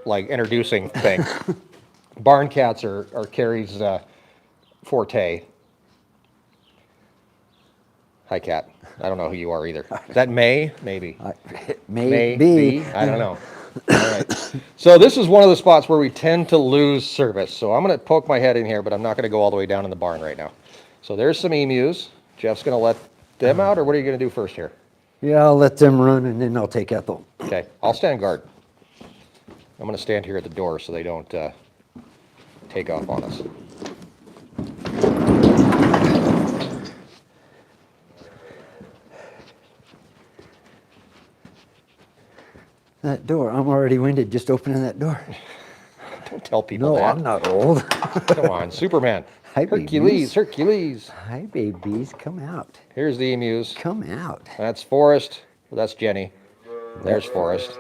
like, introducing thing. Barn cats are Carrie's forte. Hi, cat. I don't know who you are either. Is that May? Maybe. Maybe. I don't know. All right. So this is one of the spots where we tend to lose service. So I'm going to poke my head in here, but I'm not going to go all the way down in the barn right now. So there's some emus. Jeff's going to let them out, or what are you going to do first here? Yeah, I'll let them run, and then I'll take Ethel. Okay, I'll stand guard. I'm going to stand here at the door so they don't take off on us. That door, I'm already winded just opening that door. Don't tell people No, that. I'm not old. Come on, Superman. Hi, Hercules, babies. Hercules. Hi, babies, come out. Here's the emus. Come out. That's Forrest. That's Jenny. There's Forrest.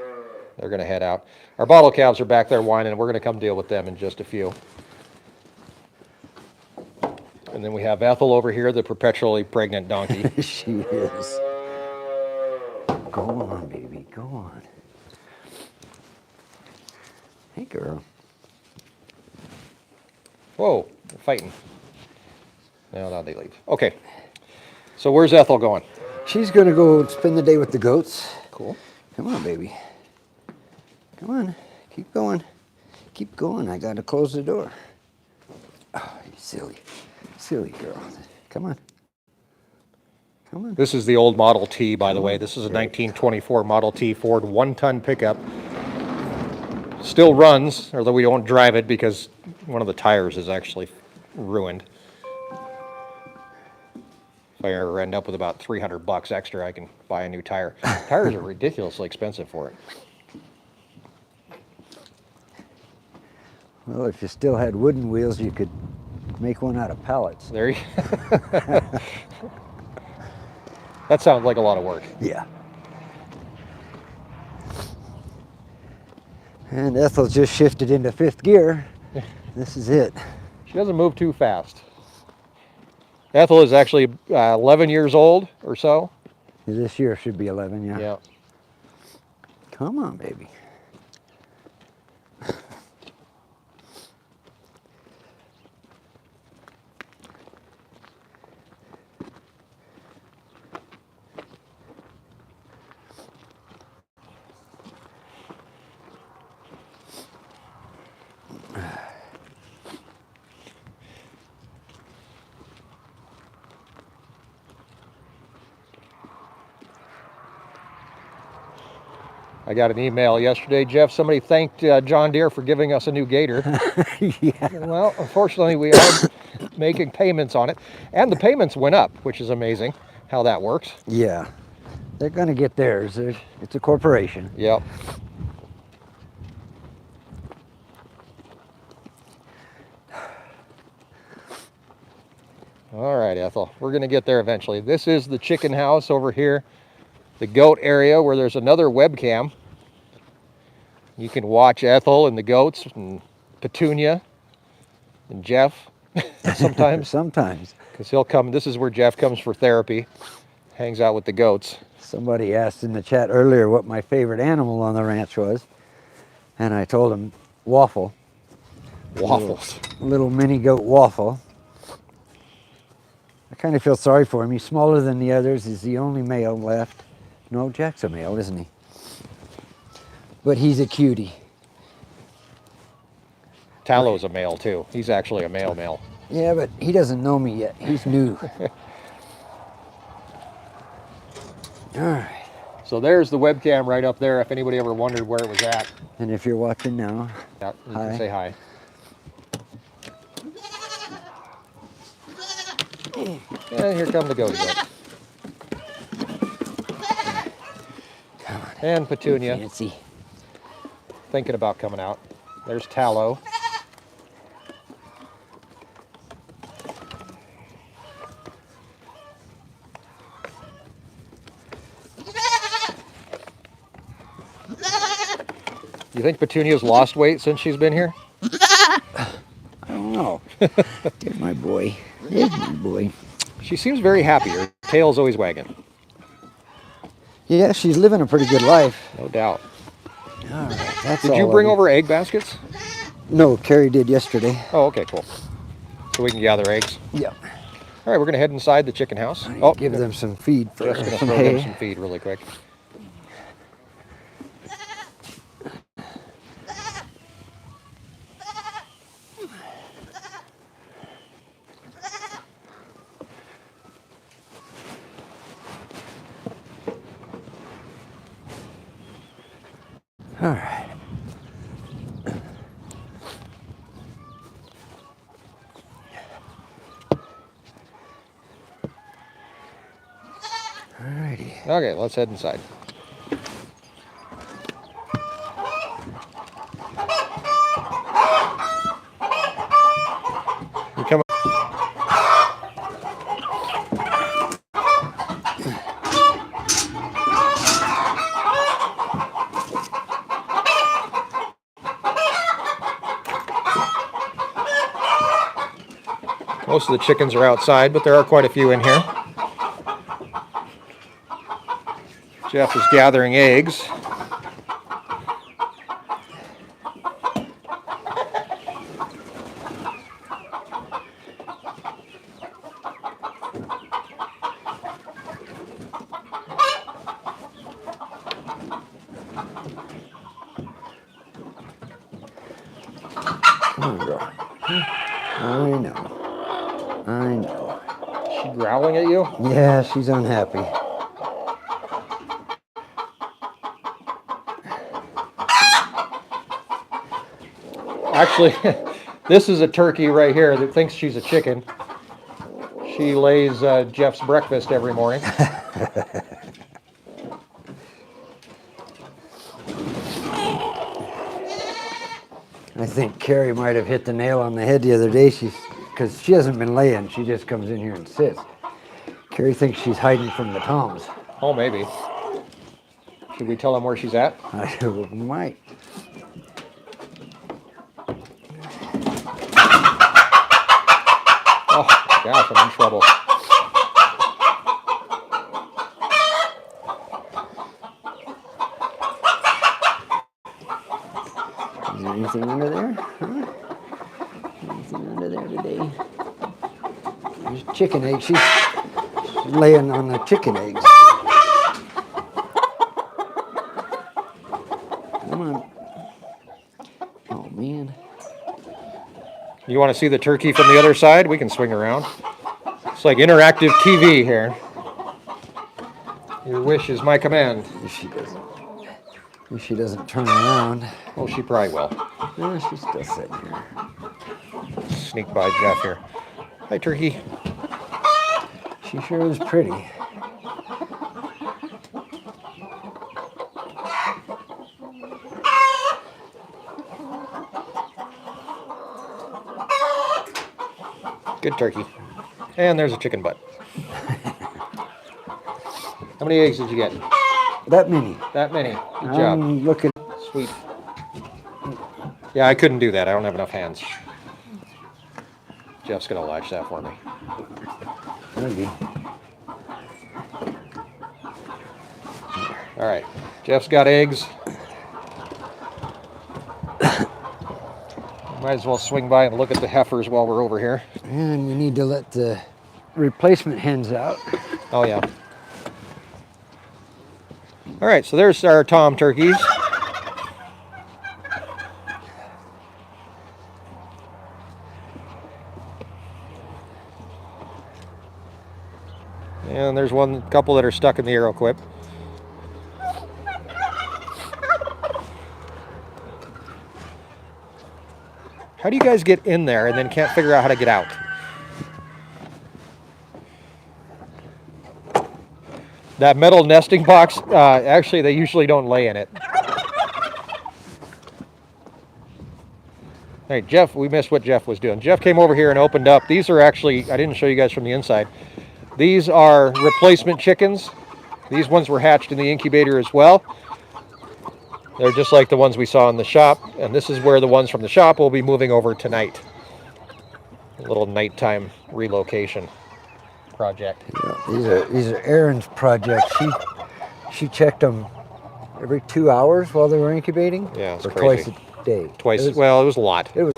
They're going to head out. Our bottle calves are back there whining, and we're going to come deal with them in just a few. And then we have Ethel over here, the perpetually pregnant donkey. She is. Go on, baby, go on. Hey, girl. Whoa, they're fighting. Now they leave. Okay. So where's Ethel going? She's gonna go spend the day with the goats. Cool. Come on, baby. Come on, keep going. Keep going, I gotta close the door. Oh, you silly girl. Come on. Come on. This is the old Model T, by the way. This is a 1924 Model T Ford one-ton pickup. Still runs, although we don't drive it because one of the tires is actually ruined. If I ever end up with about $300 extra, I can buy a new tire. Tires are ridiculously expensive for it. Well, if you still had wooden wheels, you could make one out of pallets. There you That sounds like a lot of work. Yeah. And Ethel just shifted into fifth gear. This is it. She doesn't move too fast. Ethel is actually 11 years old or so. This year should be 11, yeah. Yeah. Come on, baby. I got an email yesterday, Jeff. Somebody thanked John Deere for giving us a new gator. Yeah. Well, unfortunately, we are making payments on it. And the payments went up, which is amazing how that works. Yeah. They're going to get theirs. It's a corporation. Yep. All right, Ethel. We're going to get there eventually. This is the chicken house over here. The goat area where there's another webcam. You can watch Ethel and the goats and Petunia And Jeff, sometimes, Sometimes. because he'll come. This is where Jeff comes for therapy, hangs out with the goats. Somebody asked in the chat earlier what my favorite animal on the ranch was, and I told him Waffle. Waffles. Little mini goat Waffle. I kind of feel sorry for him. He's smaller than the others. He's the only male left. No, Jack's a male, isn't he? But he's a cutie. Tallow's a male too. He's actually a male. Yeah, but he doesn't know me yet. He's new. All right. So there's the webcam right up there. If anybody ever wondered where it was at, And if you're watching now, yeah, you Hi. can say hi. And here come the goats. come on. And Petunia, Fancy. thinking about coming out. There's Tallow. You think Petunia's lost weight since she's been here? I don't know. There's my boy. There's my boy. She seems very happy. Her tail's always wagging. Yeah, she's living a pretty good life. No doubt. All right, that's Did all you of bring it. over egg baskets? No, Carrie did yesterday. Oh, okay, cool. So we can gather eggs. Yeah. All right, we're going to head inside the chicken house. Oh, give them some feed Just first. going to Some throw them hay. some feed really quick. All right. All righty. Okay, let's head inside. You come. Most of the chickens are outside, but there are quite a few in here. Jeff is gathering eggs. Come on, girl. I know. I know. She growling at you? Yeah, she's unhappy. Actually, this is a turkey right here that thinks she's a chicken. She lays Jeff's breakfast every morning. I think Carrie might have hit the nail on the head the other day. Because she hasn't been laying. She just comes in here and sits. Carrie thinks she's hiding from the toms. Oh, maybe. Should we tell them where she's at? I might. Oh, gosh, I'm in trouble. Is there anything under there? Huh? Anything under there today? There's chicken eggs. She's laying on the chicken eggs. Come on. Oh, man. You want to see the turkey from the other side? We can swing around. It's like interactive TV here. Your wish is my command. If she doesn't turn around. Oh, she probably will. No, she's still sitting here. Sneak by Jeff here. Hi, turkey. She sure is pretty. Good turkey. And there's a chicken butt. How many eggs did you get? That many. That many. Good job. I'm looking. Sweet. Yeah, I couldn't do that. I don't have enough hands. Jeff's gonna latch that for me. Maybe. All right, Jeff's got eggs. Might as well swing by and look at the heifers while we're over here. And you need to let the replacement hens out. Oh yeah. All right, so there's our tom turkeys. And there's one couple that are stuck in the arrow clip. How do you guys get in there and then can't figure out how to get out? That metal nesting box, actually they usually don't lay in it. All right, Jeff, we missed what Jeff was doing. Jeff came over here and opened up. These are actually, I didn't show you guys from the inside. These are replacement chickens. These ones were hatched in the incubator as well. They're just like the ones we saw in the shop. And this is where the ones from the shop will be moving over tonight. A little nighttime relocation project. Yeah, these are Erin's projects. She checked them every 2 hours while they were incubating. Yeah, it's or crazy. twice a day. Twice, well, it was a lot. It was,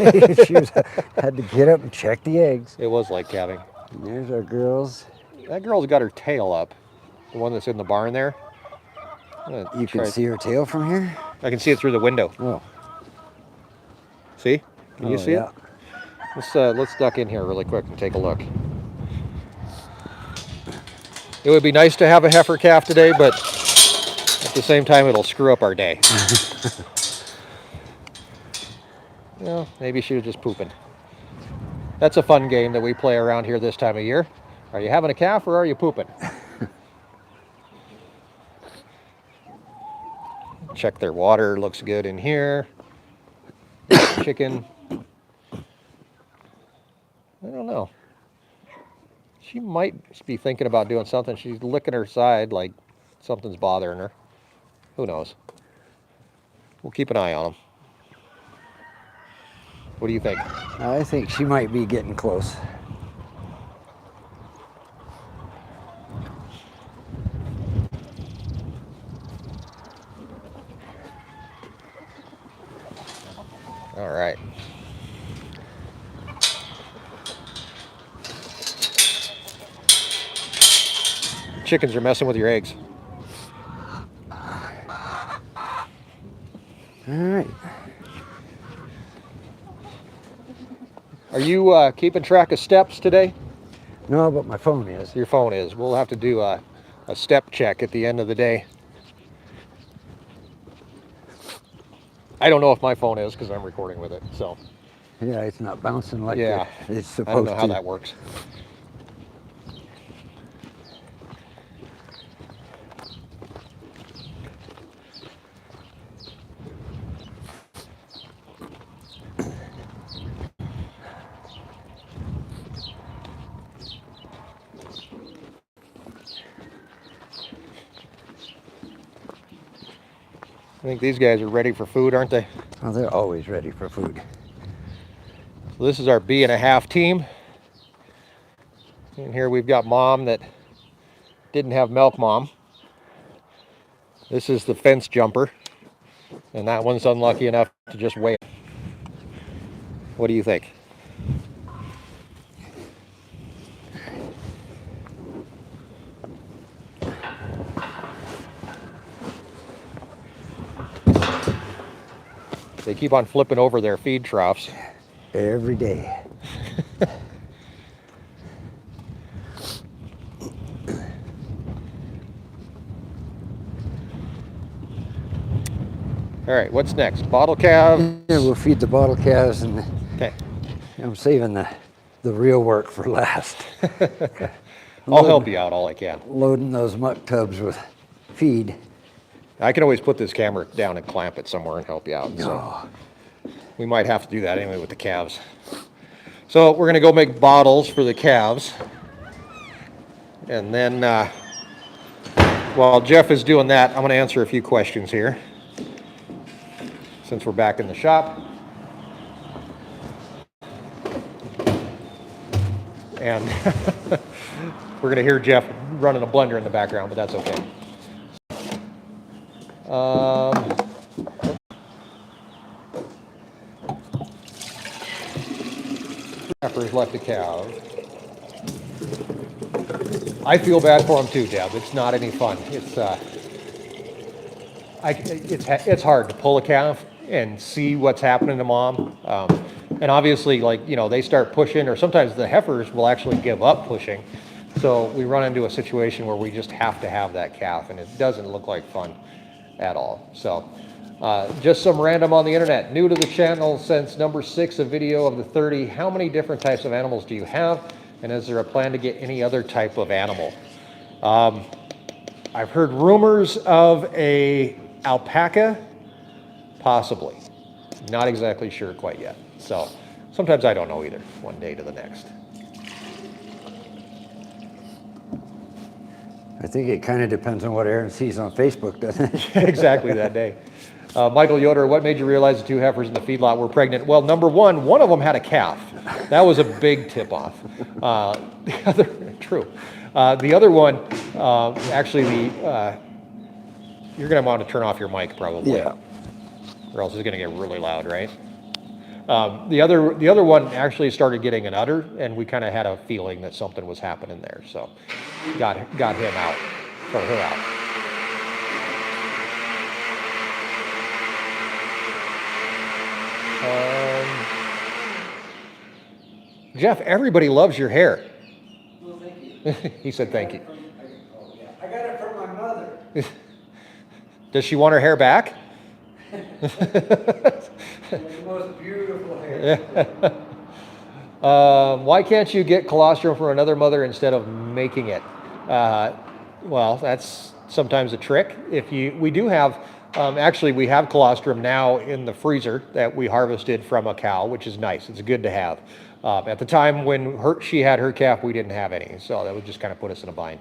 had to get up and check the eggs. It was like calving. And there's our girls. That girl's got her tail up. The one that's in the barn there. You can see her tail from here? I can see it through the window. Oh. See? Can you see yeah. it? Let's duck in here really quick and take a look. It would be nice to have a heifer calf today, but at the same time, it'll screw up our day. Well, maybe she was just pooping. That's a fun game that we play around here this time of year. Are you having a calf or are you pooping? Check their water, looks good in here. Chicken. I don't know. She might be thinking about doing something. She's licking her side like something's bothering her. Who knows? We'll keep an eye on them. What do you think? I think she might be getting close. All right. Chickens are messing with your eggs. All right. Are you keeping track of steps today? No, but my phone is. Your phone is. We'll have to do a step check at the end of the day. I don't know if my phone is because I'm recording with it. So Yeah, it's not bouncing like yeah, it's supposed to. I don't know how that works. I think these guys are ready for food, aren't they? Oh, they're always ready for food. So this is our B.5 team. And here we've got Mom that didn't have Milk Mom. This is the fence jumper. And that one's unlucky enough to just wait. What do you think? They keep on flipping over their feed troughs. Every day. All right, what's next? Bottle calves? Yeah, we'll feed the bottle calves, and Okay. I'm saving the real work for last. I'll help you out all I can. Loading those muck tubs with feed. I can always put this camera down and clamp it somewhere and help you out. So we might have to do that anyway with the calves. So we're gonna go make bottles for the calves. And then while Jeff is doing that, I'm gonna answer a few questions here, since we're back in the shop. And we're going to hear Jeff running a blender in the background, but that's okay. Heifers left a cow. I feel bad for them too, Deb. It's not any fun. It's hard to pull a calf and see what's happening to mom. And obviously, like, you know, they start pushing, or sometimes the heifers will actually give up pushing. So we run into a situation where we just have to have that calf, and it doesn't look like fun at all. So just some random on the internet. New to the channel since number 6, a video of the 30. How many different types of animals do you have? And is there a plan to get any other type of animal? I've heard rumors of a alpaca, possibly. Not exactly sure quite yet. So sometimes I don't know either, one day to the next. I think it kind of depends on what Erin sees on Facebook, doesn't it? Exactly that day. Michael Yoder, what made you realize the 2 heifers in the feedlot were pregnant? Well, number one of them had a calf. That was a big tip-off. True. The other one, actually, you're going to want to turn off your mic probably. Yeah. Or else it's going to get really loud, right? The other one actually started getting an udder, and we kind of had a feeling that something was happening there. So got him out, or her out. Jeff, everybody loves your hair. Well, thank you. He said thank you. I got it from my mother. Does she want her hair back? The most beautiful hair. Why can't you get colostrum from another mother instead of making it? Well, that's sometimes a trick. We do have, actually we have colostrum now in the freezer that we harvested from a cow, which is nice. It's good to have. At the time when she had her calf, we didn't have any, so that would just kind of put us in a bind.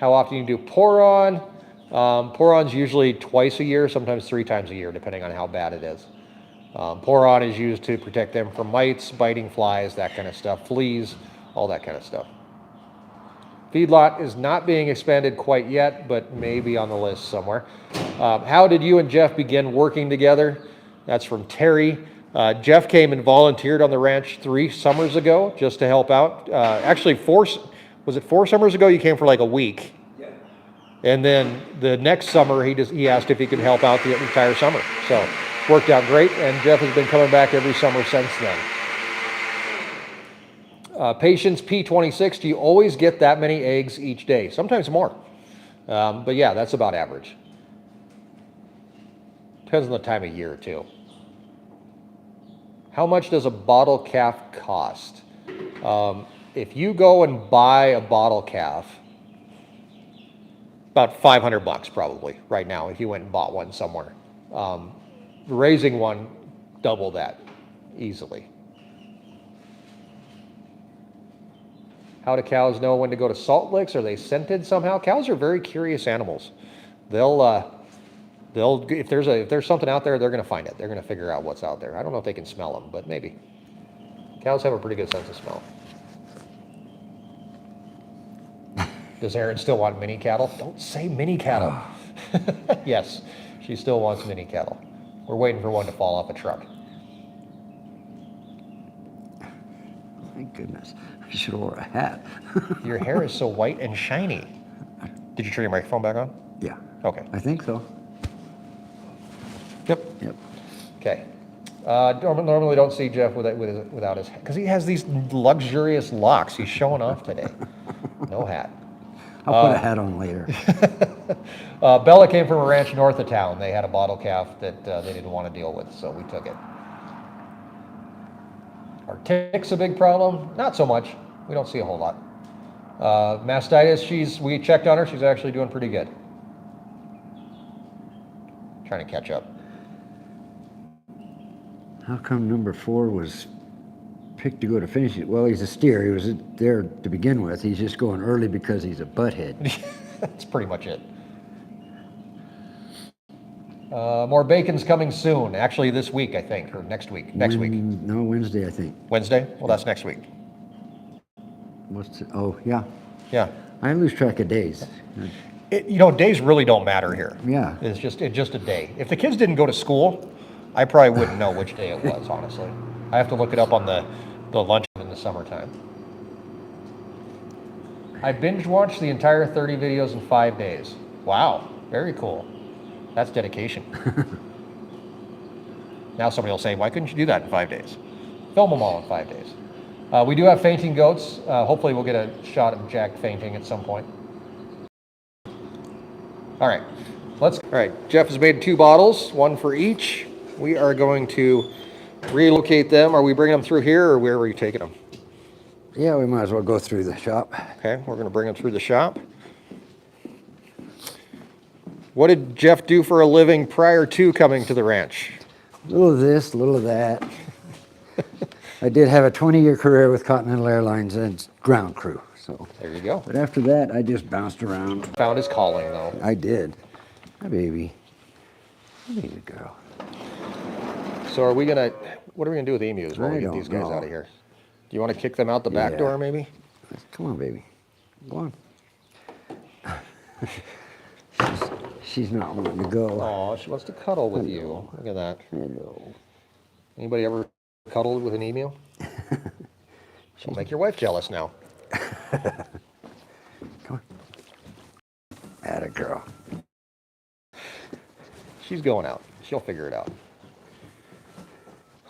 How often you do pour-on? Pour-on's usually twice a year, sometimes 3 times a year, depending on how bad it is. Pour-on is used to protect them from mites, biting flies, that kind of stuff, fleas, all that kind of stuff. Feedlot is not being expanded quite yet, but maybe on the list somewhere. How did you and Jeff begin working together? That's from Terry. Jeff came and volunteered on the ranch 3 summers ago just to help out. Actually, 4 summers ago? You came for like a week. Yeah. And then the next summer, he asked if he could help out the entire summer. So worked out great, and Jeff has been coming back every summer since then. Patience P26, do you always get that many eggs each day? Sometimes more. But yeah, that's about average. Depends on the time of year, too. How much does a bottle calf cost? If you go and buy a bottle calf, about $500 probably right now if you went and bought one somewhere. Raising one, double that easily. How do cows know when to go to salt licks? Are they scented somehow? Cows are very curious animals. They'll if there's something out there, they're going to find it. They're going to figure out what's out there. I don't know if they can smell them, but maybe. Cows have a pretty good sense of smell. Does Erin still want mini cattle? Don't say mini cattle. Yes, she still wants mini cattle. We're waiting for one to fall off a truck. Thank goodness. I should have wore a hat. Your hair is so white and shiny. Did you turn your microphone back on? Yeah. Okay. I think so. Yep. Yep. Okay. Normally don't see Jeff without his hat, because he has these luxurious locks. He's showing off today. No hat. I'll put a hat on later. Bella came from a ranch north of town. They had a bottle calf that they didn't want to deal with, so we took it. Are ticks a big problem? Not so much. We don't see a whole lot. Mastitis, we checked on her. She's actually doing pretty good. Trying to catch up. How come number 4 was picked to go to finish it? Well, he's a steer. He was there to begin with. He's just going early because he's a butthead. That's pretty much it. More bacon's coming soon. Actually, this week, I think, or next week. Next week. No, Wednesday, I think. Wednesday? Well, that's next week. Oh, yeah. Yeah. I lose track of days. Days really don't matter here. Yeah. It's just a day. If the kids didn't go to school, I probably wouldn't know which day it was, honestly. I have to look it up on the lunch in the summertime. I binge watched the entire 30 videos in 5 days. Wow, very cool. That's dedication. Now somebody will say, why couldn't you do that in 5 days? Film them all in 5 days. We do have fainting goats. Hopefully we'll get a shot of Jack fainting at some point. All right, all right, Jeff has made 2 bottles, 1 for each. We are going to relocate them. Are we bringing them through here, or where are we taking them? Yeah, we might as well go through the shop. Okay, we're gonna bring them through the shop. What did Jeff do for a living prior to coming to the ranch? A little of this, a little of that. I did have a 20-year career with Continental Airlines and ground crew. So There you go. but after that, I just bounced around. Found his calling, though. I did. Hi, baby. Hi, baby girl. So what are we gonna do with emus while we I get don't these guys know. out of here? Do you want to kick them out the back Yeah. door, maybe? Come on, baby. Go on. She's not wanting to go. Oh, she wants to cuddle with you. Look at that. Hello. Anybody ever cuddled with an emu? She'll make your wife jealous now. Come on. Atta girl. She's going out. She'll figure it out.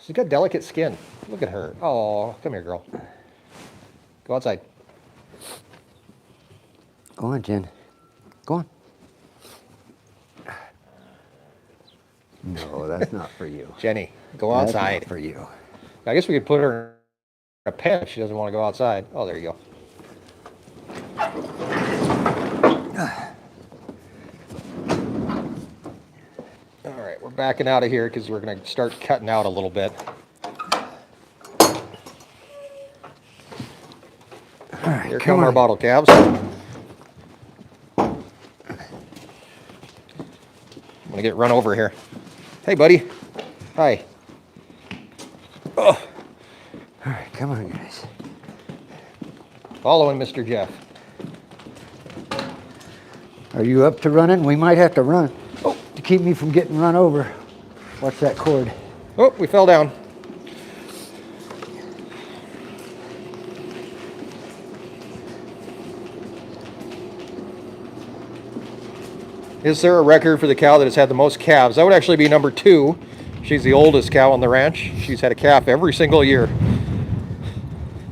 She's got delicate skin. Look at her. Oh, come here, girl. Go outside. Go on, Jen. Go on. No, that's not for you. Jenny, go That's outside. not for you. I guess we could put her in a pen if she doesn't want to go outside. Oh, there you go. All right, we're backing out of here because we're going to start cutting out a little bit. All right, Here come come our on. bottle calves. I'm going to get run over here. Hey, buddy. Hi. Oh, All right, come on, guys. following Mr. Jeff. Are you up to running? We might have to run. Oh, to keep me from getting run over. Watch that cord. Oh, we fell down. Is there a record for the cow that has had the most calves? That would actually be number 2. She's the oldest cow on the ranch. She's had a calf every single year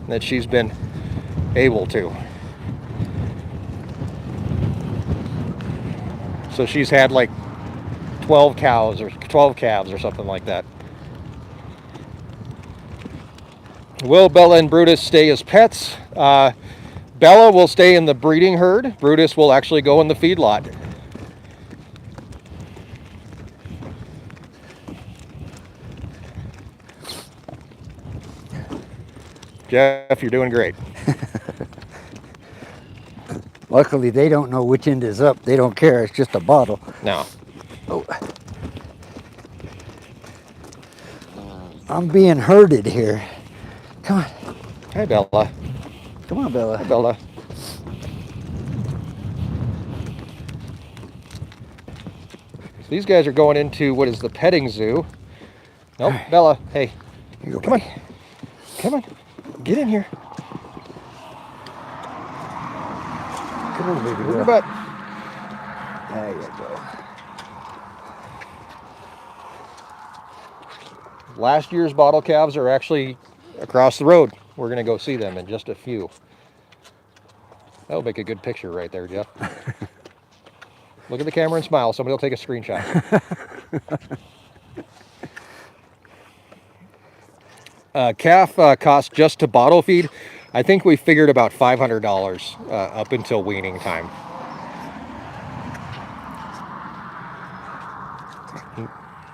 that she's been able to. So she's had like 12 cows or 12 calves or something like that. Will Bella and Brutus stay as pets? Bella will stay in the breeding herd. Brutus will actually go in the feedlot. Jeff, you're doing great. Luckily, they don't know which end is up. They don't care. It's just a bottle. Now, Oh. I'm being herded here. Come on. hey Bella. Come on, Bella. Hi, Bella. So these guys are going into what is the petting zoo. Nope, Bella, hey, Here you go, come on. buddy. Come on, get in here. Come on, baby Move your girl. butt. There you go. Last year's bottle calves are actually across the road. We're going to go see them in just a few. That'll make a good picture right there, Jeff. Look at the camera and smile. Somebody will take a screenshot. Calf cost just to bottle feed. I think we figured about $500 up until weaning time.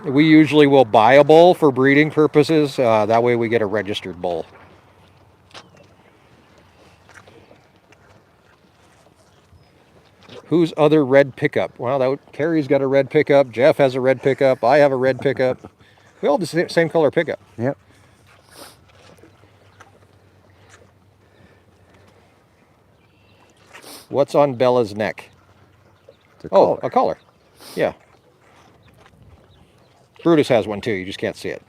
We usually will buy a bull for breeding purposes. That way we get a registered bull. Whose other red pickup? Well, Carrie's got a red pickup. Jeff has a red pickup. I have a red pickup. We all have the same color pickup. Yep. What's on Bella's neck? It's a Oh, collar. a collar. Yeah. Brutus has one too. You just can't see it.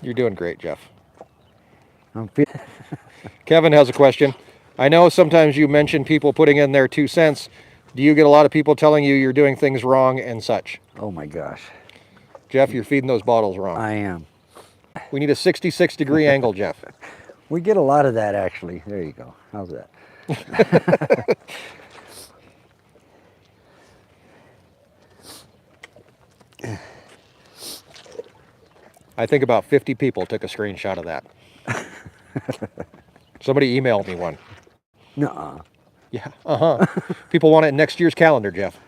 You're doing great, Jeff. Kevin has a question. I know sometimes you mention people putting in their 2 cents. Do you get a lot of people telling you you're doing things wrong and such? Oh my gosh. Jeff, you're feeding those bottles wrong. I am. We need a 66-degree angle, Jeff. We get a lot of that actually. There you go. How's that? I think about 50 people took a screenshot of that. Somebody emailed me one. Nuh-uh. Yeah, People want it in next year's calendar, Jeff.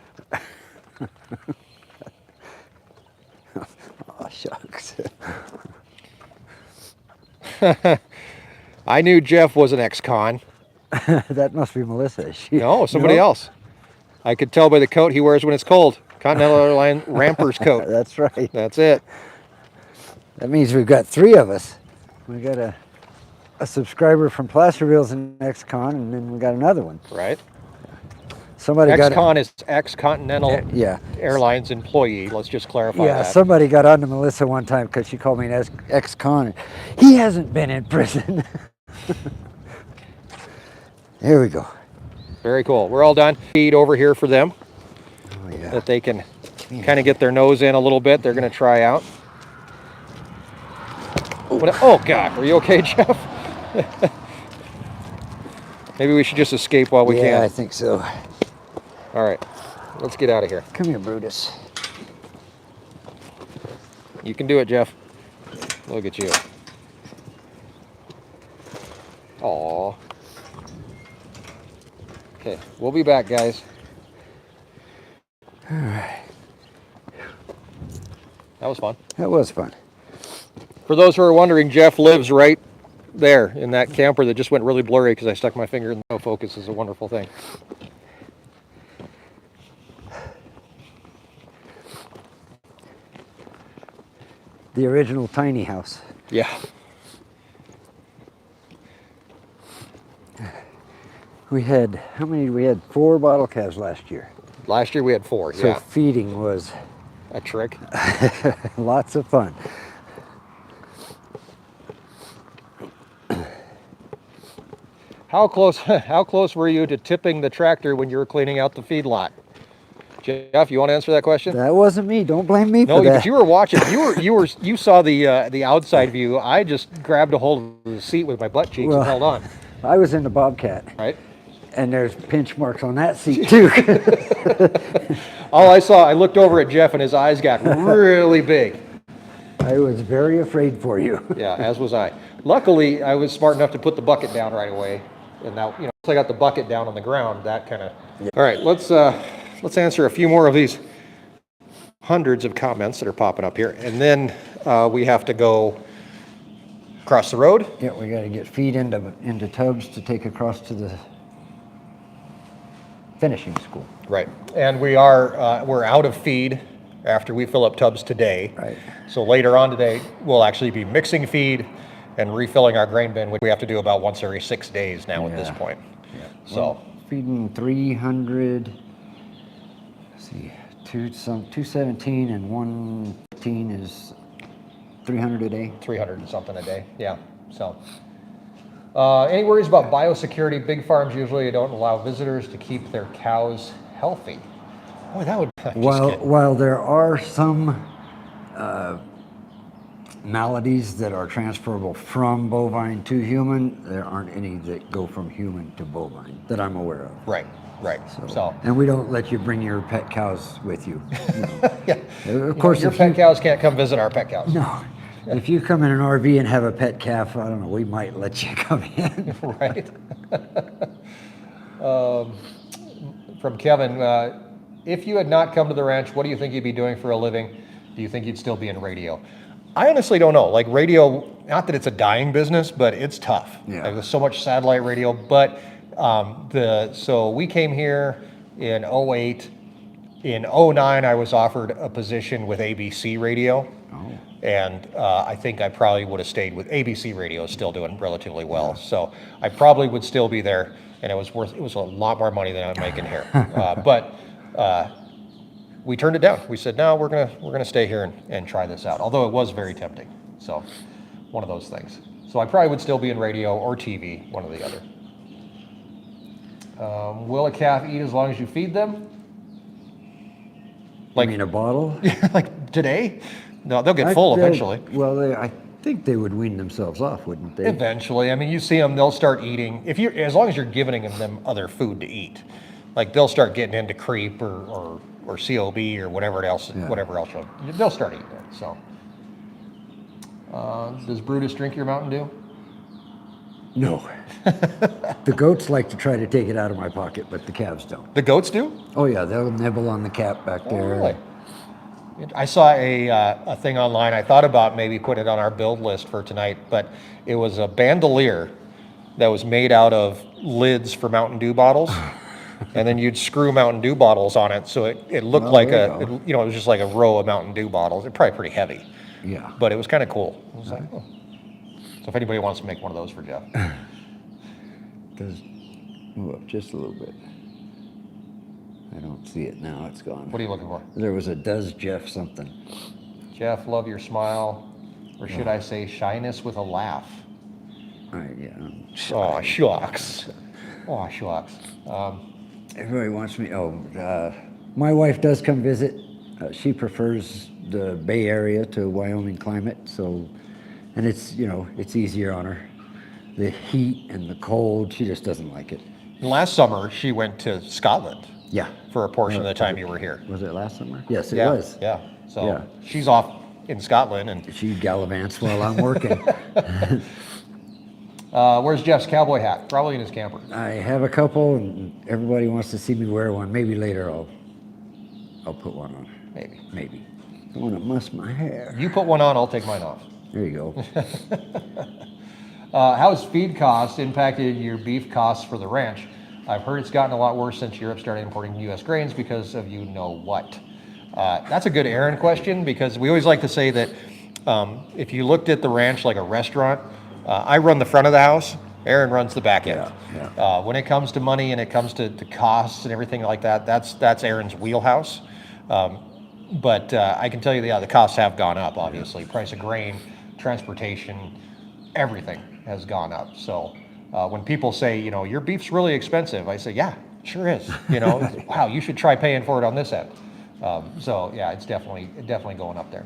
Oh, shucks. I knew Jeff was an ex-con. That must be Melissa. No, somebody else. I could tell by the coat he wears when it's cold. Continental Airline Ramper's coat. That's right. That's it. That means we've got 3 of us. We got a subscriber from Placerville's an ex-con, and then we got another one. Right. Somebody Ex-con is ex-Continental yeah. Airlines employee. Let's just clarify Yeah, that. somebody got on to Melissa one time because she called me an ex-con. He hasn't been in prison. There we go. Very cool. We're all done. Feed over here for them Oh, yeah. that they can kind of get their nose in a little bit. They're going to try out. Oh, God. Are you okay, Jeff? Maybe we should just escape while we Yeah, can. I think so. All right. Let's get out of here. Come here, Brutus. You can do it, Jeff. Look at you. Aw. Okay, we'll be back, guys. All right. That was fun. That was fun. For those who are wondering, Jeff lives right there in that camper that just went really blurry because I stuck my finger in the no focus. Is a wonderful thing. The original tiny house. Yeah. We had, how many? We had 4 bottle calves last year. Last year we had 4. So Yeah. feeding was A trick. lots of fun. How close were you to tipping the tractor when you were cleaning out the feed lot? Jeff, you want to answer that question? That wasn't me. Don't blame me No, for that. but you were watching. You saw the outside view. I just grabbed a hold of the seat with my butt cheeks Well, and held on. I was in the Bobcat, Right. and there's pinch marks on that seat too. All I saw, I looked over at Jeff and his eyes got really big. I was very afraid for you. Yeah, as was I. Luckily, I was smart enough to put the bucket down right away, and now once I got the bucket down on the ground, that kind of. Yeah. All right, let's answer a few more of these hundreds of comments that are popping up here, and then we have to go across the road. Yeah, we got to get feed into tubs to take across to the finishing school. Right, and we're out of feed after we fill up tubs today. Right. So later on today, we'll actually be mixing feed and refilling our grain bin, which we have to do about once every 6 days now at this Yeah. point. Yeah. So Well, feeding 300. Let's see, 217 and 115 is 300 a day. 300 and something a day. Yeah. So any worries about biosecurity? Big farms usually don't allow visitors to keep their cows healthy. Boy, that would. While there are some maladies that are transferable from bovine to human, there aren't any that go from human to bovine that I'm aware of. Right. So And we don't let you bring your pet cows with you. yeah. Of course, your if pet you, cows can't come visit our pet cows. no, if you come in an RV and have a pet calf, I don't know, we might let you come in. Right. From Kevin, if you had not come to the ranch, what do you think you'd be doing for a living? Do you think you'd still be in radio? I honestly don't know. Like radio, not that it's a dying business, but it's tough. Yeah. Like, there's so much satellite radio. But so we came here in '08. In '09, I was offered a position with ABC Radio. Oh. And I think I probably would have stayed with ABC Radio, is still doing relatively well. So I probably would still be there, and it was a lot more money than I'm making here. But we turned it down. We said, no, we're gonna stay here and try this out. Although it was very tempting. So one of those things. So I probably would still be in radio or TV, one or the other. Will a calf eat as long as you feed them? Like, you mean a bottle? Like today? No, they'll get full eventually. Well, I think they would wean themselves off, wouldn't they? Eventually. I mean, you see them, they'll start eating. As long as you're giving them other food to eat, like they'll start getting into creep or COB or whatever else. They'll start eating it. So, does Brutus drink your Mountain Dew? No. The goats like to try to take it out of my pocket, but the calves don't. The goats do? Oh yeah, they'll nibble on the cap back there. Oh, really? I saw a thing online. I thought about maybe putting it on our build list for tonight, but it was a bandolier that was made out of lids for Mountain Dew bottles, and then you'd screw Mountain Dew bottles on it, so it looked like it was just like a row of Mountain Dew bottles. It's probably pretty heavy. Yeah. But it was kind of cool. I was like, oh. So if anybody wants to make one of those for Jeff. Does move up just a little bit. I don't see it now. It's gone. What are you looking for? There was a does Jeff something. Jeff, love your smile. Or should I say shyness with a laugh? Yeah. Oh, shucks. Oh, shucks. Everybody wants me. My wife does come visit. She prefers the Bay Area to Wyoming climate. So, and it's easier on her. The heat and the cold, she just doesn't like it. Last summer, she went to Scotland. Yeah. For a portion of the time you were here. Was it last summer? Yes, it was. Yeah. So she's off in Scotland, and she gallivants while I'm working. Where's Jeff's cowboy hat? Probably in his camper. I have a couple, and everybody wants to see me wear one. Maybe later I'll put one on. Maybe. I want to muss my hair. You put one on, I'll take mine off. There you go. How has feed costs impacted your beef costs for the ranch? I've heard it's gotten a lot worse since Europe started importing U.S. grains because of you know what. That's a good Erin question, because we always like to say that if you looked at the ranch like a restaurant, I run the front of the house, Erin runs the back end. Yeah. When it comes to money and it comes to costs and everything like that, that's Erin's wheelhouse. But I can tell you, the costs have gone up, obviously. Price of grain, transportation, everything has gone up. So when people say, your beef's really expensive, I say, yeah, sure is. Wow, you should try paying for it on this end. So yeah, it's definitely going up there.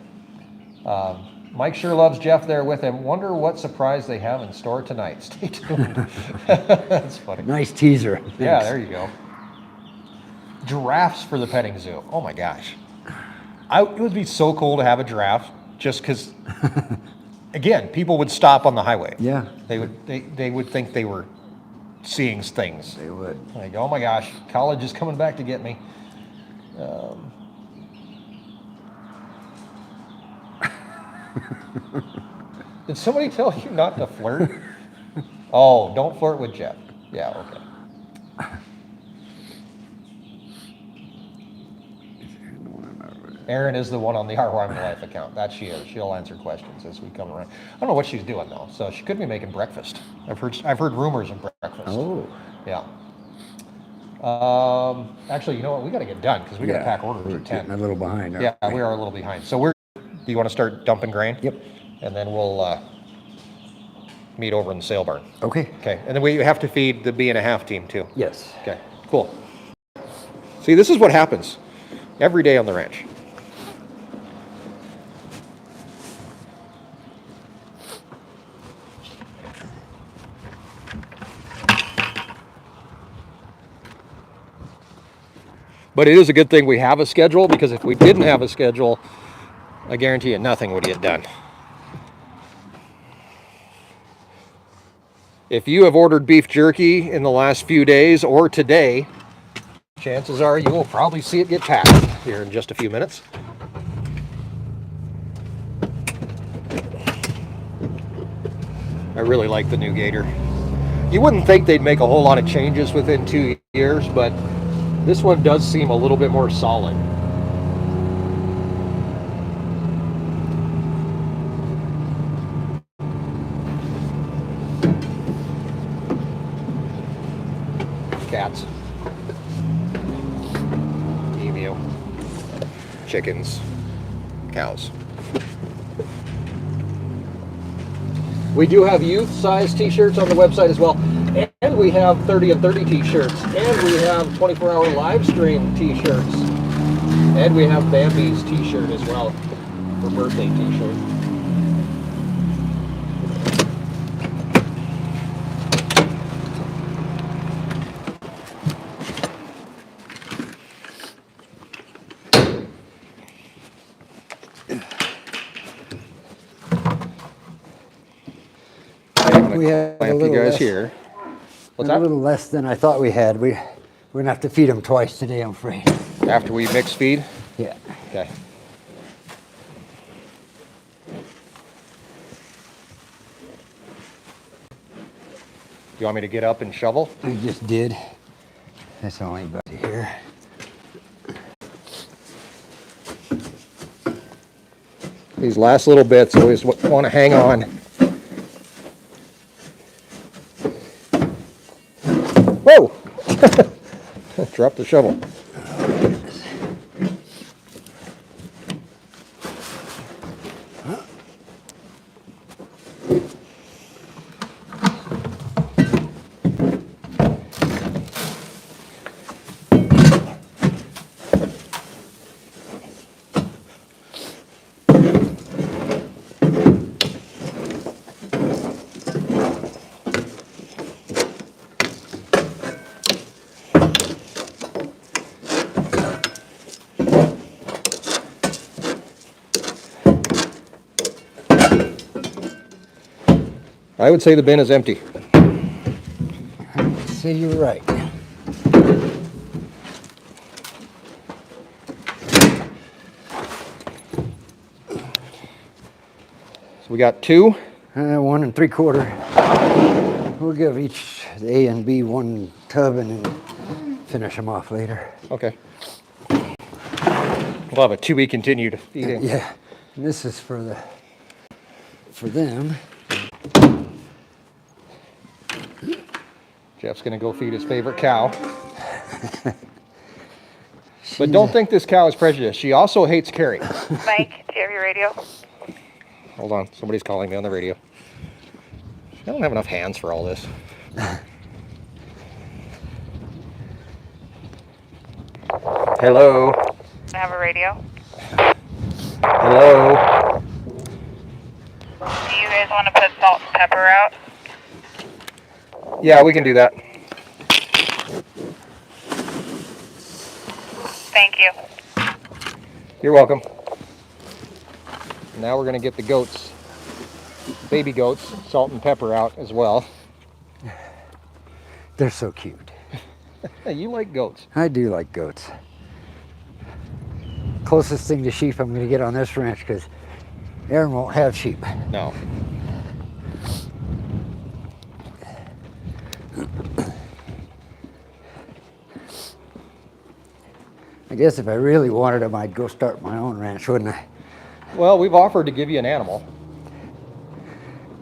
Mike sure loves Jeff there with him. Wonder what surprise they have in store tonight. Stay tuned. That's funny. Nice teaser. Thanks. Yeah, there you go. Giraffes for the petting zoo. Oh my gosh. It would be so cool to have a giraffe, just because, again, people would stop on the highway. Yeah. They would think they were seeing things. They would. Like, oh my gosh, college is coming back to get me. Did somebody tell you not to flirt? Oh, don't flirt with Jeff. Yeah, okay. Erin is the one on the Our Wyoming Life account. That she is. She'll answer questions as we come around. I don't know what she's doing though. So she could be making breakfast. I've heard rumors of breakfast. Oh. Yeah. Actually, you know what? We got to get done because we got to pack orders We're at 10. a little behind. Yeah, we are a little behind. So do you want to start dumping grain? Yep. And then we'll meet over in the sale barn. Okay. Okay. And then we have to feed the B&a-half team too. Yes. Okay. Cool. See, this is what happens every day on the ranch. But it is a good thing we have a schedule, because if we didn't have a schedule, I guarantee you nothing would get done. If you have ordered beef jerky in the last few days or today, chances are you will probably see it get packed here in just a few minutes. I really like the new Gator. You wouldn't think they'd make a whole lot of changes within 2 years, but this one does seem a little bit more solid. Cats, emu, chickens, cows. We do have youth size t-shirts on the website as well, and we have 30 and 30 t-shirts, and we have 24-hour live stream t-shirts, and we have Bambi's t-shirt as well for birthday t-shirt. We have Clamp you guys here. What's a that? little less than I thought we had. We're gonna have to feed them twice today, I'm afraid. After we mix feed? Yeah. Okay. Do you want me to get up and shovel? I just did. That's only about here. These last little bits always want to hang on. Whoa! Drop the shovel. I would say the bin is empty. I'd say you're right. So we got 2. 1 3/4. We'll give each the A and B one tub and then finish them off later. Okay. We'll have a to be continued feeding. Yeah. And this is for them. Jeff's gonna go feed his favorite cow. But don't think this cow is prejudiced. She also hates Carrie. Mike, do you have your radio? Hold on, somebody's calling me on the radio. I don't have enough hands for all this. Hello. I have a radio. Hello. Do you guys want to put salt and pepper out? Yeah, we can do that. Thank you. You're welcome. Now we're gonna get the goats, baby goats, salt and pepper out as well. They're so cute. Hey, you like goats. I do like goats. Closest thing to sheep I'm going to get on this ranch because Erin won't have sheep. No. I guess if I really wanted them, I'd go start my own ranch, wouldn't I? Well, we've offered to give you an animal.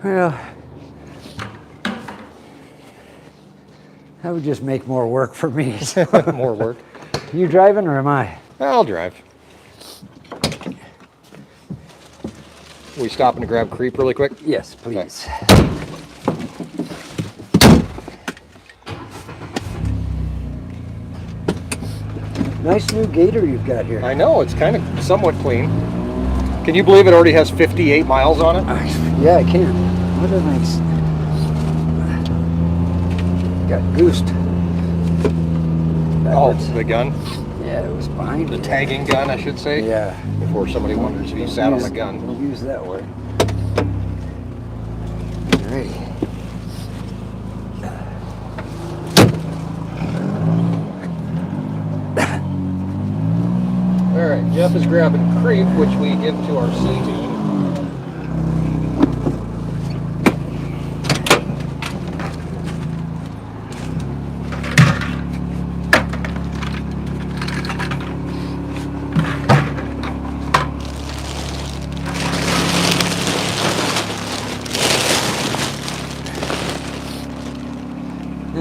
Well, that would just make more work for me. More work. You driving or am I? I'll drive. We stopping to grab creep really quick? Yes, please. Nice new gator you've got here. I know, it's kind of somewhat clean. Can you believe it already has 58 miles on it? Yeah, I can. What a nice. Got goosed. Oh, Backwards. the gun? Yeah, it was behind The me. tagging gun, I should say. Yeah. Before somebody wonders if you sat on the gun. We'll use that word. Alrighty. All right, Jeff is grabbing creep, which we give to our C team.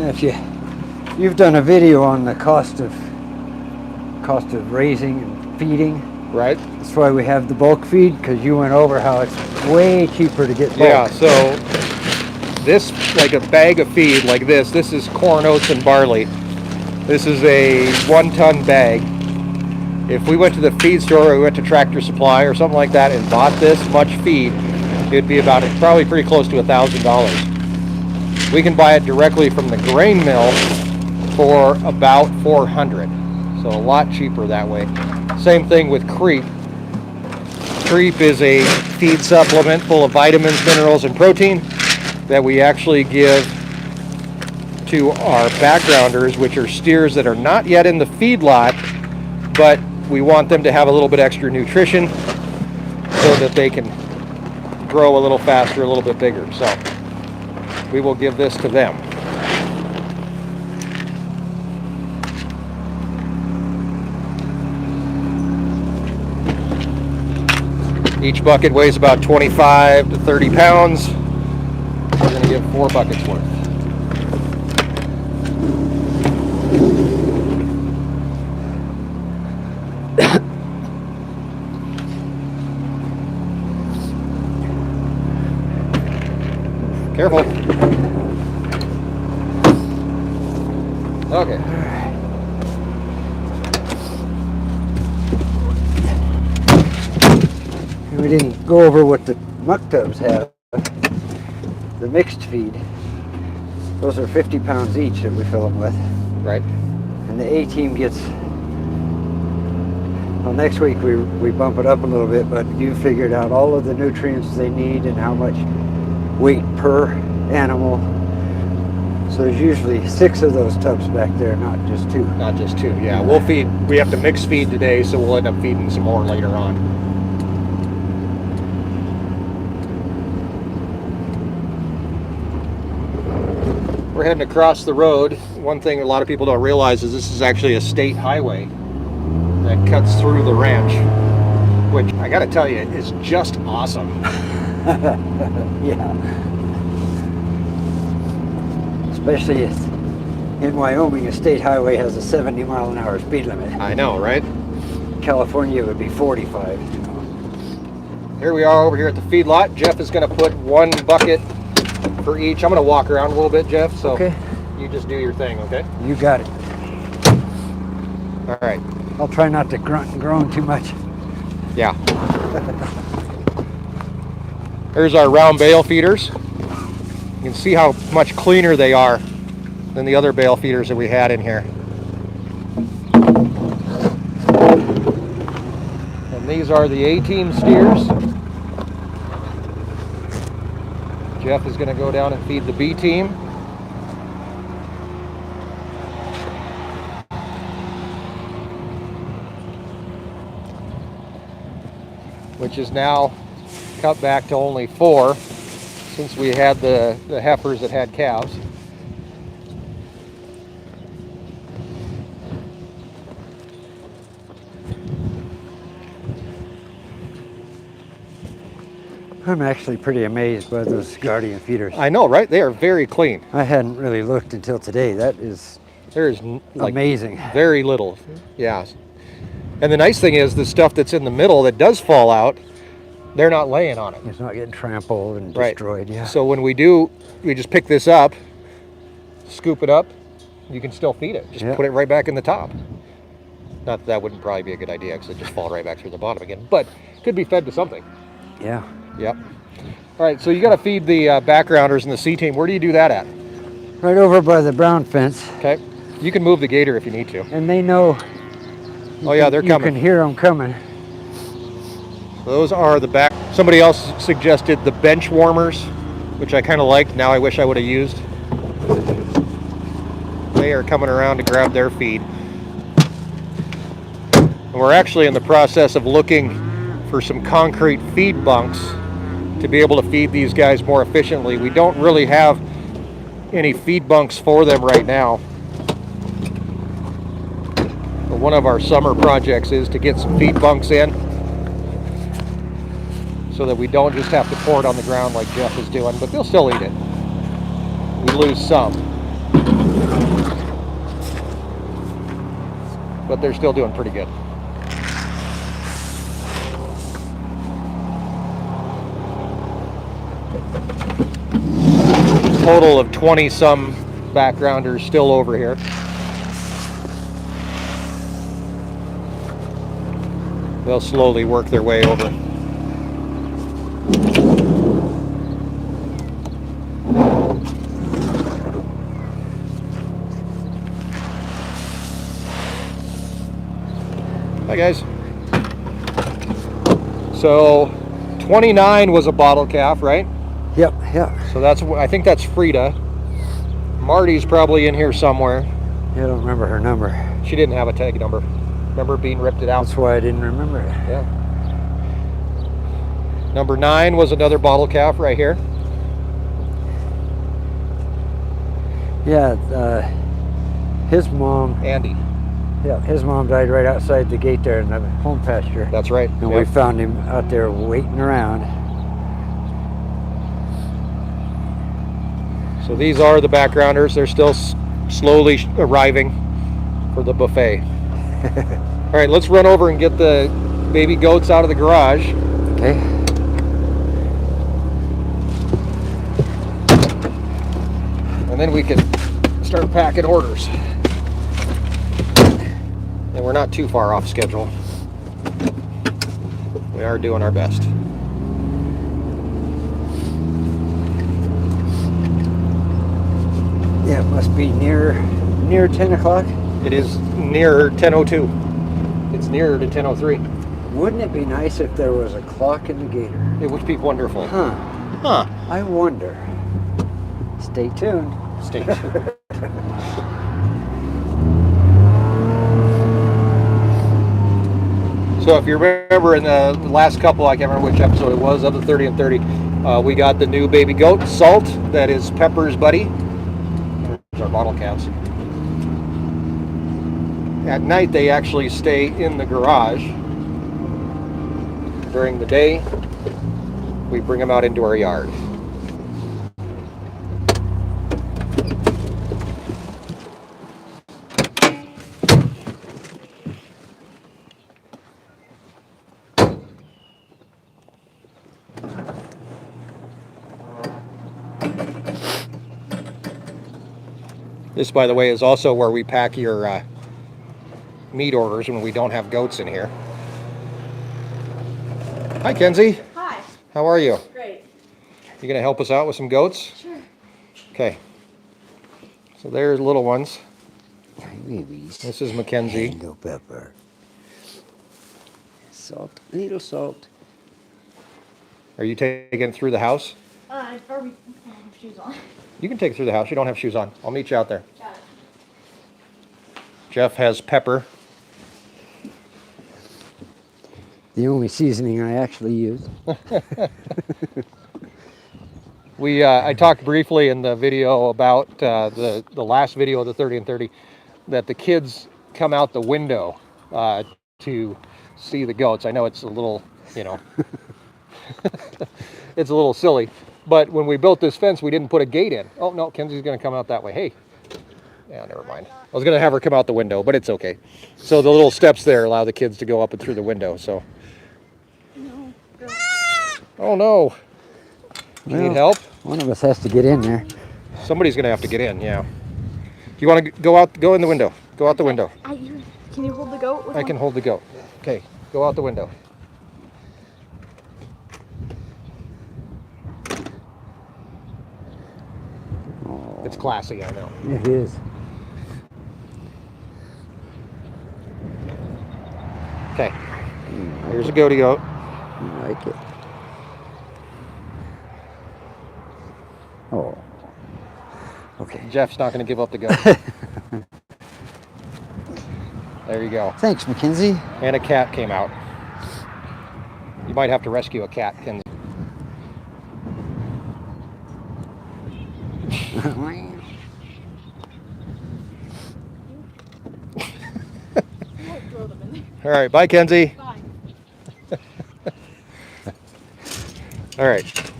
If you've done a video on the cost of raising and feeding. Right. That's why we have the bulk feed, because you went over how it's way cheaper to get bulk. Yeah, so this, like a bag of feed like this is corn, oats, and barley. This is a 1-ton bag. If we went to the feed store or we went to Tractor Supply or something like that and bought this much feed, it'd be about probably pretty close to $1,000. We can buy it directly from the grain mill for about $400. So a lot cheaper that way. Same thing with Creep. Creep is a feed supplement full of vitamins, minerals, and protein that we actually give to our backgrounders, which are steers that are not yet in the feedlot, but we want them to have a little bit extra nutrition so that they can grow a little faster, a little bit bigger. So we will give this to them. Each bucket weighs about 25 to 30 pounds. We're going to give 4 buckets worth. Careful. Okay. We didn't go over what the muck tubs have. The mixed feed. Those are 50 pounds each that we fill them with. Right. And the A-team gets, well, next week we bump it up a little bit, but you figured out all of the nutrients they need and how much weight per animal. So there's usually 6 of those tubs back there, not just 2. Not just 2, yeah. We have to mix feed today, so we'll end up feeding some more later on. We're heading across the road. One thing a lot of people don't realize is this is actually a state highway that cuts through the ranch, which I gotta tell you is just awesome. Yeah. Especially in Wyoming, a state highway has a 70-mile-an-hour speed limit. I know, right? California would be 45. Here we are over here at the feedlot. Jeff is gonna put 1 bucket for each. I'm gonna walk around a little bit, Jeff, so okay. You just do your thing, okay? You got it. All right. I'll try not to grunt and groan too much. Yeah. There's our round bale feeders. You can see how much cleaner they are than the other bale feeders that we had in here. And these are the A-team steers. Jeff is going to go down and feed the B-team. Which is now cut back to only 4 since we had the heifers that had calves. I'm actually pretty amazed by those Guardian feeders. I know, right? They are very clean. I hadn't really looked until today. That is There's like amazing. Very little. Yeah. And the nice thing is the stuff that's in the middle that does fall out, they're not laying on it. It's not getting trampled and Right. destroyed. Yeah. So when we just pick this up, scoop it up, you can still feed it. Just put it right back in the top. Not that wouldn't probably be a good idea because it just fall right back through the bottom again, but could be fed to something. Yeah. Yep. All right, so you got to feed the backgrounders and the C-team. Where do you do that at? Right over by the brown fence. Okay. You can move the gator if you need to. And they know. Oh yeah, they're coming. You can hear them coming. Those are the back. Somebody else suggested the bench warmers, which I kind of liked. Now I wish I would have used. They are coming around to grab their feed. And we're actually in the process of looking for some concrete feed bunks to be able to feed these guys more efficiently. We don't really have any feed bunks for them right now. But one of our summer projects is to get some feed bunks in so that we don't just have to pour it on the ground like Jeff is doing, but they'll still eat it. We lose some. But they're still doing pretty good. Total of 20 some backgrounders still over here. They'll slowly work their way over. Hi guys. So 29 was a bottle calf, right? Yep, yep. So that's, I think that's Frida. Marty's probably in here somewhere. I don't remember her number. She didn't have a tag number. Remember being ripped it out? That's why I didn't remember it. Yeah. Number 9 was another bottle calf right here. Yeah, his mom. Andy. Yeah, his mom died right outside the gate there in the home pasture. That's right. And we found him out there waiting around. So these are the backgrounders. They're still slowly arriving for the buffet. All right, let's run over and get the baby goats out of the garage. Okay. And then we can start packing orders. And we're not too far off schedule. We are doing our best. Yeah, it must be near 10 o'clock. It is near 10:02. It's nearer to 10:03. Wouldn't it be nice if there was a clock in the gator? It would be wonderful. Huh. Huh. I wonder. Stay tuned. Stay tuned. So if you remember in the last couple, I can't remember which episode it was, of the 30 and 30, we got the new baby goat, Salt, that is Pepper's buddy. There's our bottle caps. At night, they actually stay in the garage. During the day, we bring them out into our yard. This, by the way, is also where we pack your meat orders when we don't have goats in here. Hi, Kenzie. Hi. How are you? Great. You gonna help us out with some goats? Sure. Okay. So there's little ones. Babies. This is Mackenzie. Mango pepper. Salt. A little salt. Are you taking it through the house? I have shoes on. You can take it through the house. You don't have shoes on. I'll meet you out there. Got it. Jeff has pepper. The only seasoning I actually use. I talked briefly in the video about the last video of the 30 and 30 that the kids come out the window to see the goats. I know it's a little, it's a little silly, but when we built this fence, we didn't put a gate in. Oh no, Kenzie's going to come out that way. Hey, yeah, never mind. I was going to have her come out the window, but it's okay. So the little steps there allow the kids to go up and through the window. So. No. Oh no. You need help? One of us has to get in there. Somebody's going to have to get in, yeah. You want to go in the window. Go out the window. Can you hold the goat? I can hold the goat. Okay, go out the window. Oh, It's classy, I know. it is. Okay, here's a goaty goat. I like it. Oh. Okay. Jeff's not going to give up the goat. There you go. Thanks, Mackenzie. And a cat came out. You might have to rescue a cat, Kenzie. Throw them in there. All right, bye, Kenzie. Bye. All right.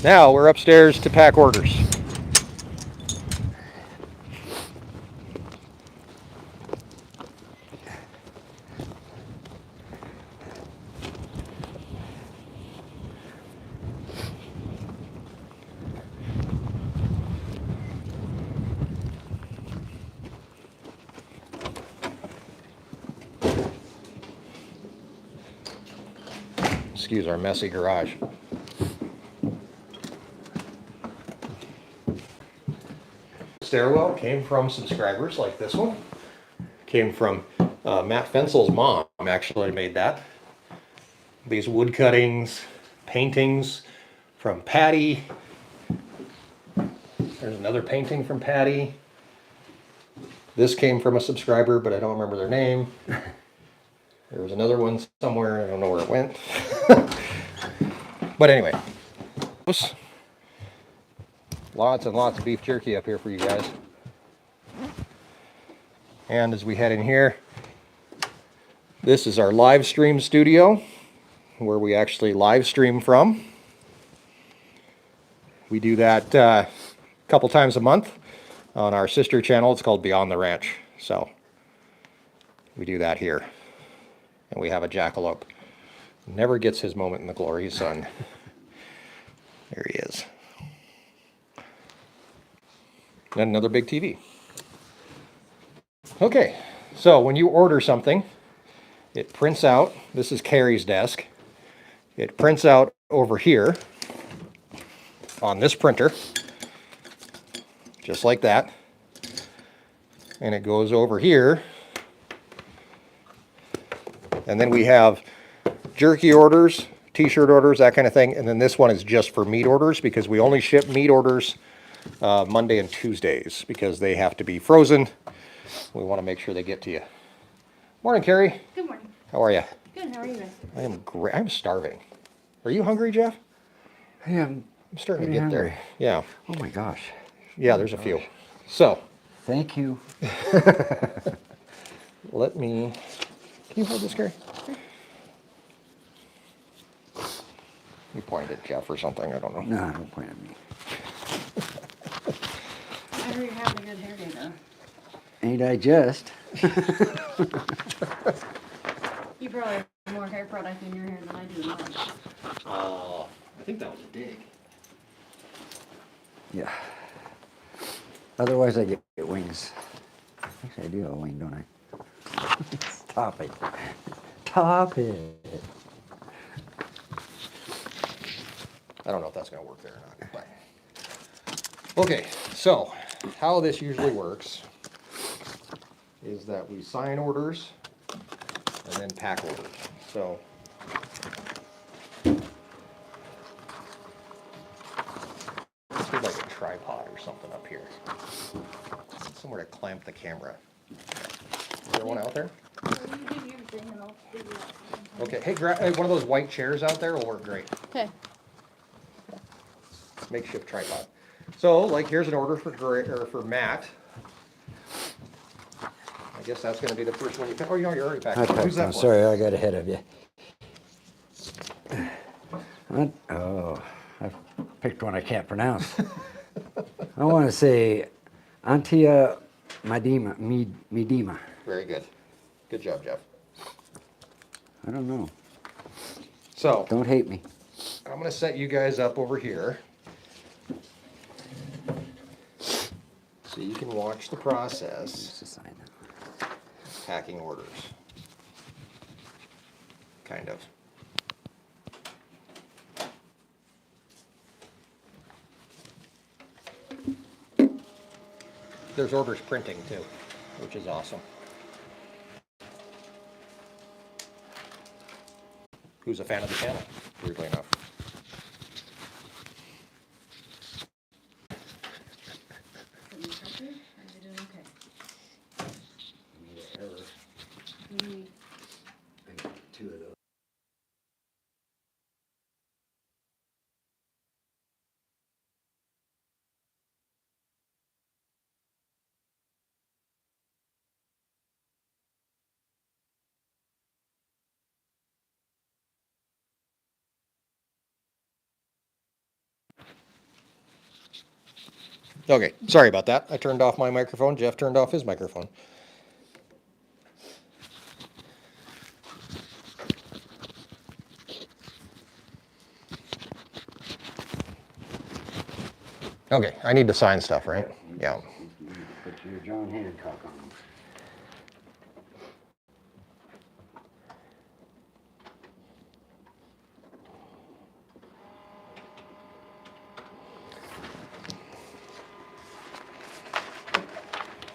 Now we're upstairs to pack orders. excuse our messy garage. Stairwell came from subscribers like this one. Came from Matt Fensel's mom, actually made that. These wood cuttings, paintings from Patty. There's another painting from Patty. This came from a subscriber, but I don't remember their name. There was another one somewhere, I don't know where it went. But anyway, lots and lots of beef jerky up here for you guys. And as we head in here, this is our live stream studio, where we actually live stream from. We do that a couple times a month on our sister channel. It's called Beyond the Ranch. So we do that here. And we have a jackalope. Never gets his moment in the glory, son. There he is. And another big TV. Okay, so when you order something, it prints out. This is Carrie's desk. It prints out over here on this printer, just like that. And it goes over here. And then we have jerky orders, t-shirt orders, that kind of thing. And then this one is just for meat orders, because we only ship meat orders Monday and Tuesdays, because they have to be frozen. We want to make sure they get to you. Morning, Carrie. Good morning. How are you? Good. How are you guys? I am great. I'm starving. Are you hungry, Jeff? Yeah, I'm starting to pretty get there. hungry. Yeah. oh my gosh. Yeah, there's a few. So, Thank you. let me... Can you hold this, Carrie? You pointed at Jeff or something. I don't know. No, don't point at me. I heard you're having a good hair day though. Ain't I just? You probably have more hair product in your hair than I do in mine. Oh, I think that was a dig. Yeah. Otherwise, I get wings. Actually, I do have a wing, don't I? Stop it. Stop it. I don't know if that's going to work there or not. But. Okay, so how this usually works is that we sign orders and then pack orders. So let's get like a tripod or something up here. Somewhere to clamp the camera. Is there one out there? So you do your thing and I'll figure it out. Okay, hey, one of those white chairs out there will work great. Okay. Makeshift tripod. So, like, here's an order for for Matt. I guess that's going to be the first one you pack. Oh, you're already packed. Who's that I'm for? sorry, I got ahead of you. What? Oh, I picked one I can't pronounce. I want to say Antia Medima. Very good. Good job, Jeff. I don't know. So, Don't hate me. I'm going to set you guys up over here so you can watch the process. Just a sign that. Packing orders. Kind of. There's orders printing too, which is awesome. Who's a fan of the channel, weirdly enough. Are you doing okay? Two of those. Okay, sorry about that. I turned off my microphone. Jeff turned off his microphone. Okay, I need to sign stuff, right? Yeah. Put your John Hancock on.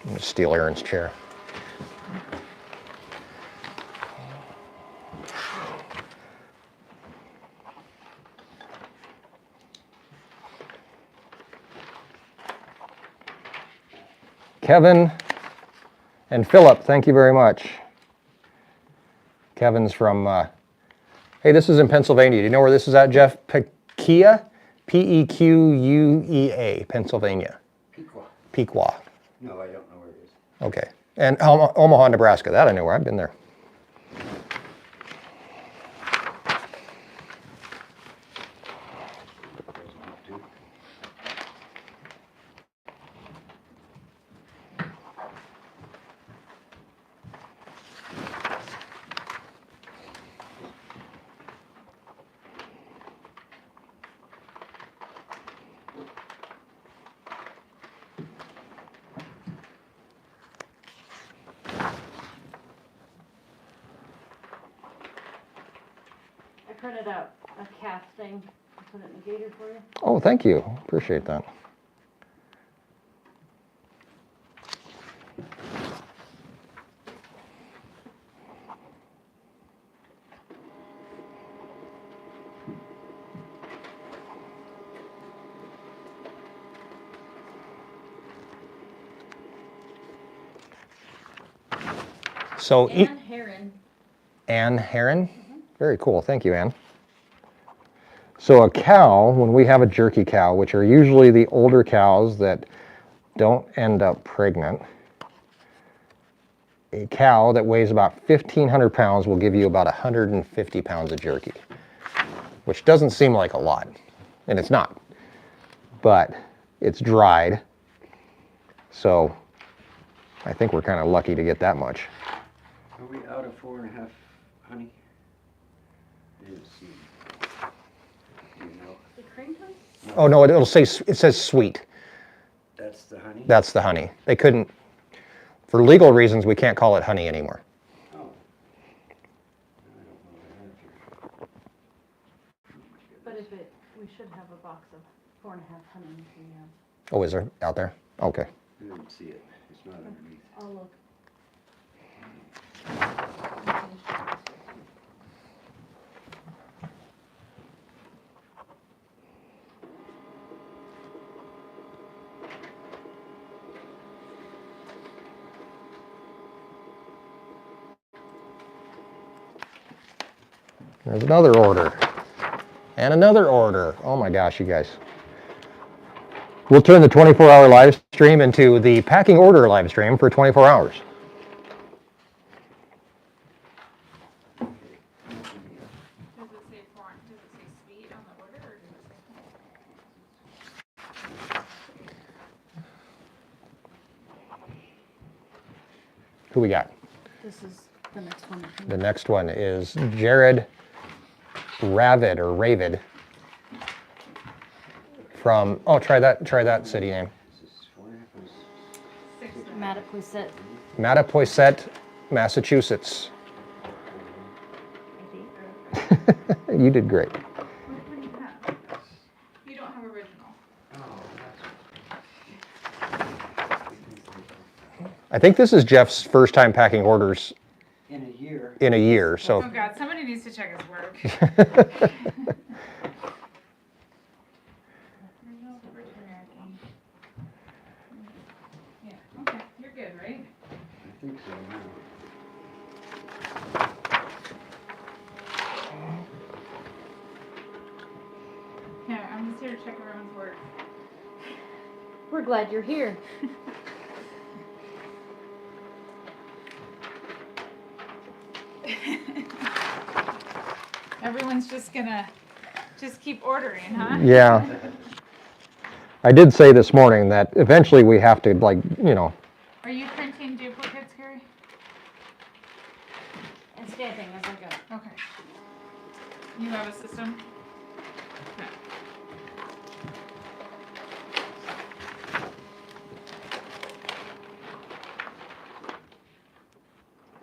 I'm gonna steal Erin's chair. Kevin and Philip, thank you very much. Kevin's from, hey, this is in Pennsylvania. Do you know where this is at, Jeff? Pequea? Pequea, Pennsylvania. Pequea. No, I don't know where it is. Okay. And Omaha, Nebraska. That I know where. I've been there. I printed out a casting. I put it in the gator for you. Oh, thank you. Appreciate that. So, And Heron. Ann Heron? Very cool. Thank you, Ann. So a cow, when we have a jerky cow, which are usually the older cows that don't end up pregnant, a cow that weighs about 1,500 pounds will give you about 150 pounds of jerky, which doesn't seem like a lot, and it's not, but it's dried, so I think we're kind of lucky to get that much. Are we out of 4.5 honey? I didn't see. Do you know? The cream toast? Oh no, it says sweet. That's the honey? That's the honey. They couldn't, for legal reasons, we can't call it honey anymore. Oh. I don't know what I have here. But if it, we should have a box of 4.5 honey if we have. Oh, is there out there? Okay. I didn't see it. It's not underneath. I'll look. There's another order. And another order. Oh my gosh, you guys. We'll turn the 24-hour live stream into the packing order live stream for 24 hours. Does it say foreign? Does it say sweet on the order, or does it say? Who we got? This is the next one. The next one is Jared Ravid from, oh, try that city name. Mattapoisett. Mattapoisett, Massachusetts. You did great. What do you have? You don't have original. I think this is Jeff's first time packing orders In a year. in a year, so. Oh God, somebody needs to check his work. Original British American. Yeah, okay, you're good, right? I think so now. Yeah, I'm just here to check everyone's work. We're glad you're here. Everyone's just gonna keep ordering, huh? Yeah. I did say this morning that eventually we have to, like, Are you printing duplicates, Gary? And stamping as I go. Okay. You have a system? Okay.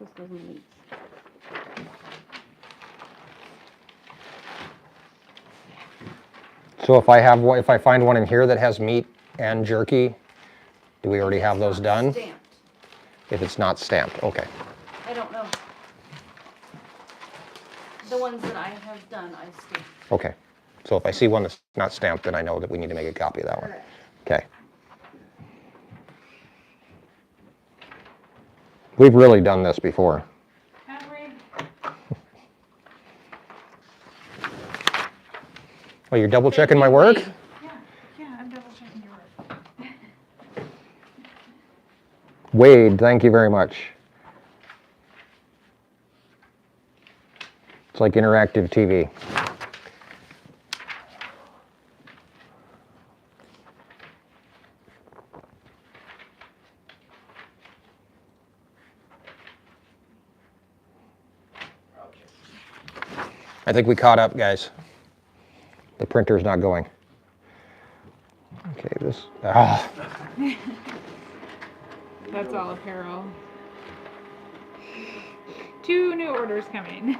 This doesn't meet. so if I find one in here that has meat and jerky, do we already have those done? Stamped. If it's not stamped, okay. I don't know. The ones that I have done, I stamp. Okay. So if I see one that's not stamped, then I know that we need to make a copy of that one. Correct. Okay. We've really done this before. Have we? Oh, you're double checking my work? Yeah, I'm double checking your work. Wade, thank you very much. It's like interactive TV. I think we caught up, guys. The printer's not going. Okay, this. That's all apparel. 2 new orders coming.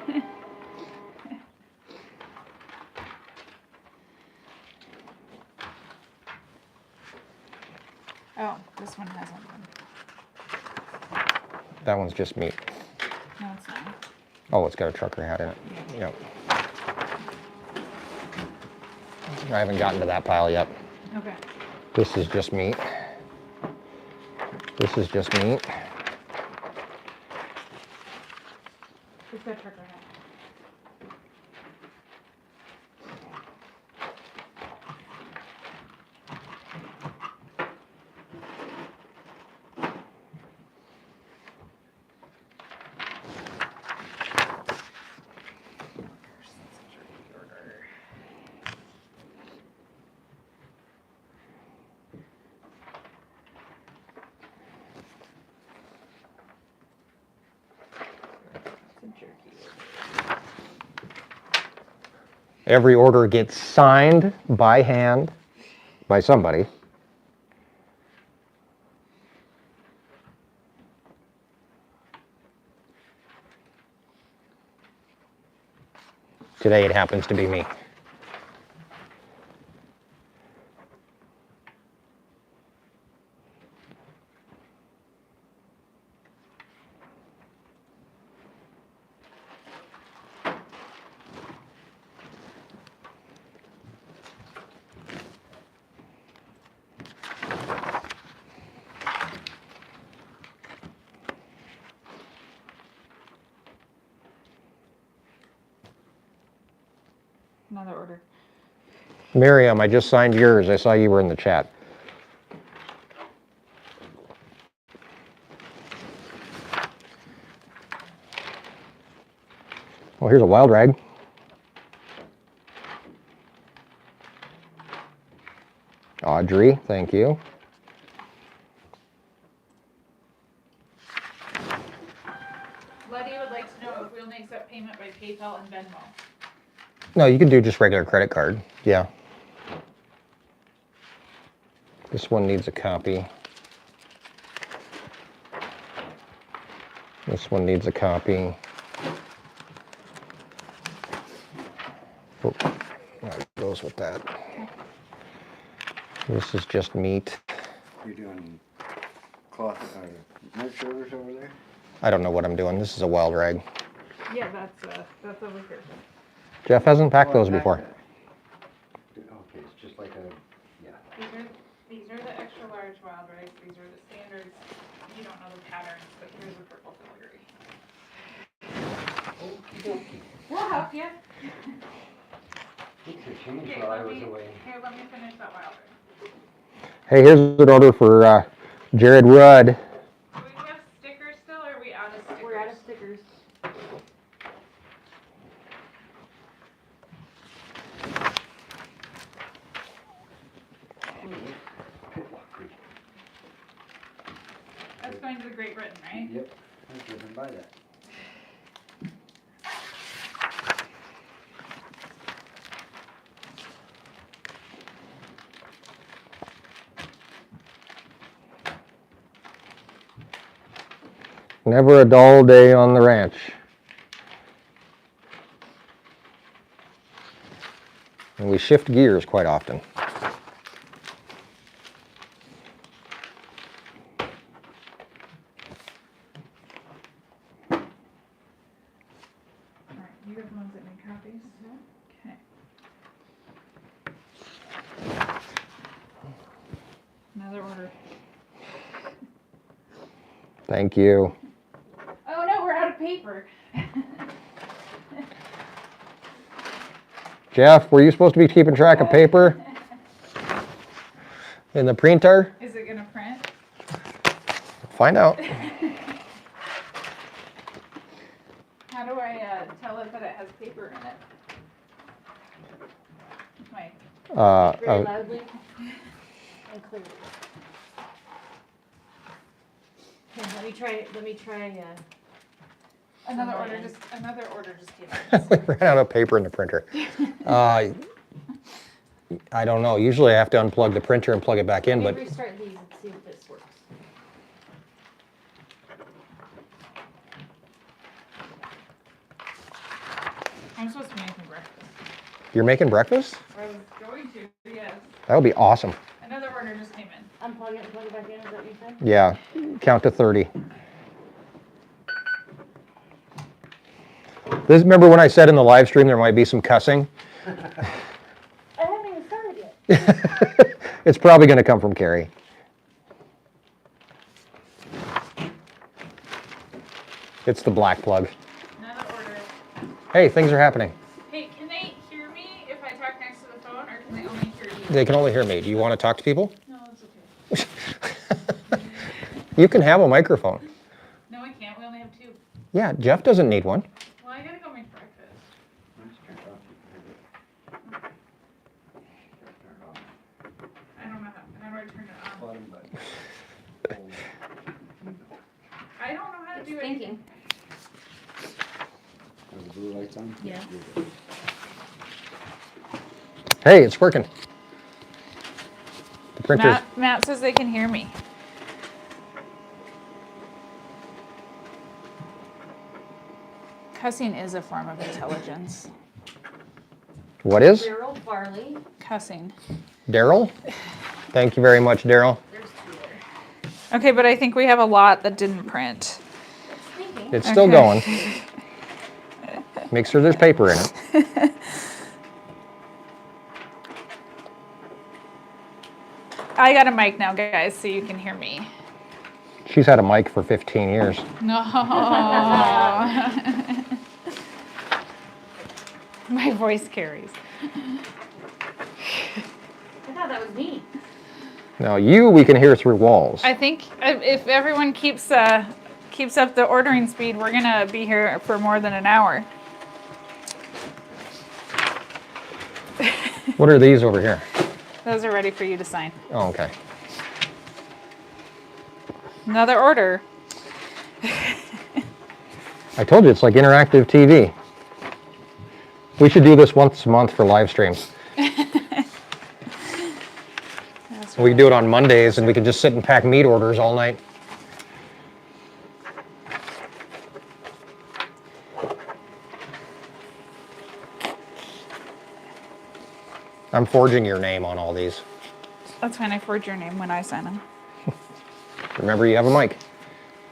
Oh, this one hasn't been. That one's just meat. No, it's not. Oh, it's got a trucker hat in it. Yep. I haven't gotten to that pile yet. Okay. This is just meat. This is just meat. It's got trucker hat. Jerky. Every order gets signed by hand by somebody. Today it happens to be me. Another order. Miriam, I just signed yours. I saw you were in the chat. Well, here's a wild rag. Audrey, thank you. Letty would like to know if we'll accept payment by PayPal and Venmo. No, you can do just regular credit card. Yeah. This one needs a copy. This one needs a copy. Oh, that goes with that. This is just meat. You're doing cloth, merch orders over there? I don't know what I'm doing. This is a wild rag. Yeah, that's over here. Jeff hasn't packed those before. Okay, it's just like a, yeah. These are the extra large wild rice. These are the standards. You don't know the patterns, but here's the purple filigree. We'll help you. Things have changed Okay, while I was away. Here, let me finish that wild rice. Hey, here's an order for Jared Rudd. Do we have stickers still, or are we out of stickers? We're out of stickers. That's going to the Great Britain, right? Yep, I didn't buy that. Never a dull day on the ranch. And we shift gears quite often. Thank you. Oh no, we're out of paper. Jeff, were you supposed to be keeping track of paper in the printer? Is it gonna print? Find out. How do I tell it that it has paper in it? My Very loudly and clearly. Okay, let me try, another order Okay. just came in. We ran out of paper in the printer. I don't know. Usually I have to unplug the printer and plug it back in, let but me restart these and see if this works. I'm supposed to be making breakfast. you're making breakfast? I was going to, yes. That would be awesome. Another order just came in. Unplug it and plug it back in, is that what you said? Yeah, count to 30. Remember when I said in the live stream there might be some cussing? I haven't even started yet. It's probably going to come from Carrie. It's the black plug. Another order. Hey, things are happening. Hey, can they hear me if I talk next to the phone, or can they only hear you? They can only hear me. Do you want to talk to people? No, it's okay. You can have a microphone. No, I can't. We only have two. Yeah, Jeff doesn't need one. Well, I gotta go make breakfast. I don't know how do I turn it on? I don't know how to do anything. Thinking. Are the blue lights on? Yeah. Hey, it's working. The printer's... Matt says they can hear me. Cussing is a form of intelligence. What is? Barrel barley. Cussing. Daryl? Thank you very much, Daryl. There's two there. Okay, but I think we have a lot that didn't print. Thinking. It's still going. Make sure there's paper in it. I got a mic now, guys, so you can hear me. She's had a mic for 15 years. No. My voice carries. I thought that was me. Now you, we can hear through walls. I think if everyone keeps up the ordering speed, we're gonna be here for more than an hour. What are these over here? Those are ready for you to sign. Oh, okay. Another order. I told you, it's like interactive TV. We should do this once a month for live streams. We can do it on Mondays, and we can just sit and pack meat orders all night. I'm forging your name on all these. That's fine. I forge your name when I sign them. Remember, you have a mic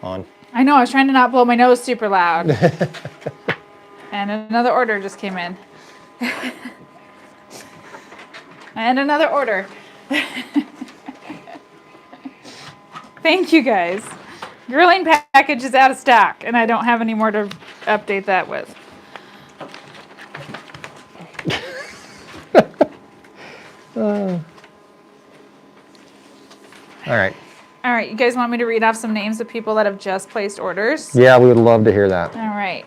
on. I know. I was trying to not blow my nose super loud. And another order just came in. And another order. Thank you, guys. Grilling package is out of stock, and I don't have any more to update that with. All right. All right, you guys want me to read off some names of people that have just placed orders? Yeah, we would love to hear that. All right.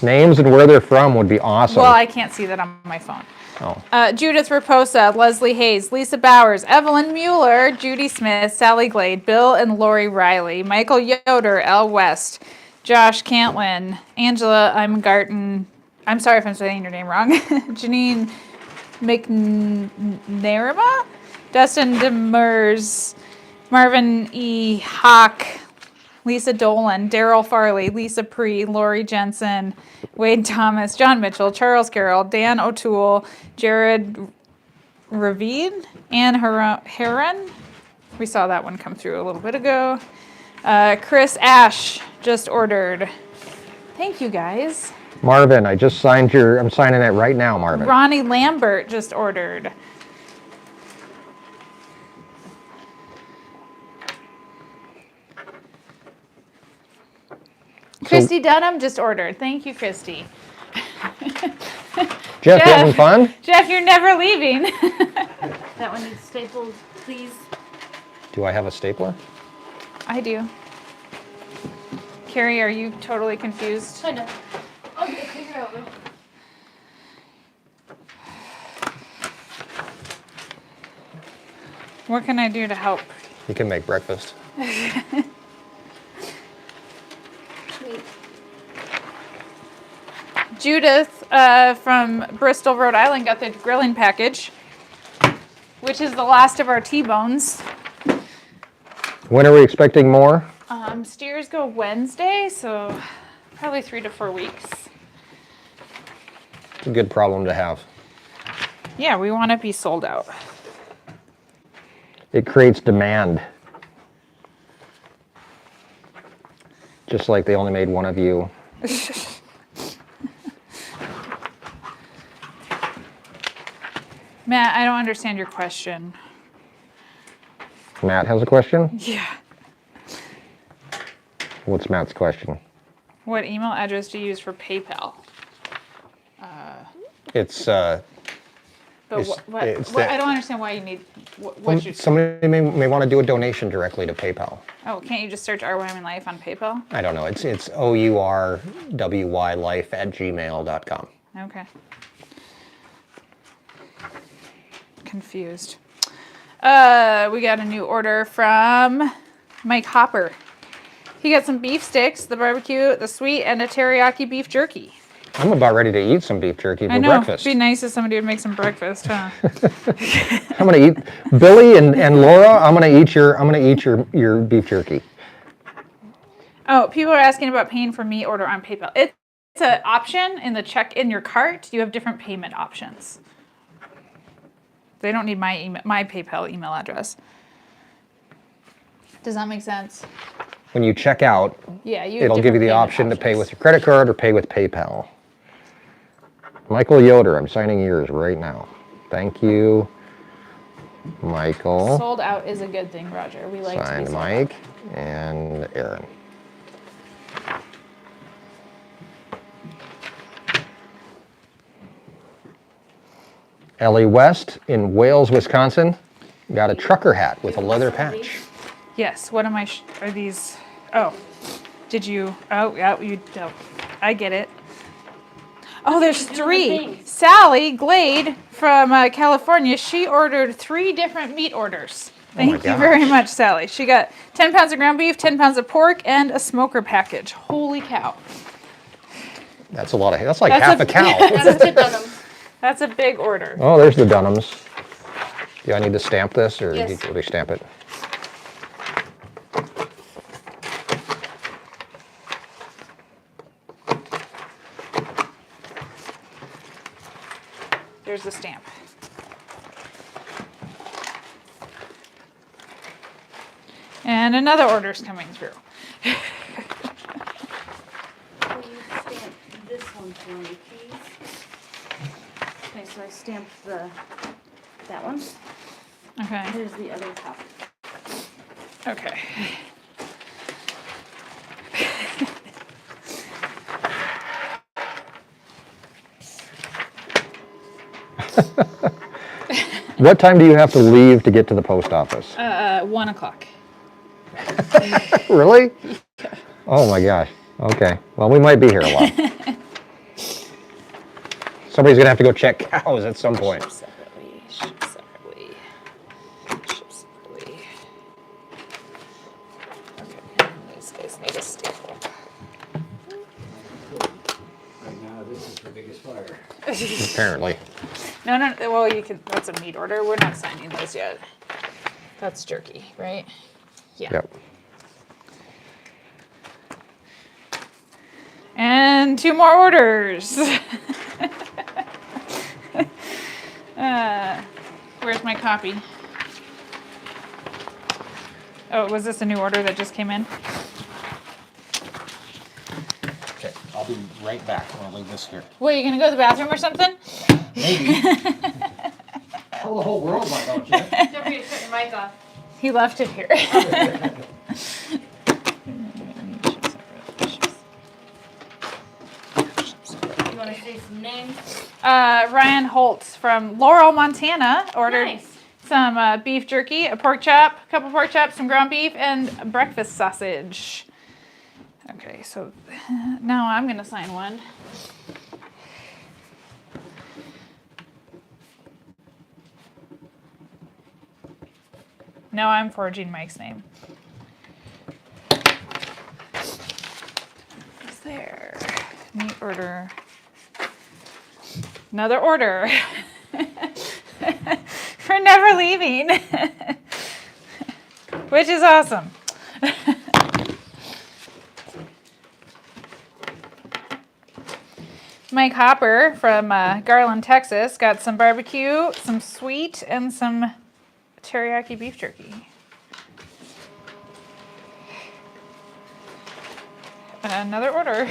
Names and where they're from would be awesome. Well, I can't see that on my phone. Oh. Judith Raposa, Leslie Hayes, Lisa Bowers, Evelyn Mueller, Judy Smith, Sally Glade, Bill and Lori Riley, Michael Yoder, L. West, Josh Cantlin, Angela Imgarten, I'm sorry if I'm saying your name wrong, Janine McNarima, Dustin Demers, Marvin E. Hawk, Lisa Dolan, Daryl Farley, Lisa Pree, Lori Jensen, Wade Thomas, John Mitchell, Charles Carroll, Dan O'Toole, Jared Ravine, Ann Heron. We saw that one come through a little bit ago. Chris Ash just ordered. Thank you, guys. Marvin, I just signed I'm signing it right now, Marvin. Ronnie Lambert just ordered. Christy Dunham just ordered. Thank you, Christy. Jeff, you having fun? Jeff, you're never leaving. That one needs stapled, please. Do I have a stapler? I do. Carrie, are you totally confused? I know. I'll get it figured out though. What can I do to help? You can make breakfast. Sweet. Judith from Bristol, Rhode Island got the grilling package, which is the last of our T-bones. When are we expecting more? Steers go Wednesday, so probably 3 to 4 weeks. It's a good problem to have. Yeah, we want to be sold out. It creates demand. Just like they only made one of you. Matt, I don't understand your question. Matt has a question? Yeah. What's Matt's question? What email address do you use for PayPal? It's But it's I don't understand why you need. What's your? somebody may want to do a donation directly to PayPal. Oh, can't you just search Our Wyoming Life on PayPal? I don't know. It's OURWYLife@gmail.com. Okay. Confused. We got a new order from Mike Hopper. He got some beef sticks, the barbecue, the sweet, and a teriyaki beef jerky. I'm about ready to eat some beef jerky for I know. breakfast. It'd be nice if somebody would make some breakfast, huh? I'm gonna eat Billy and Laura. I'm gonna eat your beef jerky. Oh, people are asking about paying for meat order on PayPal. It's an option in the check in your cart. You have different payment options. They don't need my PayPal email address. Does that make sense? When you check out, Yeah, you. Have it'll give you different the payment option to pay options. with your credit card or pay with PayPal. Michael Yoder, I'm signing yours right now. Thank you, Michael. Sold out is a good thing, Roger. We like to be Signed sold Mike and Erin. Ellie West in Wales, Wisconsin, got a trucker hat with a leather patch. Yes. What am I? Are these? Oh, did you? Oh, yeah. You. Oh, I get it. Oh, there's Do the 3. things. Sally Glade from California. She ordered 3 different meat orders. Thank you very gosh. much, Sally. She got 10 pounds of ground beef, 10 pounds of pork, and a smoker package. Holy cow! That's a lot of. That's like That's half a- a cow. That's the Dunham. That's a big order. Oh, there's the Dunhams. Do I need to stamp this, or Yes. do we stamp it? There's the stamp. And another order's coming through. Will you stamp this one for me, please? Okay, so I stamped that one. Okay. Here's the other copy. Okay. What time do you have to leave to get to the post office? 1 o'clock. Really? Oh my gosh. Okay. Well, we might be here a while. Somebody's gonna have to go check cows at some point. Ship separately. Ship separately. Ship separately. Okay. These guys need a staple. Right now, this is the biggest fire. Apparently. No. Well, you can. That's a meat order. We're not signing those yet. That's jerky, right? Yeah. Yep. And 2 more orders. Where's my copy? Oh, was this a new order that just came in? Okay. I'll be right back. I'll leave this here. What, you gonna go to the bathroom or something? Maybe. Tell the whole world, why don't you? Don't forget to shut your mic off. He left it here. Name? Ryan Holtz from Laurel, Montana ordered Nice. some beef jerky, a pork chop, a couple pork chops, some ground beef, and a breakfast sausage. Okay, so now I'm gonna sign one. No, I'm forging Mike's name. It's there. New order. Another order. We're never leaving. Which is awesome. Mike Hopper from Garland, Texas got some barbecue, some sweet, and some teriyaki beef jerky. Another order.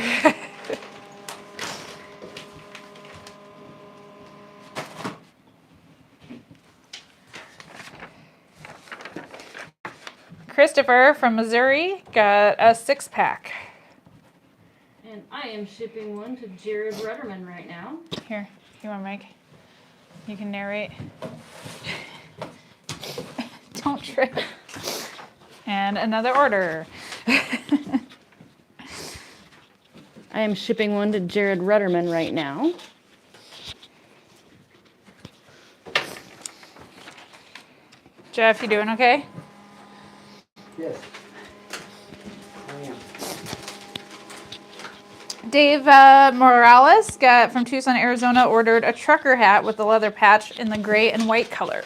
Christopher from Missouri got a 6-pack. And I am shipping one to Jared Rudderman right now. Here, you want Mike? You can narrate. Don't trip. And another order. I am shipping one to Jared Rudderman right now. Jeff, you doing okay? Yes. I am. Dave Morales got from Tucson, Arizona, ordered a trucker hat with the leather patch in the gray and white color.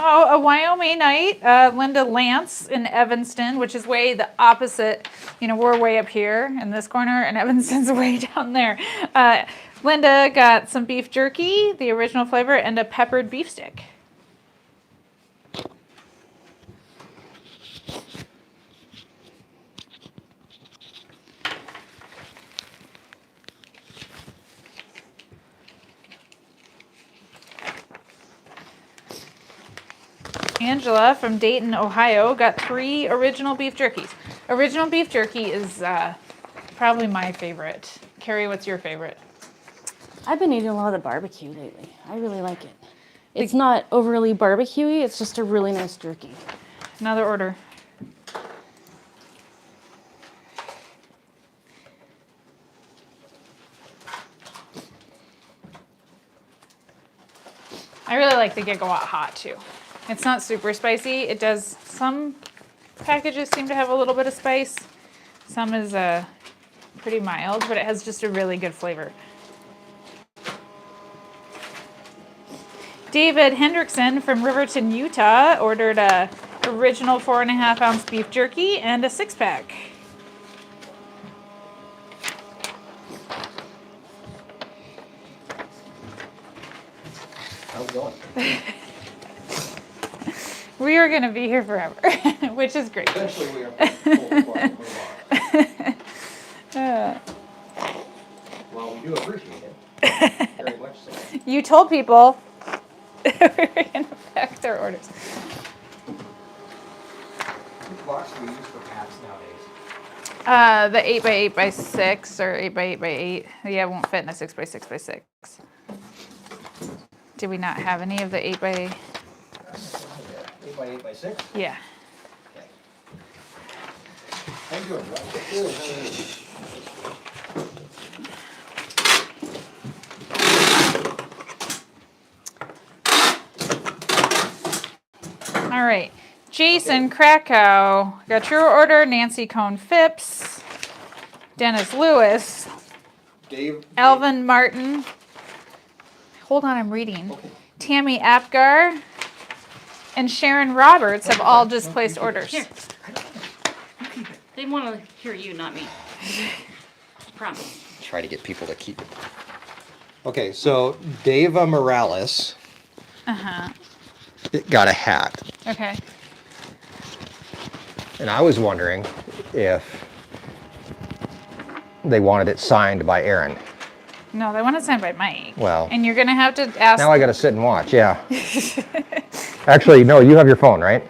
Oh, a Wyoming night. Linda Lance in Evanston, which is way the opposite. You know, we're way up here in this corner, and Evanston's way down there. Linda got some beef jerky, the original flavor, and a peppered beef stick. Angela from Dayton, Ohio, got 3 original beef jerkies. Original beef jerky is probably my favorite. Carrie, what's your favorite? I've been eating a lot of the barbecue lately. I really like it. It's not overly barbecuey, it's just a really nice jerky. Another order. I really like the Gigawatt Hot too. It's not super spicy. It does, some packages seem to have a little bit of spice. Some is pretty mild, but it has just a really good flavor. David Hendrickson from Riverton, Utah ordered a original 4.5-ounce beef jerky and a 6-pack. How's it going? We are going to be here forever, which is great. Eventually we are full Well, we do appreciate it. Very much so. You told people we were going to pack their orders. Which box do we use for packs nowadays? The 8x8x6 or 8x8x8. Yeah, it won't fit in a 6x6x6. Did we not have any of the 8x? 8x8x6? Yeah. Okay. How you doing, Rob? Good. How are you? All right. Jason Krakow got your order. Nancy Cohn Phipps, Dennis Lewis, Dave? Alvin Martin. Hold on, I'm reading. Okay. Tammy Apgar and Sharon Roberts have all just placed orders. Here. They want to hear you, not me. Promise. Try to get people to keep it. Okay, so Deva Morales got a hat. Okay. And I was wondering if they wanted it signed by Erin. No, they want it signed by Mike. Well. And you're gonna have to ask. Now I got to sit and watch, yeah. Actually, no, you have your phone, right?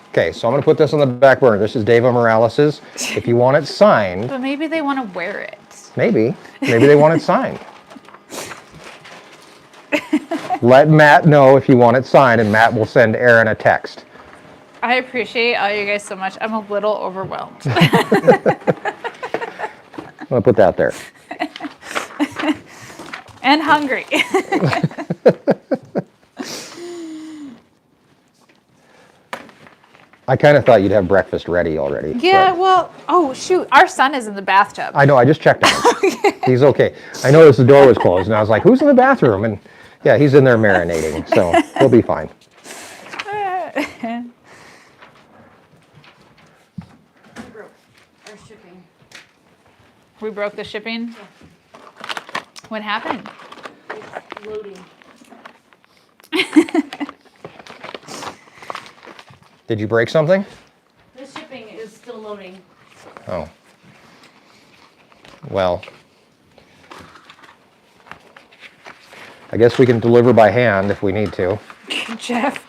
Okay, so I'm going to put this on the back burner. This is Dave Morales's. If you want it signed, But maybe they want to wear it. maybe they want it signed. Let Matt know if you want it signed, and Matt will send Erin a text. I appreciate all you guys so much. I'm a little overwhelmed. I'm going to put that there. And hungry. I kind of thought you'd have breakfast ready already. Yeah, but- well, oh shoot, our son is in the bathtub. I know, I just checked on him. He's okay. I noticed the door was closed, and I was like, who's in the bathroom? And yeah, he's in there marinating, so he'll be fine. Our shipping. We broke the shipping. What happened? It's loading. Did you break something? The shipping is still loading. Oh. Well, I guess we can deliver by hand if we need to. Jeff.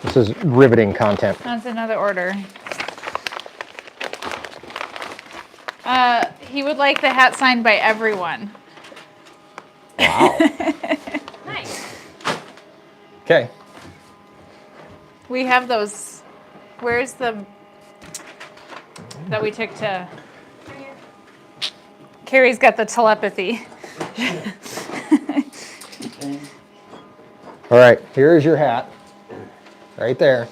This is riveting content. That's another order. He would like the hat signed by everyone. Wow. Nice. Okay. We have those. Where's the that we took to? Carrie's got the telepathy. All right, here's your hat. Right there.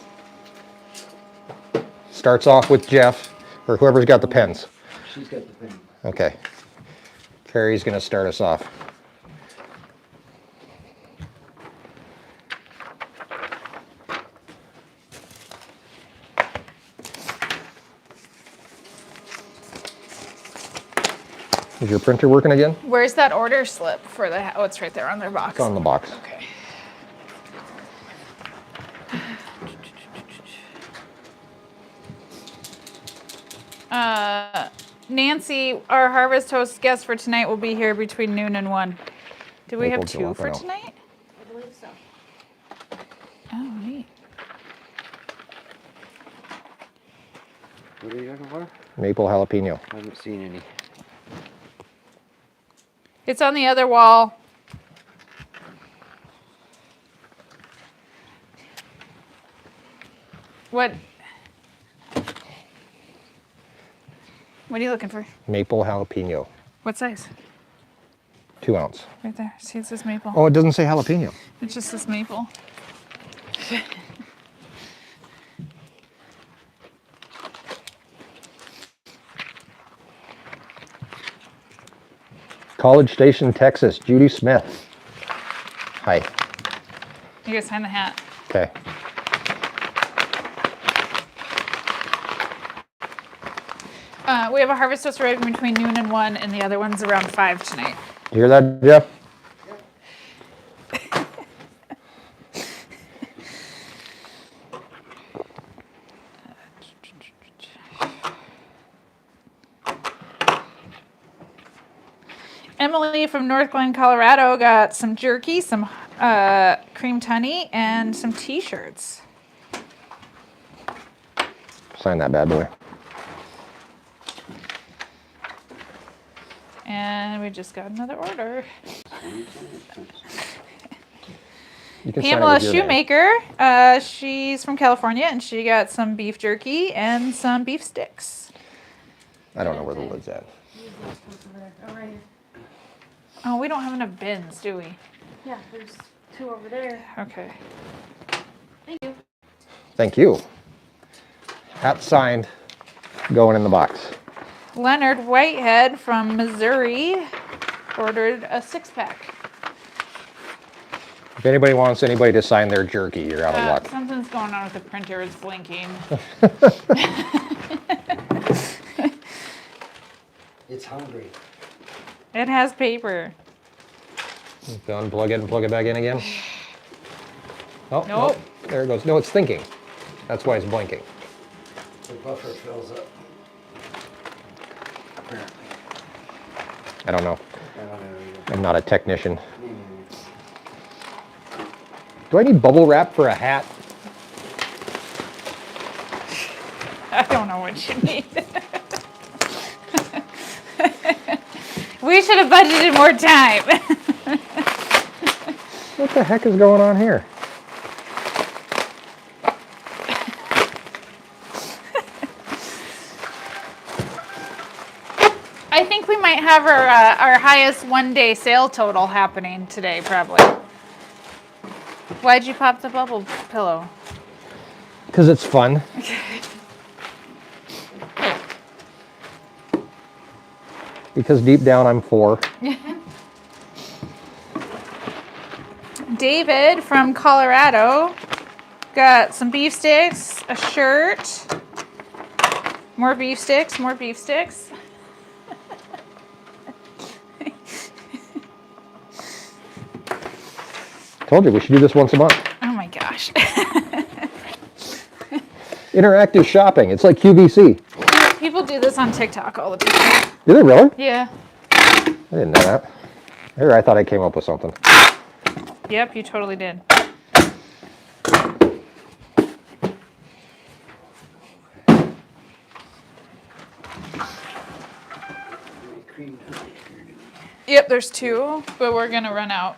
Starts off with Jeff, or whoever's got the pens. She's got the pen. Okay. Carrie's going to start us off. Is your printer working again? Where's that order slip for the hat? Oh, it's right there on their box. It's on the box. Okay. Nancy, our Harvest Host guest for tonight will be here between noon and 1. Do we have Maple 2 for jalapeno. tonight? I believe so. Oh, neat. What are you looking for? Maple jalapeno. I haven't seen any. It's on the other wall. What? What are you looking for? Maple jalapeno. What size? 2 ounce. Right there. See, it says maple. Oh, it doesn't say jalapeno. It just says maple. College Station, Texas. Judy Smith. Hi. You guys sign the hat. Okay. We have a harvest toast arriving between noon and 1, and the other one's around 5 tonight. You hear that, Jeff? Emily from North Glen, Colorado got some jerky, some cream tunny, and some t-shirts. Sign that bad boy. And we just got another order. You can sign it Pamela with your name. Shoemaker, she's from California, and she got some beef jerky and some beef sticks. I don't know where the lid's at. Use those ones over there. Oh, right here. Oh, we don't have enough bins, do we? Yeah, there's 2 over there. Okay. Thank you. Thank you. Hat signed, going in the box. Leonard Whitehead from Missouri ordered a 6-pack. If anybody wants anybody to sign their jerky, you're out of luck. Something's going on with the printer. It's blinking. It's hungry. It has paper. To unplug it and plug it back in again. Oh, Nope. nope. There it goes. No, it's thinking. That's why it's blinking. The buffer fills up. Apparently. I don't know. I don't know either. I'm not a technician. Do I need bubble wrap for a hat? I don't know what you need. We should have budgeted more time. What the heck is going on here? I think we might have our highest one-day sale total happening today, probably. Why'd you pop the bubble pillow? Because it's fun. Because deep down I'm 4. David from Colorado got some beef sticks, a shirt, more beef sticks, more beef sticks. Told you we should do this once a month. Oh my gosh. Interactive shopping. It's like QVC. People do this on TikTok all the time. Do they really? Yeah. I didn't know that. Here, I thought I came up with something. Yep, you totally did. Yep, there's 2, but we're gonna run out.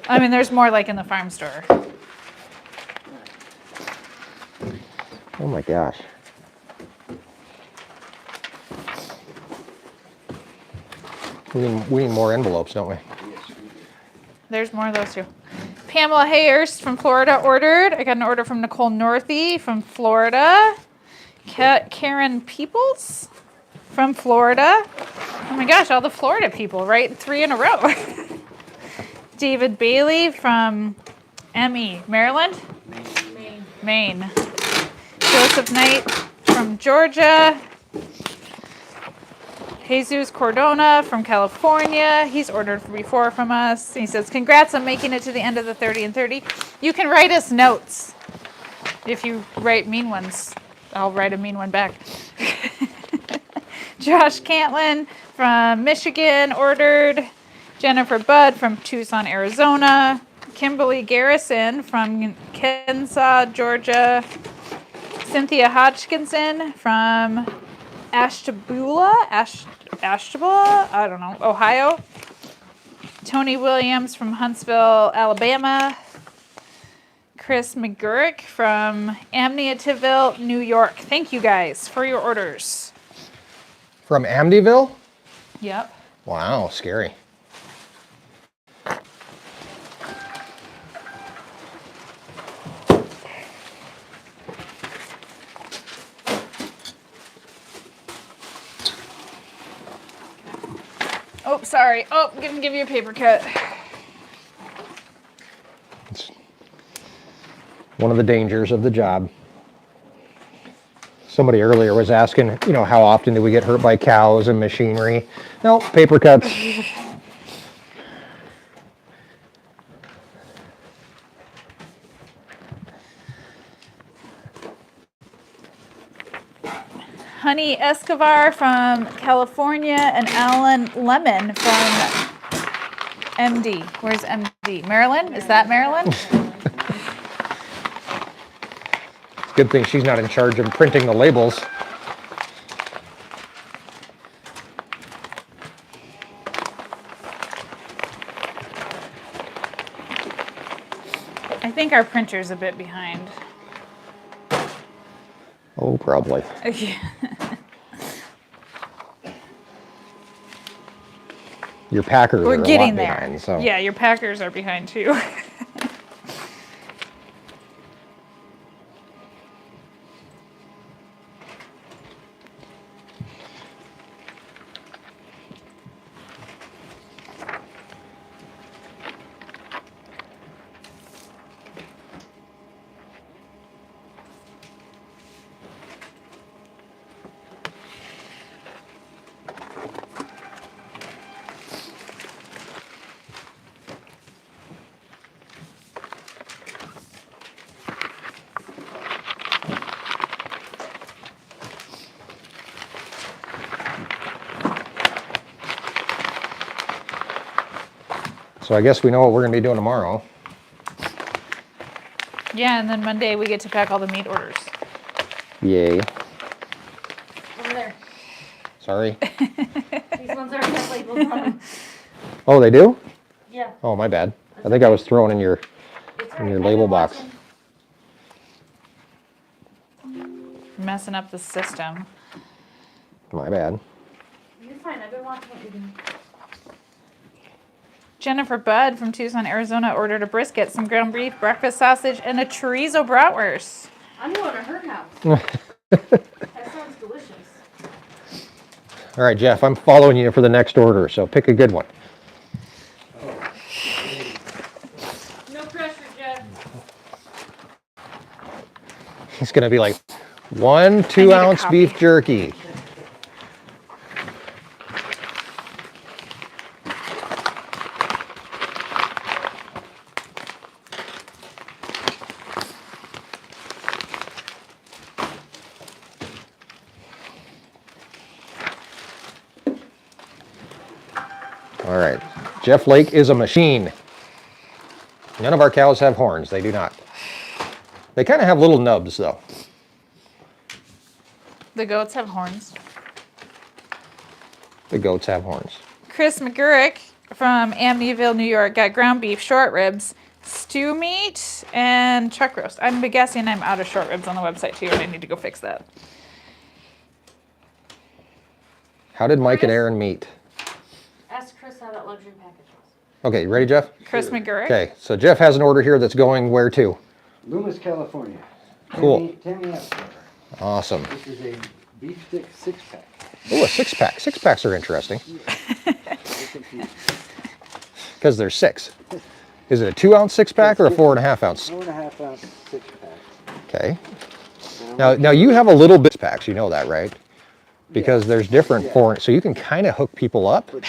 I mean, there's more like in the farm store. Oh my gosh. We need more envelopes, don't we? There's more of those too. Pamela Hayhurst from Florida ordered. I got an order from Nicole Northey from Florida. Karen Peoples from Florida. Oh my gosh, all the Florida people, right? 3 in a row. David Bailey from Maryland? Maine. Joseph Knight from Georgia. Jesus Cordona from California. He's ordered before from us. He says, congrats on making it to the end of the 30 and 30. You can write us notes. If you write mean ones, I'll write a mean one back. Josh Cantlin from Michigan ordered. Jennifer Budd from Tucson, Arizona. Kimberly Garrison from Kensaw, Georgia. Cynthia Hodgkinson from Ashtabula, I don't know, Ohio. Tony Williams from Huntsville, Alabama. Chris McGurk from Amityville, New York. Thank you guys for your orders. From Amityville? Yep. Wow, scary. Oh, sorry. Oh, I'm gonna give you a paper cut. It's one of the dangers of the job. Somebody earlier was asking, how often do we get hurt by cows and machinery? No, paper cuts. Honey Escobar from California and Alan Lemon from MD. Where's MD? Maryland? Is that Maryland? It's a good thing she's not in charge of printing the labels. I think our printer's a bit behind. Oh, probably. Your Packers We're are a getting lot there. behind, so. Yeah, your Packers are behind too. So I guess we know what we're gonna be doing tomorrow. Yeah, and then Monday we get to pack all the meat orders. Yay. Over there. Sorry. These ones already have labels on them. Oh, they do? Yeah. Oh, my bad. I think I was throwing in your It's in alright. your I've label been box. watching. Messing up the system. My bad. You're fine. I've been watching what you're doing. Jennifer Budd from Tucson, Arizona ordered a brisket, some ground beef, breakfast sausage, and a chorizo bratwurst. I'm going to her house. That sounds delicious. All right, Jeff, I'm following you for the next order, so pick a good one. No pressure, Jeff. He's gonna be like, 1 need a 2-ounce copy. beef jerky. All right, Jeff Lake is a machine. None of our cows have horns, they do not. They kind of have little nubs though. The goats have horns. The goats have horns. Chris McGurrick from Amityville, New York got ground beef, short ribs, stew meat, and chuck roast. I'm guessing I'm out of short ribs on the website too, and I need to go fix that. How did Mike and Erin meet? Ask Chris how that luxury package was. Okay, you ready, Jeff? Chris McGurrick. Okay, so Jeff has an order here that's going where to? Loomis, California. Cool. Tammy Apple. Awesome. This is a beef stick 6-pack. Oh, a 6-pack. 6-packs are interesting because there's 6. Is it a 2-ounce 6-pack or a 4.5-ounce? 4.5-ounce 6-pack. Okay. Now you have a little bit of packs. You know that, right? Because there's different Yeah. so you can kind of hook people up. But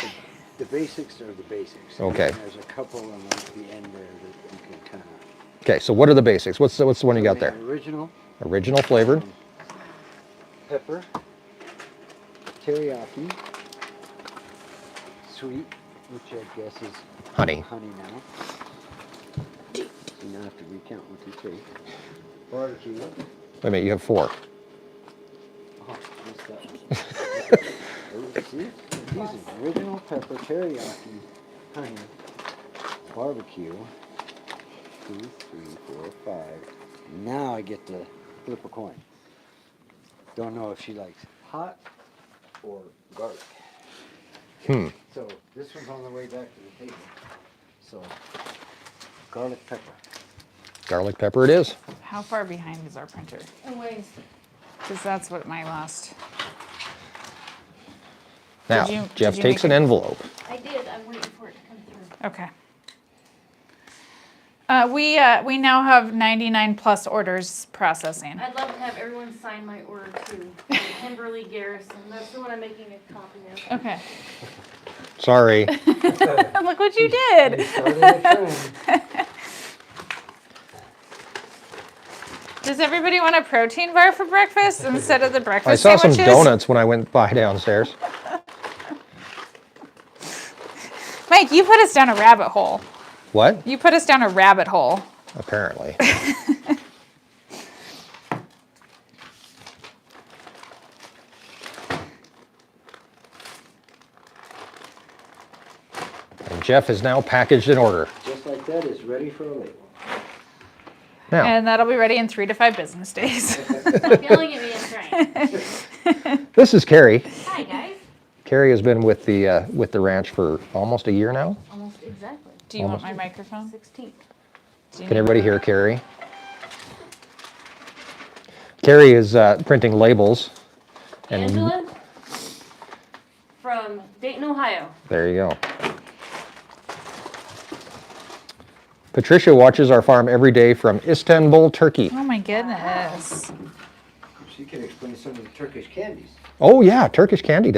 the basics are the basics. Okay. And there's a couple on the end there that you can kind of. Okay, so what are the basics? What's the one you got there? Original. Original flavored. Pepper. Teriyaki. Sweet, which I guess is Honey. honey now. So now I have to recount 1, 2, 3. Barbecue. Wait a minute, you have 4. Oh, missed that one. Oh, see? Confusing. Original pepper, teriyaki, honey, barbecue. 2, 3, 4, 5. Now I get to flip a coin. Don't know if she likes hot or garlic. So this one's on the way back to the table. So garlic pepper. Garlic pepper it is. How far behind is our printer? Oh, wait. Because that's what my last. Now, Did you Jeff make takes an it? envelope. I did. I'm waiting for it to come through. Okay. We now have 99 plus orders processing. I'd love to have everyone sign my order too. Kimberly Garrison. That's the one I'm making a copy of. Okay. Sorry. Look what you did. Does everybody want a protein bar for breakfast instead of the breakfast I saw sandwiches? some donuts when I went by downstairs. Mike, you put us down a rabbit hole. What? You put us down a rabbit hole. Apparently. And Jeff is now packaged in order. Just like that is ready for a label. Now, And that'll be ready in 3 to 5 business days. Stop yelling at me. I'm trying. this is Carrie. Hi, guys. Carrie has been with the ranch for almost a year now. Almost exactly. Do you want my microphone? 16th. Can everybody hear Carrie? Carrie is printing labels. Angela from Dayton, Ohio. There you go. Patricia watches our farm every day from Istanbul, Turkey. Oh my goodness. She can explain some of the Turkish candies. Oh yeah, Turkish candy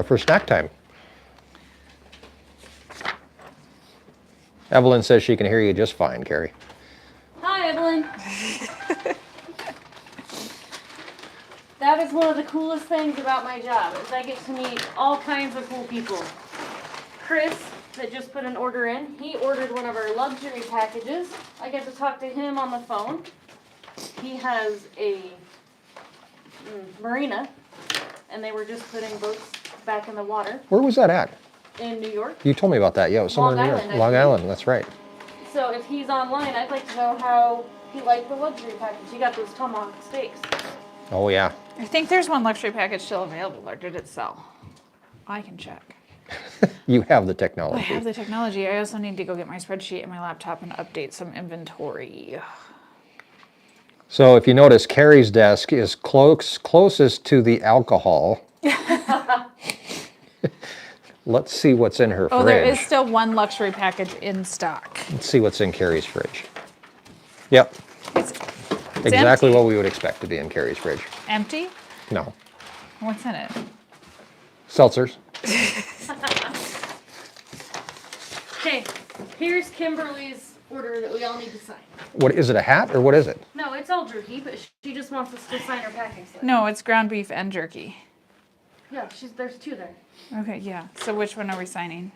for snack time. Evelyn says she can hear you just fine, Carrie. Hi, Evelyn. That is one of the coolest things about my job is I get to meet all kinds of cool people. Chris that just put an order in. He ordered one of our luxury packages. I get to talk to him on the phone. He has a marina, and they were just putting boats back in the water Where was that at? in New York. You told me about that. Yeah, it was somewhere Long near Island, I Long believe. Island. That's right. So if he's online, I'd like to know how he liked the luxury package. He got those tomahawk steaks. Oh yeah. I think there's one luxury package still available, or did it sell? I can check. You have the I technology. have the technology. I also need to go get my spreadsheet and my laptop and update some inventory. So if you notice, Carrie's desk is closest to the alcohol. Let's see what's in her Oh, fridge. there is still one luxury package in stock. Let's see what's in Carrie's fridge. Yep, It's exactly empty. what we would expect to be in Carrie's fridge. Empty? No, What's in it? seltzers. Okay, here's Kimberly's order that we all need to sign. What is it? A hat or what is it? No, it's all jerky, but she just wants us to sign her packing slip. No, it's ground beef and jerky. Yeah, there's two there. Okay, yeah. So which one are we signing?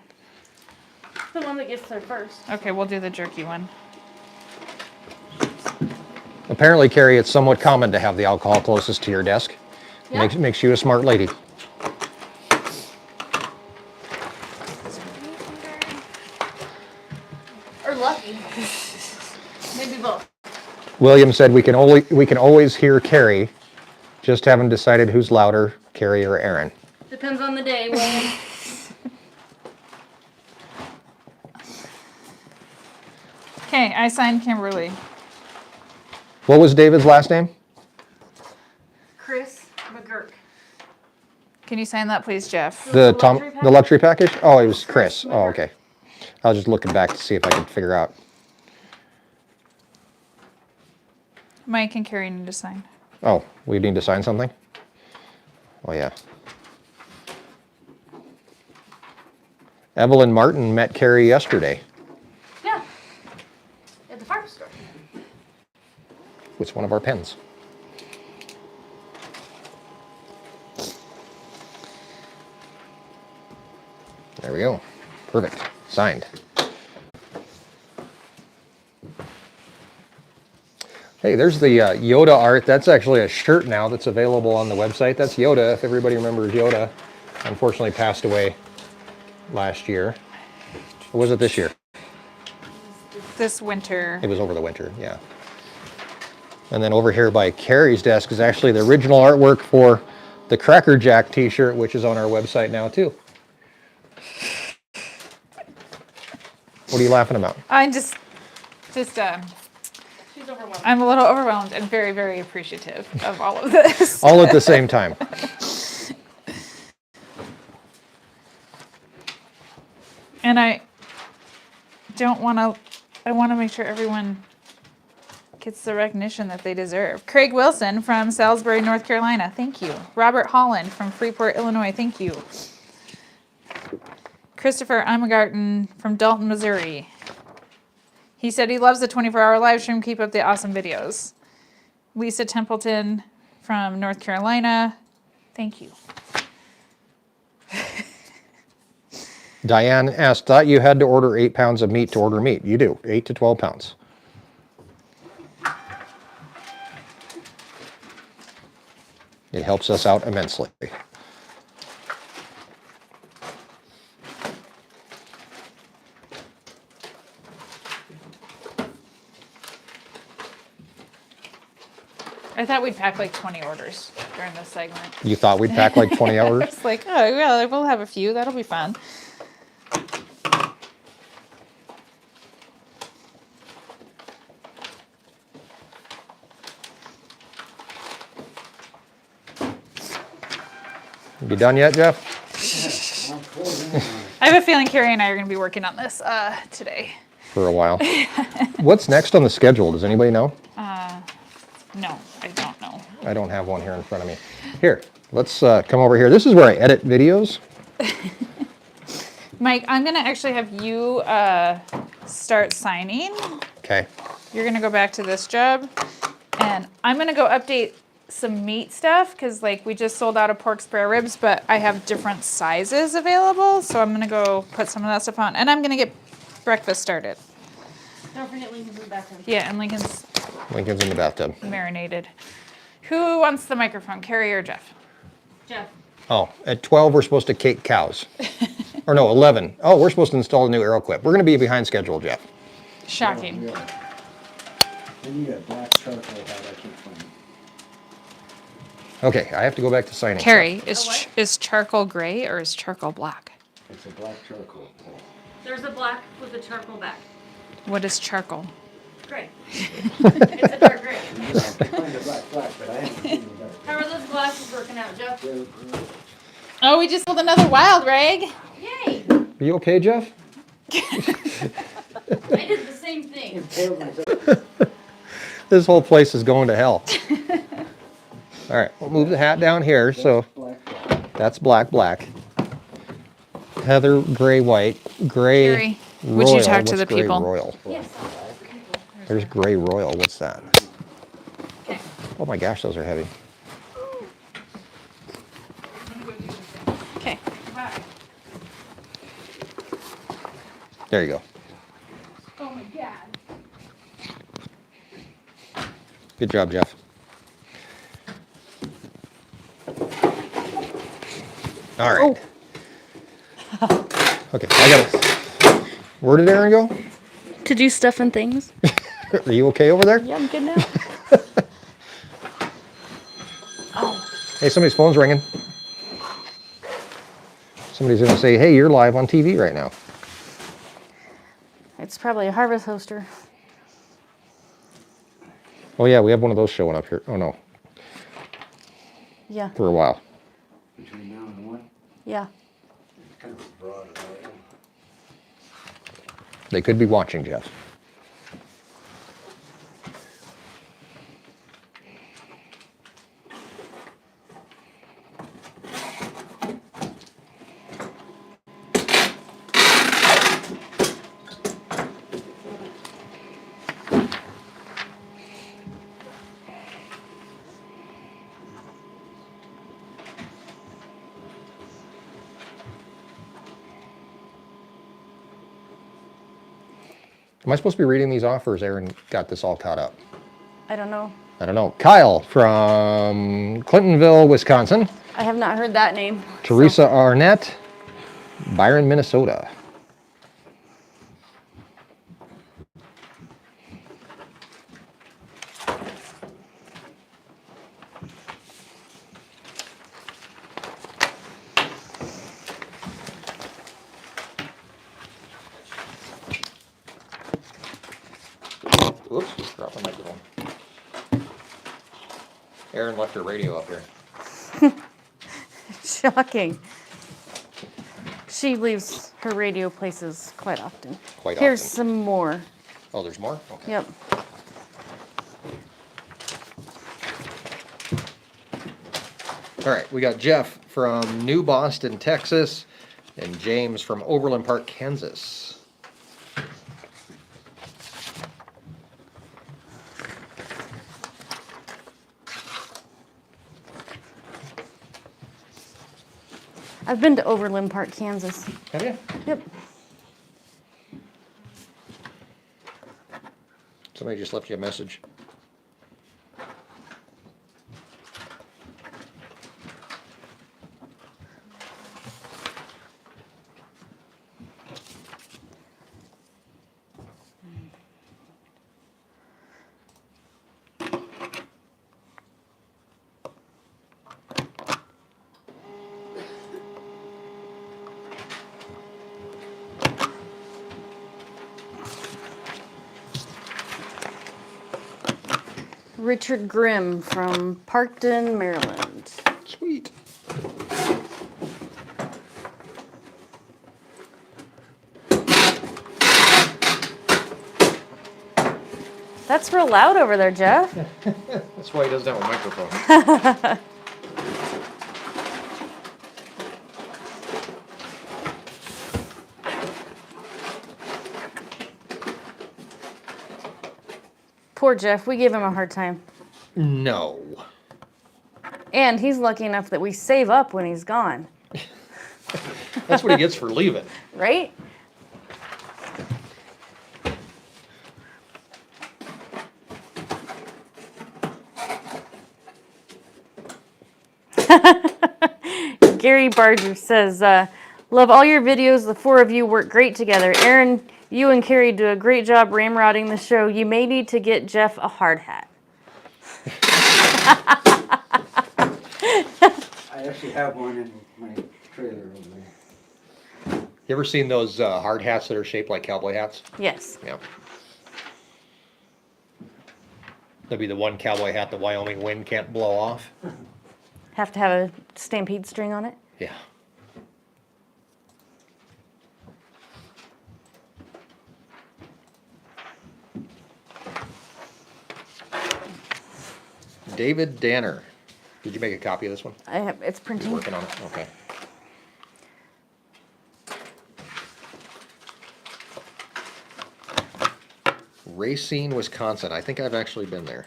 The one that gets there first. Okay, we'll do the jerky one. Apparently, Carrie, it's somewhat common to have the alcohol closest to your desk. Yeah. Makes you a smart lady. Or lucky. Maybe both. William said we can always hear Carrie, just haven't decided who's louder, Carrie or Erin. Depends on the day, William. Okay, I signed Kimberly. What was David's last name? Chris McGurk. Can you sign that, please, Jeff? The luxury the luxury package? Oh, it was Chris. Oh, okay. I was just looking back to see if I could figure out. Mike and Carrie need to sign. Oh, we need to sign something? Oh, yeah. Evelyn Martin met Carrie yesterday. Yeah. At the farm store. With one of our pens. There we go. Perfect. Signed. Hey, there's the Yoda art. That's actually a shirt now that's available on the website. That's Yoda, if everybody remembers Yoda. Unfortunately passed away last year. Or was it this year? This winter. It was over the winter, yeah. And then over here by Carrie's desk is actually the original artwork for the Cracker Jack t-shirt, which is on our website now too. What are you laughing about? I just, She's overwhelmed. I'm a little overwhelmed and very, very appreciative of all of this. All at the same time. And I want to make sure everyone gets the recognition that they deserve. Craig Wilson from Salisbury, North Carolina, thank you. Robert Holland from Freeport, Illinois, thank you. Christopher Imagarten from Dalton, Missouri. He said he loves the 24-hour live stream. Keep up the awesome videos. Lisa Templeton from North Carolina, thank you. Diane asked, thought you had to order 8 pounds of meat to order meat. You do, 8 to 12 pounds. It helps us out immensely. I thought we'd pack like 20 orders during this segment. You thought we'd pack like 20 hours? It's like, oh, yeah, we'll have a few. That'll be fun. You done yet, Jeff? I have a feeling Carrie and I are going to be working on this today. For a while. What's next on the schedule? Does anybody know? No, I don't know. I don't have one here in front of me. Here, let's come over here. This is where I edit videos. Mike, I'm going to actually have you start signing. Okay. You're going to go back to this job. And I'm going to go update some meat stuff because like we just sold out of pork spare ribs, but I have different sizes available. So I'm gonna go put some of that stuff on, and I'm gonna get breakfast started. Don't forget Lincoln's in the bathroom. Yeah, and Lincoln's Lincoln's in the bathtub. marinated. Who wants the microphone, Carrie or Jeff? Jeff. Oh, at 12, we're supposed to cake cows. Or no, 11. Oh, we're supposed to install a new arrow clip. We're going to be behind schedule, Jeff. Shocking. Yeah. Then you got black charcoal hat I can't find. Okay, I have to go back to signing. Carrie, stuff. is charcoal gray or is charcoal black? It's a black charcoal. There's a black with a charcoal back. What is charcoal? Gray. It's a dark gray. I find a black, but I haven't seen the dark. How are those glasses working out, Jeff? Oh, we just sold another wild rag. Yay! Are you okay, Jeff? I did the same thing. This whole place is going to hell. All right, we'll move the hat down here. So that's black. Heather, gray, white, gray. Carrie, would you talk to the What's gray people? Royal? Yes. There's gray royal. What's that? Okay. Oh my gosh, those are heavy. Okay. There you go. Oh my God. Good job, Jeff. All right. Okay, I got it. Where did Erin go? To do stuff and things. Are you okay over there? Yeah, I'm good now. Hey, somebody's phone's ringing. Somebody's gonna say, hey, you're live on TV right now. It's probably a harvest hoster. Oh yeah, we have one of those showing up here. Oh no, Yeah. for a while. Between now and one, Yeah. it's kind of broad. Right? They could be watching, Jeff. Am I supposed to be reading these off, or has Erin got this all caught up? I don't know. I don't know. Kyle from Clintonville, Wisconsin. I have not heard that name. Teresa Arnett, Byron, Minnesota. Oops, dropped my microphone. Erin left her radio up here. Shocking. She leaves her radio places quite often. Quite Here's often. some more. Oh, there's more? Okay. Yep. All right, we got Jeff from New Boston, Texas, and James from Overland Park, Kansas. I've been to Overland Park, Kansas. Have you? Yep. Somebody just left you a message. Richard Grimm from Parkton, Maryland. Sweet. That's real loud over there, Jeff. That's why he doesn't have a microphone. Poor Jeff. We gave him a hard time. No. And he's lucky enough that we save up when he's gone, That's what he gets for leaving. right? Gary Barger says, love all your videos. The four of you work great together. Erin, you and Carrie do a great job ramrodding the show. You may need to get Jeff a hard hat. I actually have one in my trailer over there. You ever seen those hard hats that are shaped like cowboy hats? Yes. Yeah. That'd be the one cowboy hat the Wyoming wind can't blow off. Have to have a stampede string on it. Yeah. David Danner. Did you make a copy of this one? I have, it's printing. Working on it? Okay. Racine, Wisconsin. I think I've actually been there.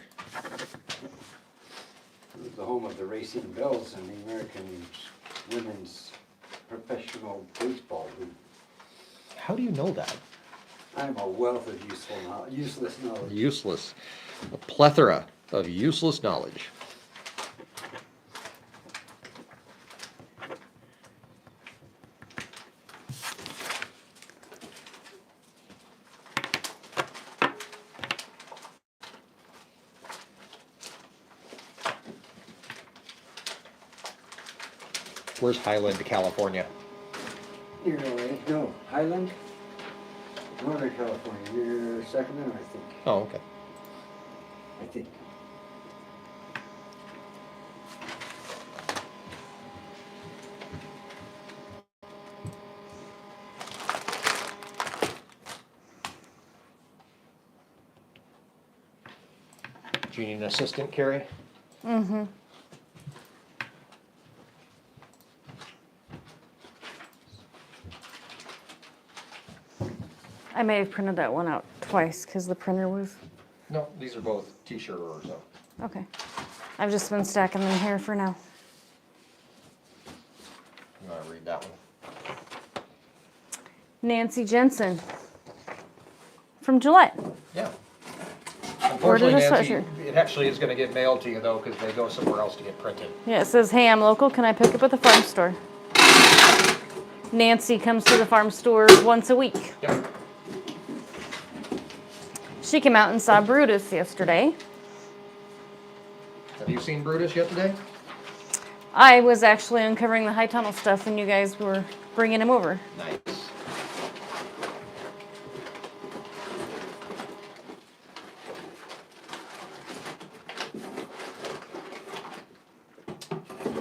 It was the home of the Racing Bells and the American Women's Professional Baseball League. How do you know that? I'm a wealth of useless knowledge. Useless. A plethora of useless knowledge. Where's Highland, California? Near LA. No, Highland, Northern California, near Sacramento, I think. Oh, okay. I think. Do you need an assistant, Carrie? Mm-hmm. I may have printed that one out twice because the printer was, No, these are both t-shirt orders, though. okay. I've just been stacking them here for now. You want to read that one? Nancy Jensen from Gillette. Yeah. Ordered Unfortunately, a Nancy, sweatshirt. it actually is going to get mailed to you, though, because they go somewhere else to get printed. Yeah, it says, hey, I'm local. Can I pick up at the farm store? Nancy comes to the farm store once a week. Yep. She came out and saw Brutus yesterday. Have you seen Brutus yet today? I was actually uncovering the high tunnel stuff and you guys were bringing him over. Nice.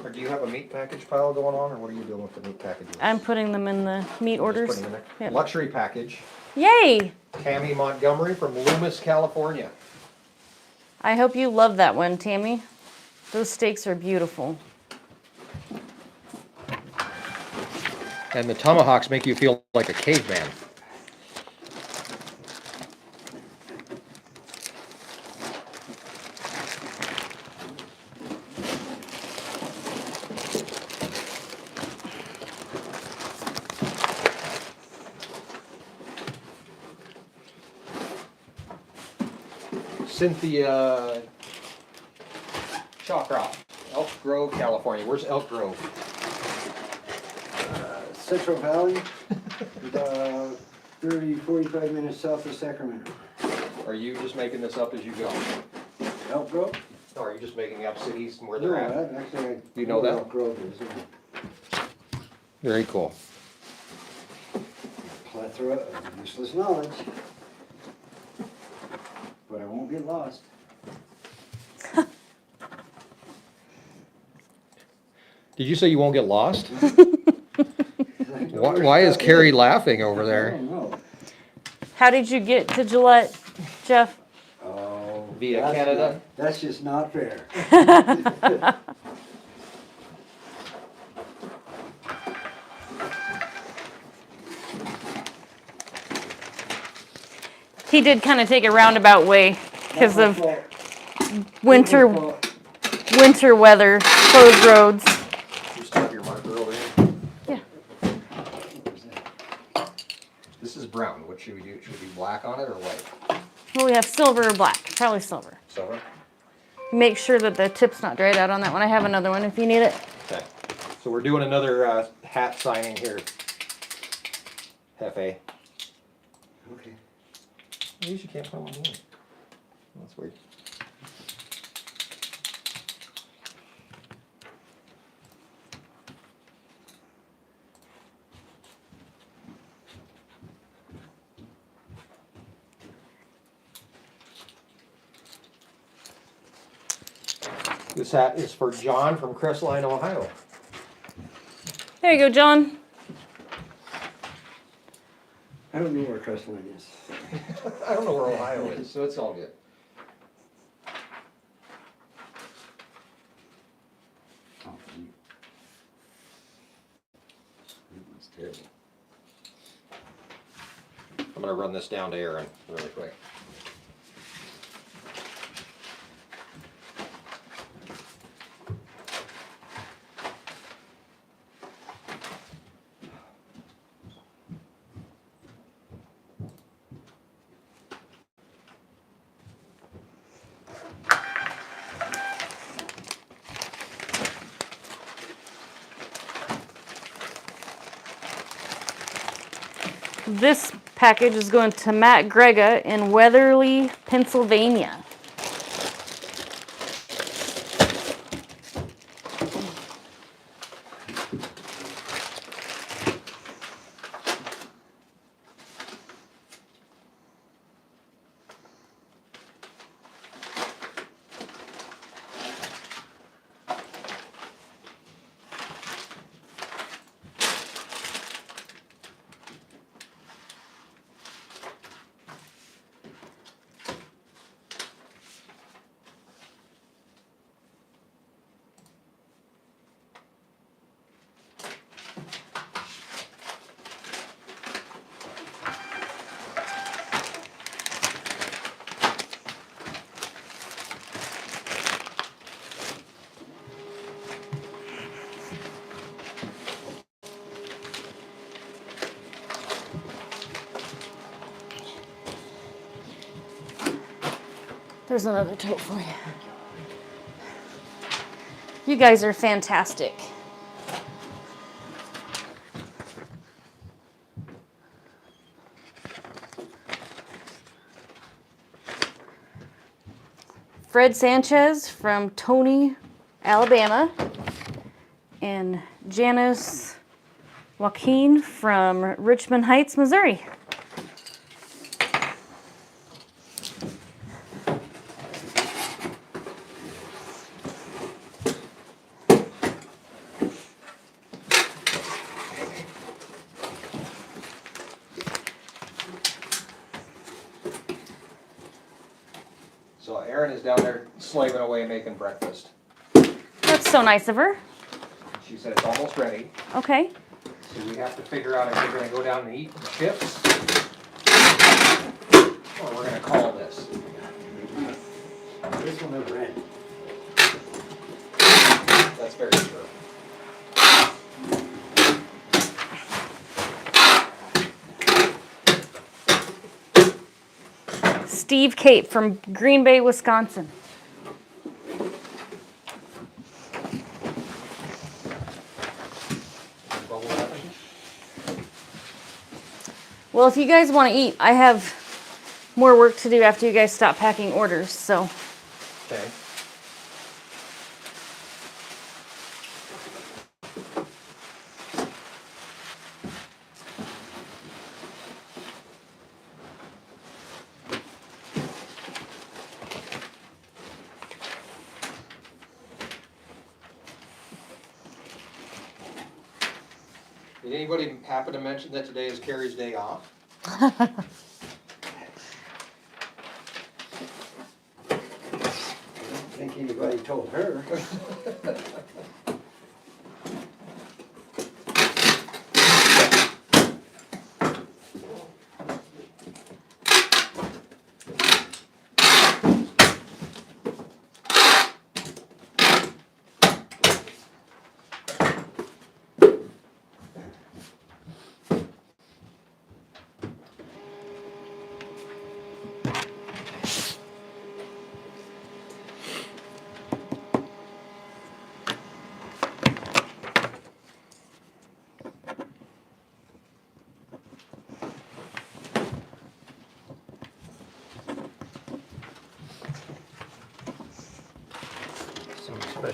Or do you have a meat package pile going on, or what are you doing with the meat packages? I'm putting them in the meat Just orders. putting them in there. Yep. Luxury package. Yay! Tammy Montgomery from Loomis, California. I hope you love that one, Tammy. Those steaks are beautiful. And the tomahawks make you feel like a caveman. Cynthia Shawcroft, Elk Grove, California. Where's Elk Grove? Central Valley, about 30, 45 minutes south of Sacramento. Are you just making this up as you go? Elk Grove? Or are you just making up cities and where No, they're at? actually, You know that? Elk Grove is, Very cool. plethora of useless knowledge. But I won't get lost. Did you say you won't get lost? Why is Carrie laughing over I there? don't know. How did you get to Gillette, Jeff? Oh, Via that's Canada? not- that's just not fair. He did kind of take a roundabout way because Not my of fault. winter Not my fault. winter weather. closed roads. You still have your marker over here? Yeah. This is brown. What should we do? Should we do black on it or white? Well, we have silver or black. Probably silver. Silver? Make sure that the tip's not dried out on that one. I have another one if you need it. Okay. So we're doing another hat signing here. Hefe. Okay. At least you can't put them on here. That's weird. This hat is for John from Crestline, Ohio. There you go, John. I don't know where Crestline is. I don't know where Ohio is, so it's all good. Oh, that's terrible. I'm going to run this down to Erin really quick. This package is going to Matt Grega in Weatherly, Pennsylvania. There's another tote for you. You guys are fantastic. Fred Sanchez from Tony, Alabama, and Janice Joaquin from Richmond Heights, Missouri. So Erin is down there slaving away making breakfast. That's so nice of her. She said it's almost ready. Okay. So we have to figure out if we're going to go down and eat chips or we're going to call this. This one never ends. That's very true. Steve Cape from Green Bay, Wisconsin. Bubble wrapping. Well, if you guys want to eat, I have more work to do after you guys stop packing orders, so. Okay. Did anybody happen to mention that today is Carrie's day off? I don't think anybody told her.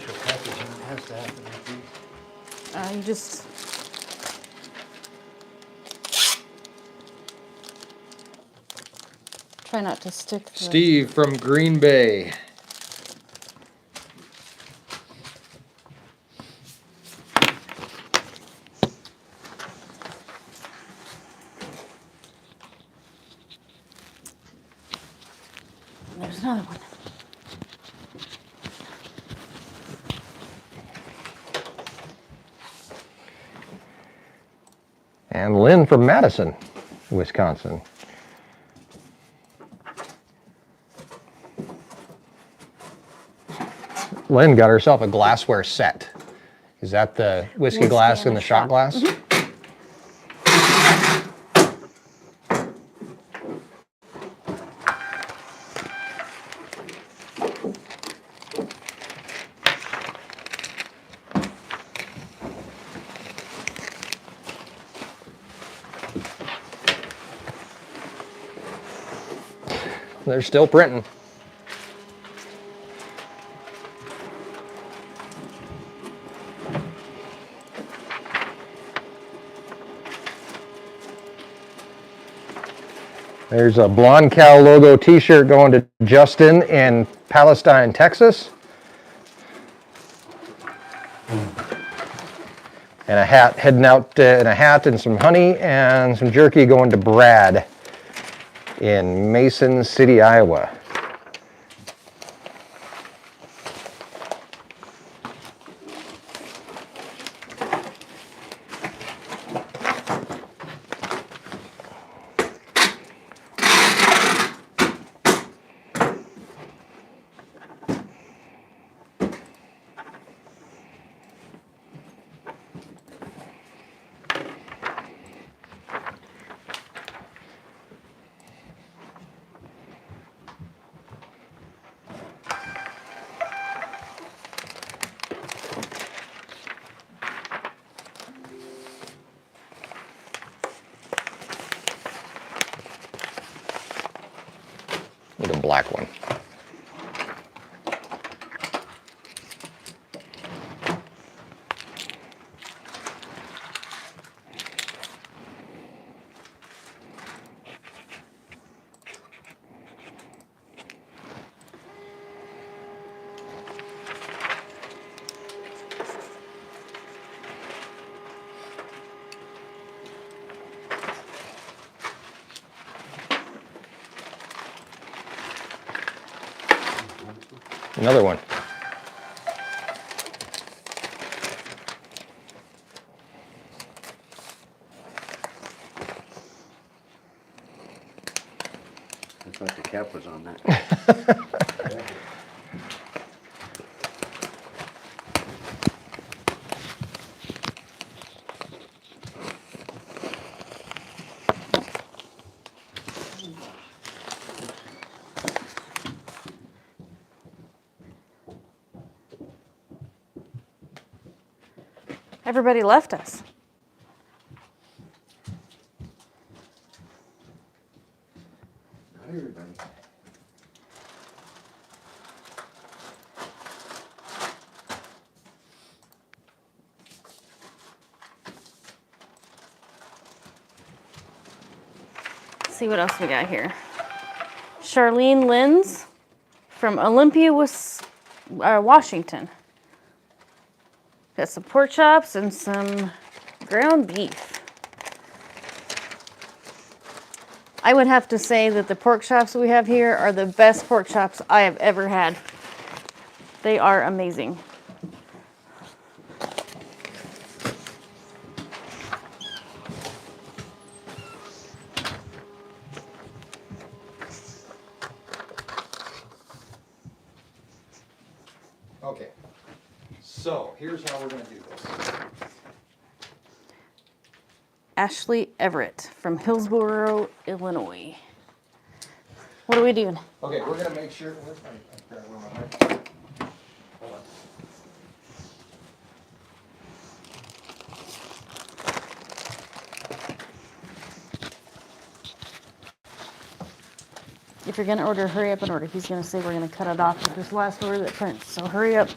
official packaging. It has to happen like this. You just try not to stick the... Steve from Green Bay. There's another one. And Lynn from Madison, Wisconsin. Lynn got herself a glassware set. Is that the whiskey glass and the shot glass? Mm-hmm. They're still printing. There's a Blonde Cow logo t-shirt going to Justin in Palestine, Texas. And a hat heading out, and a hat and some honey and some jerky going to Brad in Mason City, Iowa. With a black one. Another one. I thought the cap was on that. Everybody left us. Not everybody. Let's see what else we got here. Charlene Linz from Olympia, Washington. Got some pork chops and some ground beef. I would have to say that the pork chops we have here are the best pork chops I have ever had. They are amazing. Okay, so here's how we're going to do this. Ashley Everett from Hillsboro, Illinois. What are we doing? Okay, we're going to make sure. Where's my mic? Hold on. If you're gonna order, hurry up and order. He's gonna say we're gonna cut it off with this last order that prints, so hurry up.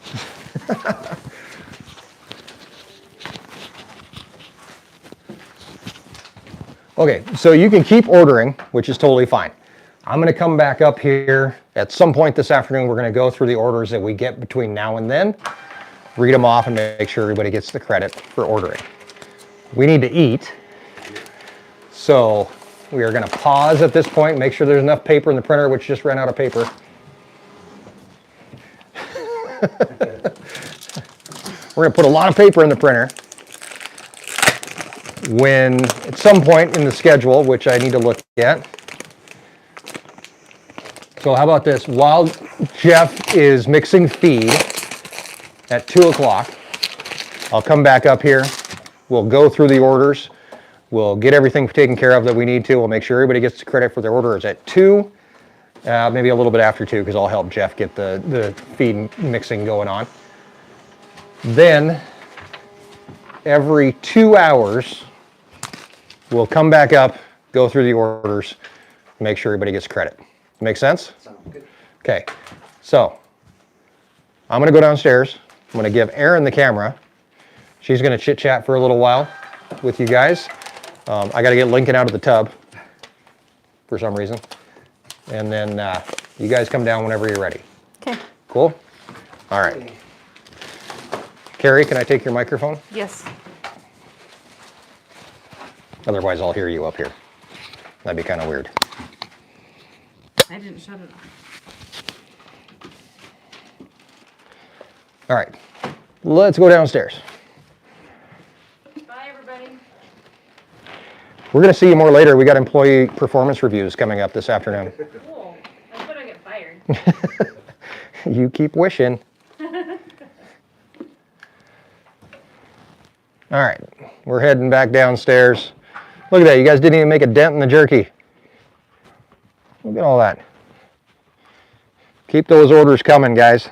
Okay, so you can keep ordering, which is totally fine. I'm going to come back up here at some point this afternoon. We're going to go through the orders that we get between now and then, read them off, and make sure everybody gets the credit for ordering. We need to eat, so we are going to pause at this point, make sure there's enough paper in the printer, which just ran out of paper. We're going to put a lot of paper in the printer. When at some point in the schedule, which I need to look at. So how about this? While Jeff is mixing feed at 2 o'clock, I'll come back up here. We'll go through the orders. We'll get everything taken care of that we need to. We'll make sure everybody gets the credit for their orders at 2, maybe a little bit after 2, because I'll help Jeff get the feed mixing going on. Then every 2 hours, we'll come back up, go through the orders, make sure everybody gets credit. Make sense? Sounds good. Okay, so I'm gonna go downstairs. I'm gonna give Erin the camera. She's gonna chit chat for a little while with you guys. I gotta get Lincoln out of the tub for some reason. And then you guys come down whenever you're ready. Okay. Cool? All right. Carrie, can I take your microphone? Yes. Otherwise, I'll hear you up here. That'd be kind of weird. I didn't shut it off. All right, let's go downstairs. Bye, everybody. We're going to see you more later. We got employee performance reviews coming up this afternoon. Cool. That's when I get fired. You keep wishing. All right, we're heading back downstairs. Look at that, you guys didn't even make a dent in the jerky. Look at all that. Keep those orders coming, guys.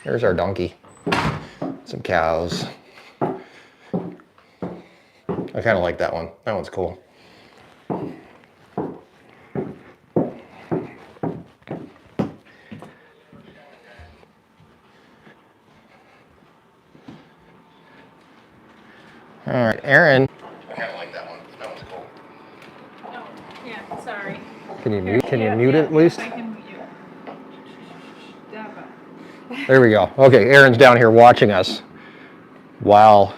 There's our donkey. Some cows. I kind of like that one. That one's cool. All right, Erin. I kind of like that one. That one's cool. Oh, yeah, sorry. Can you mute? Can you mute it at least? I can mute you. There we go. Okay, Erin's down here watching us while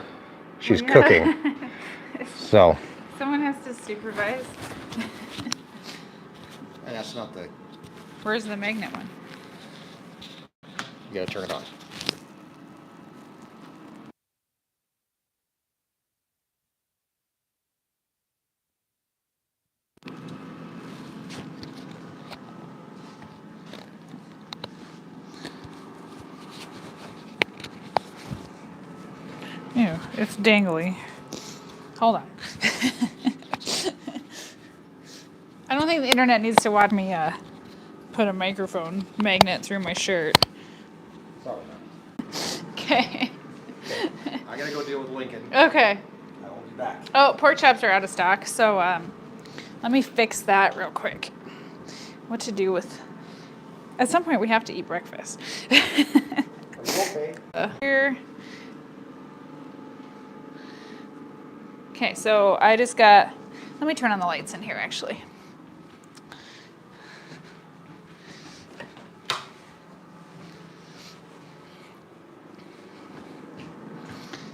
she's cooking. So. Someone has to supervise. That's not the. Where's the magnet one? You gotta turn it on. Ew, it's dangly. Hold on. I don't think the internet needs to watch me put a microphone magnet through my shirt. Sorry. Okay. I gotta go deal with Lincoln. Okay. I will be back. Oh, pork chops are out of stock, so let me fix that real quick. What to do with... At some point, we have to eat breakfast. Are you okay? Here. Okay, so I just got... Let me turn on the lights in here, actually.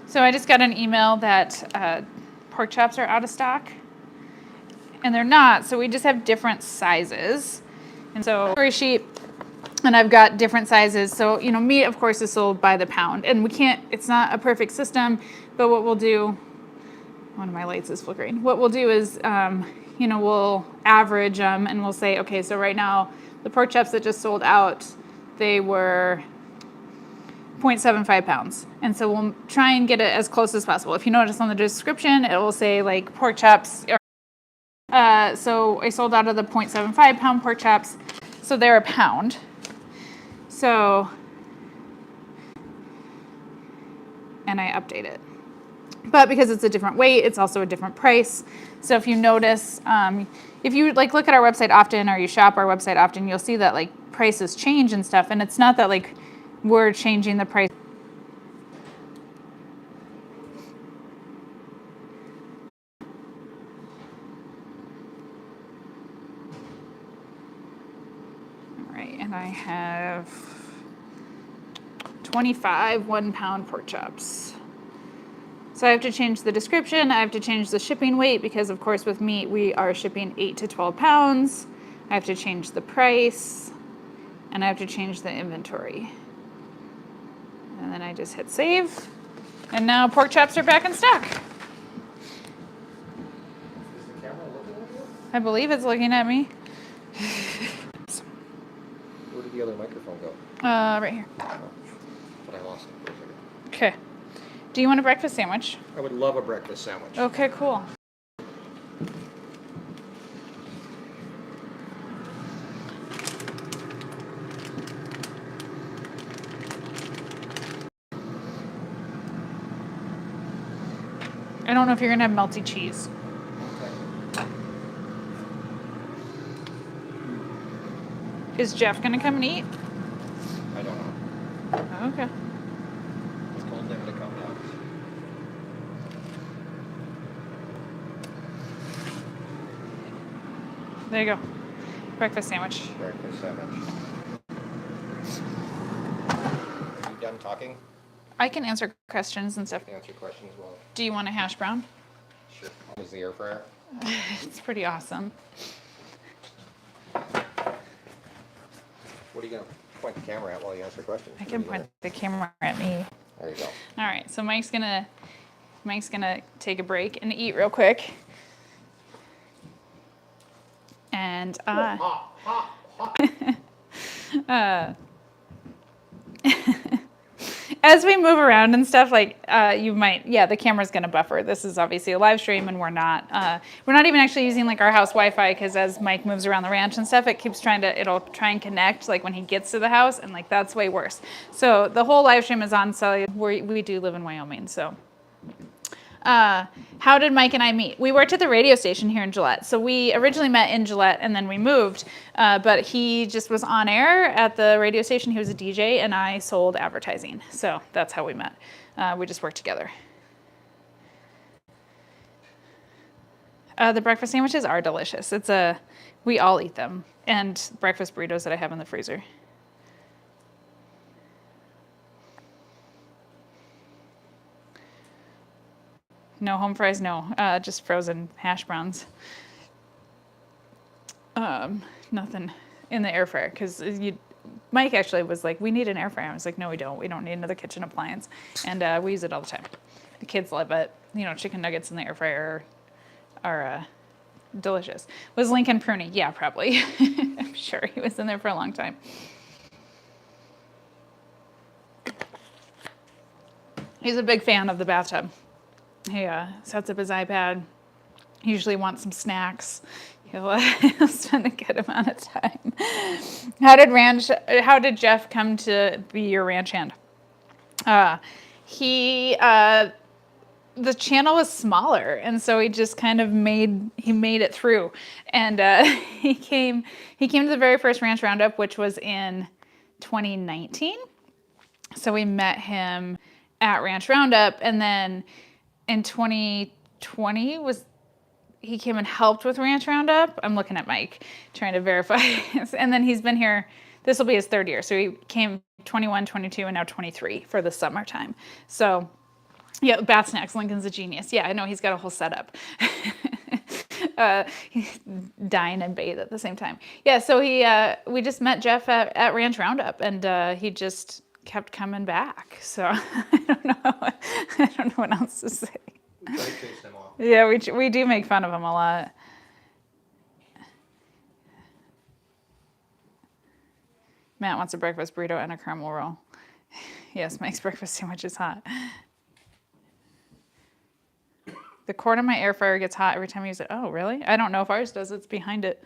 So I just got an email that pork chops are out of stock. And they're not, so we just have different sizes. And so, story sheet, and I've got different sizes. So, you know, meat, of course, is sold by the pound. And we can't, it's not a perfect system, but what we'll do, one of my lights is flickering. What we'll do is, you know, we'll average them and we'll say, okay, so right now, the pork chops that just sold out, they were 0.75 pounds. And so we'll try and get it as close as possible. If you notice on the description, it will say like pork chops. So I sold out of the 0.75 pound pork chops. So they're a pound. So, and I update it. But because it's a different weight, it's also a different price. So if you notice, if you like look at our website often or you shop our website often, you'll see that like prices change and stuff. And it's not that like we're changing the price. All right, and I have 25 1-pound pork chops. So I have to change the description, I have to change the shipping weight because of course with meat we are shipping 8 to 12 pounds. I have to change the price and I have to change the inventory. And then I just hit save. And now pork chops are back in stock. Is the camera looking at you? I believe it's looking at me. Where did the other microphone go? Right here. Oh, but I lost it for a second. Okay. Do you want a breakfast sandwich? I would love a breakfast sandwich. Okay, cool. I don't know if you're gonna have melty cheese. Is Jeff gonna come and eat? I don't know. Okay. It's told them to come now. There you go. Breakfast sandwich. Breakfast sandwich. Are you done talking? I can answer questions and stuff. Answer questions well. Do you want a hash brown? Sure. Is the air fryer? It's pretty awesome. What are you gonna point the camera at while you answer questions? I can point the camera at me. There you go. All right, so Mike's gonna take a break and eat real quick. And as we move around and stuff, like you might, the camera's gonna buffer. This is obviously a live stream, and we're not even actually using like our house Wi-Fi because as Mike moves around the ranch and stuff, it'll try and connect like when he gets to the house, and like that's way worse. So the whole live stream is on cellular. We do live in Wyoming, so. How did Mike and I meet? We worked at the radio station here in Gillette. So we originally met in Gillette and then we moved, but he just was on air at the radio station. He was a DJ and I sold advertising. So that's how we met. We just worked together. The breakfast sandwiches are delicious. We all eat them, and breakfast burritos that I have in the freezer. No home fries, no. Just frozen hash browns. Nothing in the air fryer because Mike actually was like, "We need an air fryer." I was like, "No, we don't. We don't need another kitchen appliance," and we use it all the time. The kids love it. You know, chicken nuggets in the air fryer are delicious. Was Lincoln pruny? Yeah, probably. I'm sure he was in there for a long time. He's a big fan of the bathtub. He sets up his iPad. He usually wants some snacks. He'll spend a good amount of time. How did Jeff come to be your ranch hand? The channel was smaller, and so he just kind of made it through. And he came to the very first ranch roundup, which was in 2019. So we met him at Ranch Roundup, and then in 2020 he came and helped with Ranch Roundup. I'm looking at Mike, trying to verify. And then he's been here, this will be his third year. So he came 21, 22, and now 23 for the summertime. So yeah, Bat Snacks, Lincoln's a genius. Yeah, I know, he's got a whole setup. He's dine and bathe at the same time. Yeah, so we just met Jeff at Ranch Roundup, and he just kept coming back. So I don't know what else to say. We try to chase them off. Yeah, we do make fun of him a lot. Matt wants a breakfast burrito and a caramel roll. Yes, Mike's breakfast sandwich is hot. The cord in my air fryer gets hot every time I use it. Oh, really? I don't know if ours does. It's behind it.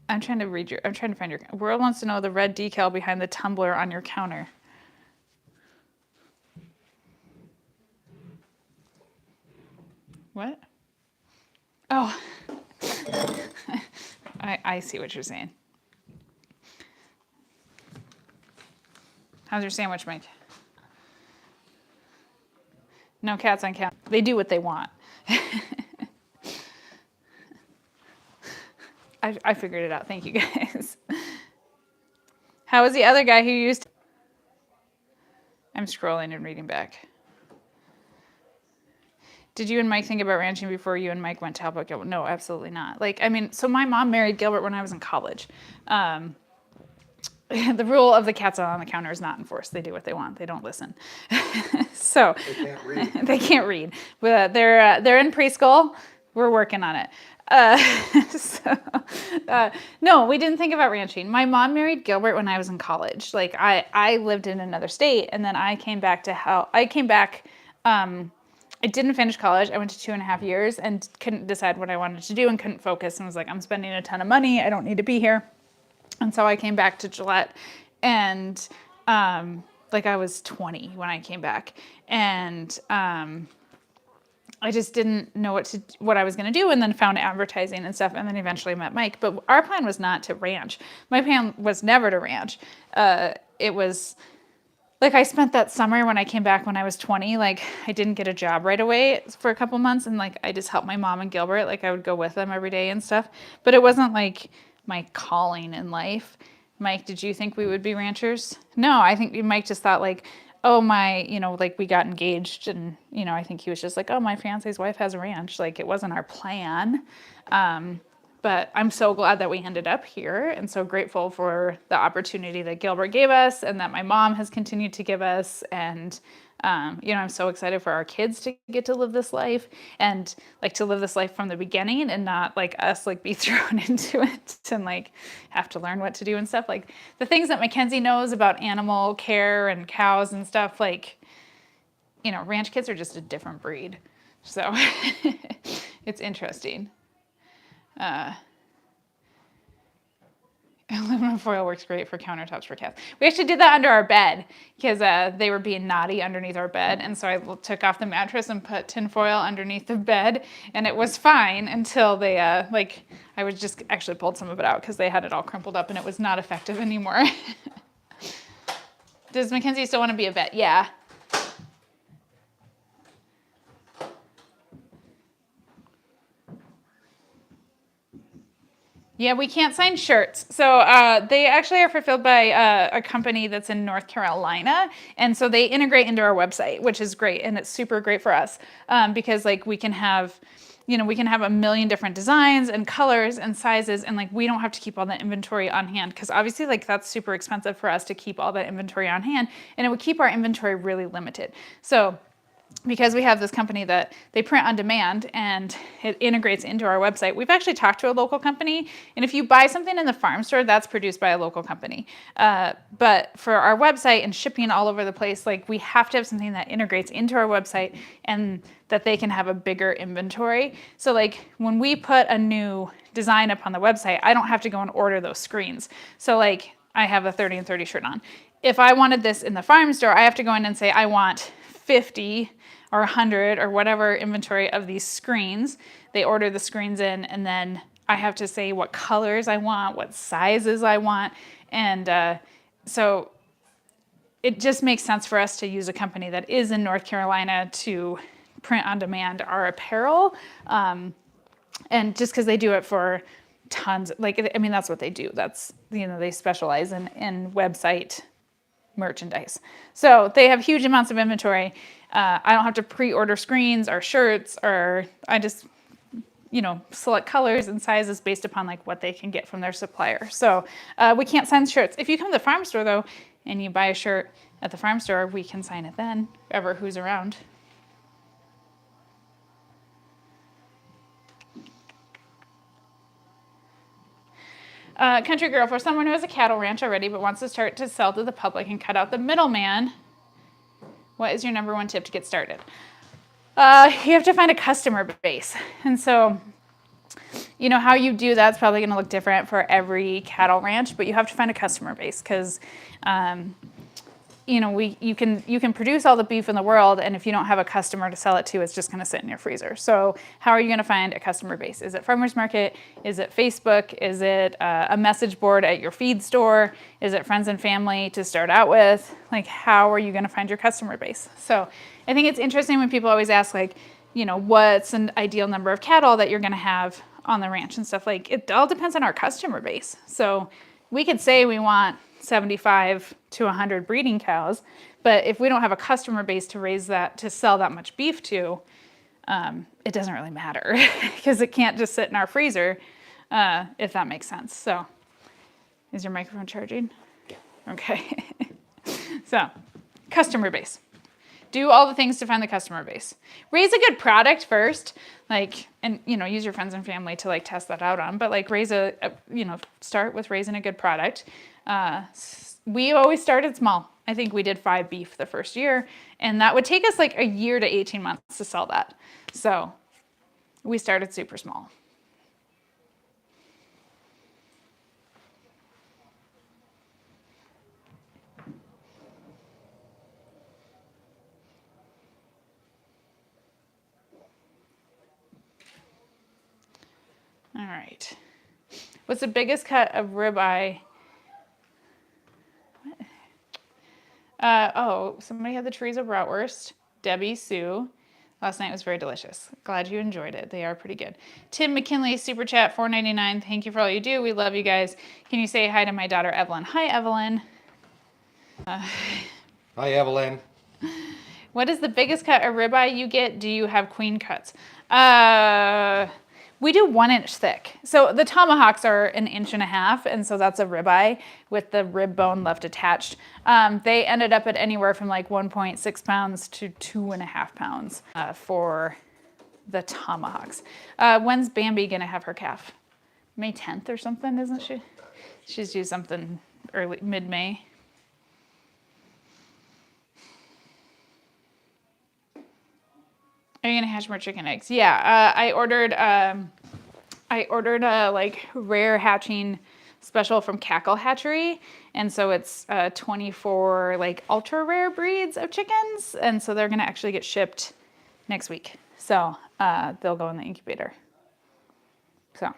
I'm trying to find your. World wants to know the red decal behind the tumbler on your counter. What? Oh, I see what you're saying. How's your sandwich, Mike? No cats on couch. They do what they want. I figured it out. Thank you, guys. How was the other guy who used... I'm scrolling and reading back. Did you and Mike think about ranching before you and Mike went to help out Gilbert? No, absolutely not. Like, I mean, so my mom married Gilbert when I was in college. The rule of the cats on the counter is not enforced. They do what they want. They don't listen. So They can't read. they can't read. But they're in preschool. We're working on it. No, we didn't think about ranching. My mom married Gilbert when I was in college. Like I lived in another state, and then I came back to help. I didn't finish college. I went to 2.5 years and couldn't decide what I wanted to do and couldn't focus and was like, I'm spending a ton of money. I don't need to be here. And so I came back to Gillette, and like I was 20 when I came back, and I just didn't know what I was going to do, and then found advertising and stuff, and then eventually met Mike. But our plan was not to ranch. My plan was never to ranch. It was like I spent that summer when I came back when I was 20, like I didn't get a job right away for a couple months, and like I just helped my mom and Gilbert. Like I would go with them every day and stuff, but it wasn't like my calling in life. Mike, did you think we would be ranchers? No, I think Mike just thought like, oh my, like we got engaged, and I think he was just like, oh, my fiance's wife has a ranch. Like it wasn't our plan. But I'm so glad that we ended up here, and so grateful for the opportunity that Gilbert gave us and that my mom has continued to give us. And, I'm so excited for our kids to get to live this life, and like to live this life from the beginning, and not like us like be thrown into it and like have to learn what to do and stuff. Like the things that Mackenzie knows about animal care and cows and stuff, like, ranch kids are just a different breed. So it's interesting. Aluminum foil works great for countertops for cats. We actually did that under our bed because they were being naughty underneath our bed. And so I took off the mattress and put tin foil underneath the bed, and it was fine until they, I was just actually pulled some of it out because they had it all crumpled up and it was not effective anymore. Does Mackenzie still want to be a vet? Yeah. Yeah, we can't sign shirts. So they actually are fulfilled by a company that's in North Carolina. And so they integrate into our website, which is great. And it's super great for us because like we can have a million different designs and colors and sizes. And like we don't have to keep all that inventory on hand, because obviously like that's super expensive for us to keep all that inventory on hand. And it would keep our inventory really limited. So because we have this company that they print on demand and it integrates into our website, we've actually talked to a local company. And if you buy something in the farm store, that's produced by a local company. But for our website and shipping all over the place, like we have to have something that integrates into our website and that they can have a bigger inventory. So like when we put a new design up on the website, I don't have to go and order those screens. So like I have a 30 and 30 shirt on. If I wanted this in the farm store, I have to go in and say, I want 50 or 100 or whatever inventory of these screens. They order the screens in, and then I have to say what colors I want, what sizes I want. And so it just makes sense for us to use a company that is in North Carolina to print on demand our apparel. And just because they do it for tons, like, I mean, that's what they do. That's, they specialize in website merchandise. So they have huge amounts of inventory. I don't have to pre-order screens or shirts, or I just, select colors and sizes based upon like what they can get from their supplier. So we can't sign shirts. If you come to the farm store though, and you buy a shirt at the farm store, we can sign it then, ever who's around. Country girl, for someone who has a cattle ranch already but wants to start to sell to the public and cut out the middleman, what is your number one tip to get started? You have to find a customer base. And so, how you do that's probably going to look different for every cattle ranch, but you have to find a customer base because, you know, you can produce all the beef in the world, and if you don't have a customer to sell it to, it's just going to sit in your freezer. So how are you going to find a customer base? Is it farmers market? Is it Facebook? Is it a message board at your feed store? Is it friends and family to start out with? Like, how are you going to find your customer base? So I think it's interesting when people always ask, like, you know, what's an ideal number of cattle that you're going to have on the ranch and stuff. Like, it all depends on our customer base. So we could say we want 75 to 100 breeding cows, but if we don't have a customer base to raise that, to sell that much beef to, it doesn't really matter because it can't just sit in our freezer, if that makes sense. So is your microphone charging? Yeah. Okay. So customer base. Do all the things to find the customer base. Raise a good product first, like, and, you know, use your friends and family to like test that out on, but like raise you know, start with raising a good product. We always started small. I think we did 5 beef the first year, and that would take us like a year to 18 months to sell that. So we started super small. All right. What's the biggest cut of ribeye? Oh, somebody had the chorizo bratwurst. Debbie Sue. Last night was very delicious. Glad you enjoyed it. They are pretty good. Tim McKinley, super chat, $4.99. Thank you for all you do. We love you guys. Can you say hi to my daughter Evelyn? Hi, Evelyn. Hi, Evelyn. What is the biggest cut of ribeye you get? Do you have queen cuts? We do 1 inch thick. So the tomahawks are 1.5 inches, and so that's a ribeye with the rib bone left attached. They ended up at anywhere from like 1.6 pounds to 2.5 pounds for the tomahawks. When's Bambi gonna have her calf? May 10th or something, isn't she? She's due something early, mid-May. Are you gonna hatch more chicken eggs? Yeah, I ordered a like rare hatching special from Cackle Hatchery, and so it's 24 like ultra rare breeds of chickens, and so they're gonna actually get shipped next week. So they'll go in the incubator. So,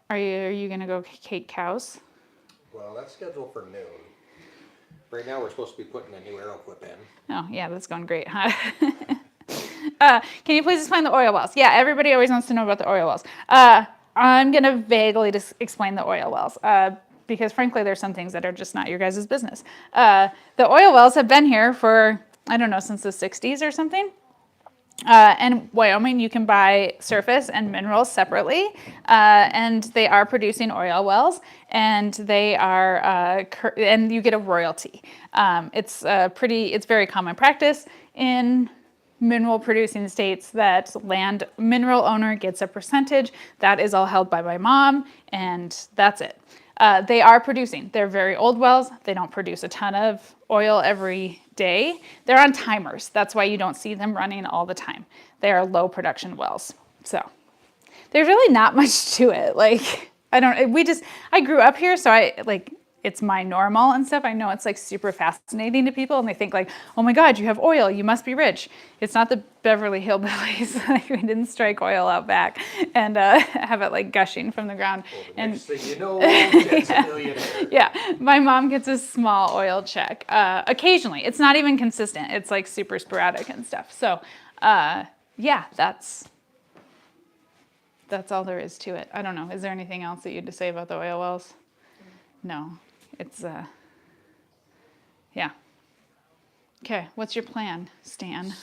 are you gonna go cake cows? Well, that's scheduled for noon. Right now, we're supposed to be putting a new arrow clip in. Oh yeah, that's going great, huh? Can you please explain the oil wells? Yeah, everybody always wants to know about the oil wells. I'm going to vaguely just explain the oil wells because, frankly, there's some things that are just not your guys' business. The oil wells have been here for, I don't know, since the 60s or something. In Wyoming, you can buy surface and minerals separately, and they are producing oil wells, and they are, and you get a royalty. It's very common practice in mineral producing states that mineral owner gets a percentage. That is all held by my mom, and that's it. They are producing. They're very old wells. They don't produce a ton of oil every day. They're on timers. That's why you don't see them running all the time. They are low production wells. So there's really not much to it. Like, I grew up here, so it's my normal and stuff. I know it's like super fascinating to people, and they think like, oh my God, you have oil, you must be rich. It's not the Beverly Hillbillies. Like, we didn't strike oil out back and have it like gushing from the ground. Well, the next thing you know, it's a millionaire. Yeah, my mom gets a small oil check occasionally. It's not even consistent. It's like super sporadic and stuff. So yeah, that's all there is to it. I don't know. Is there anything else that you had to say about the oil wells? No. It's, yeah. Okay, what's your plan, Stan?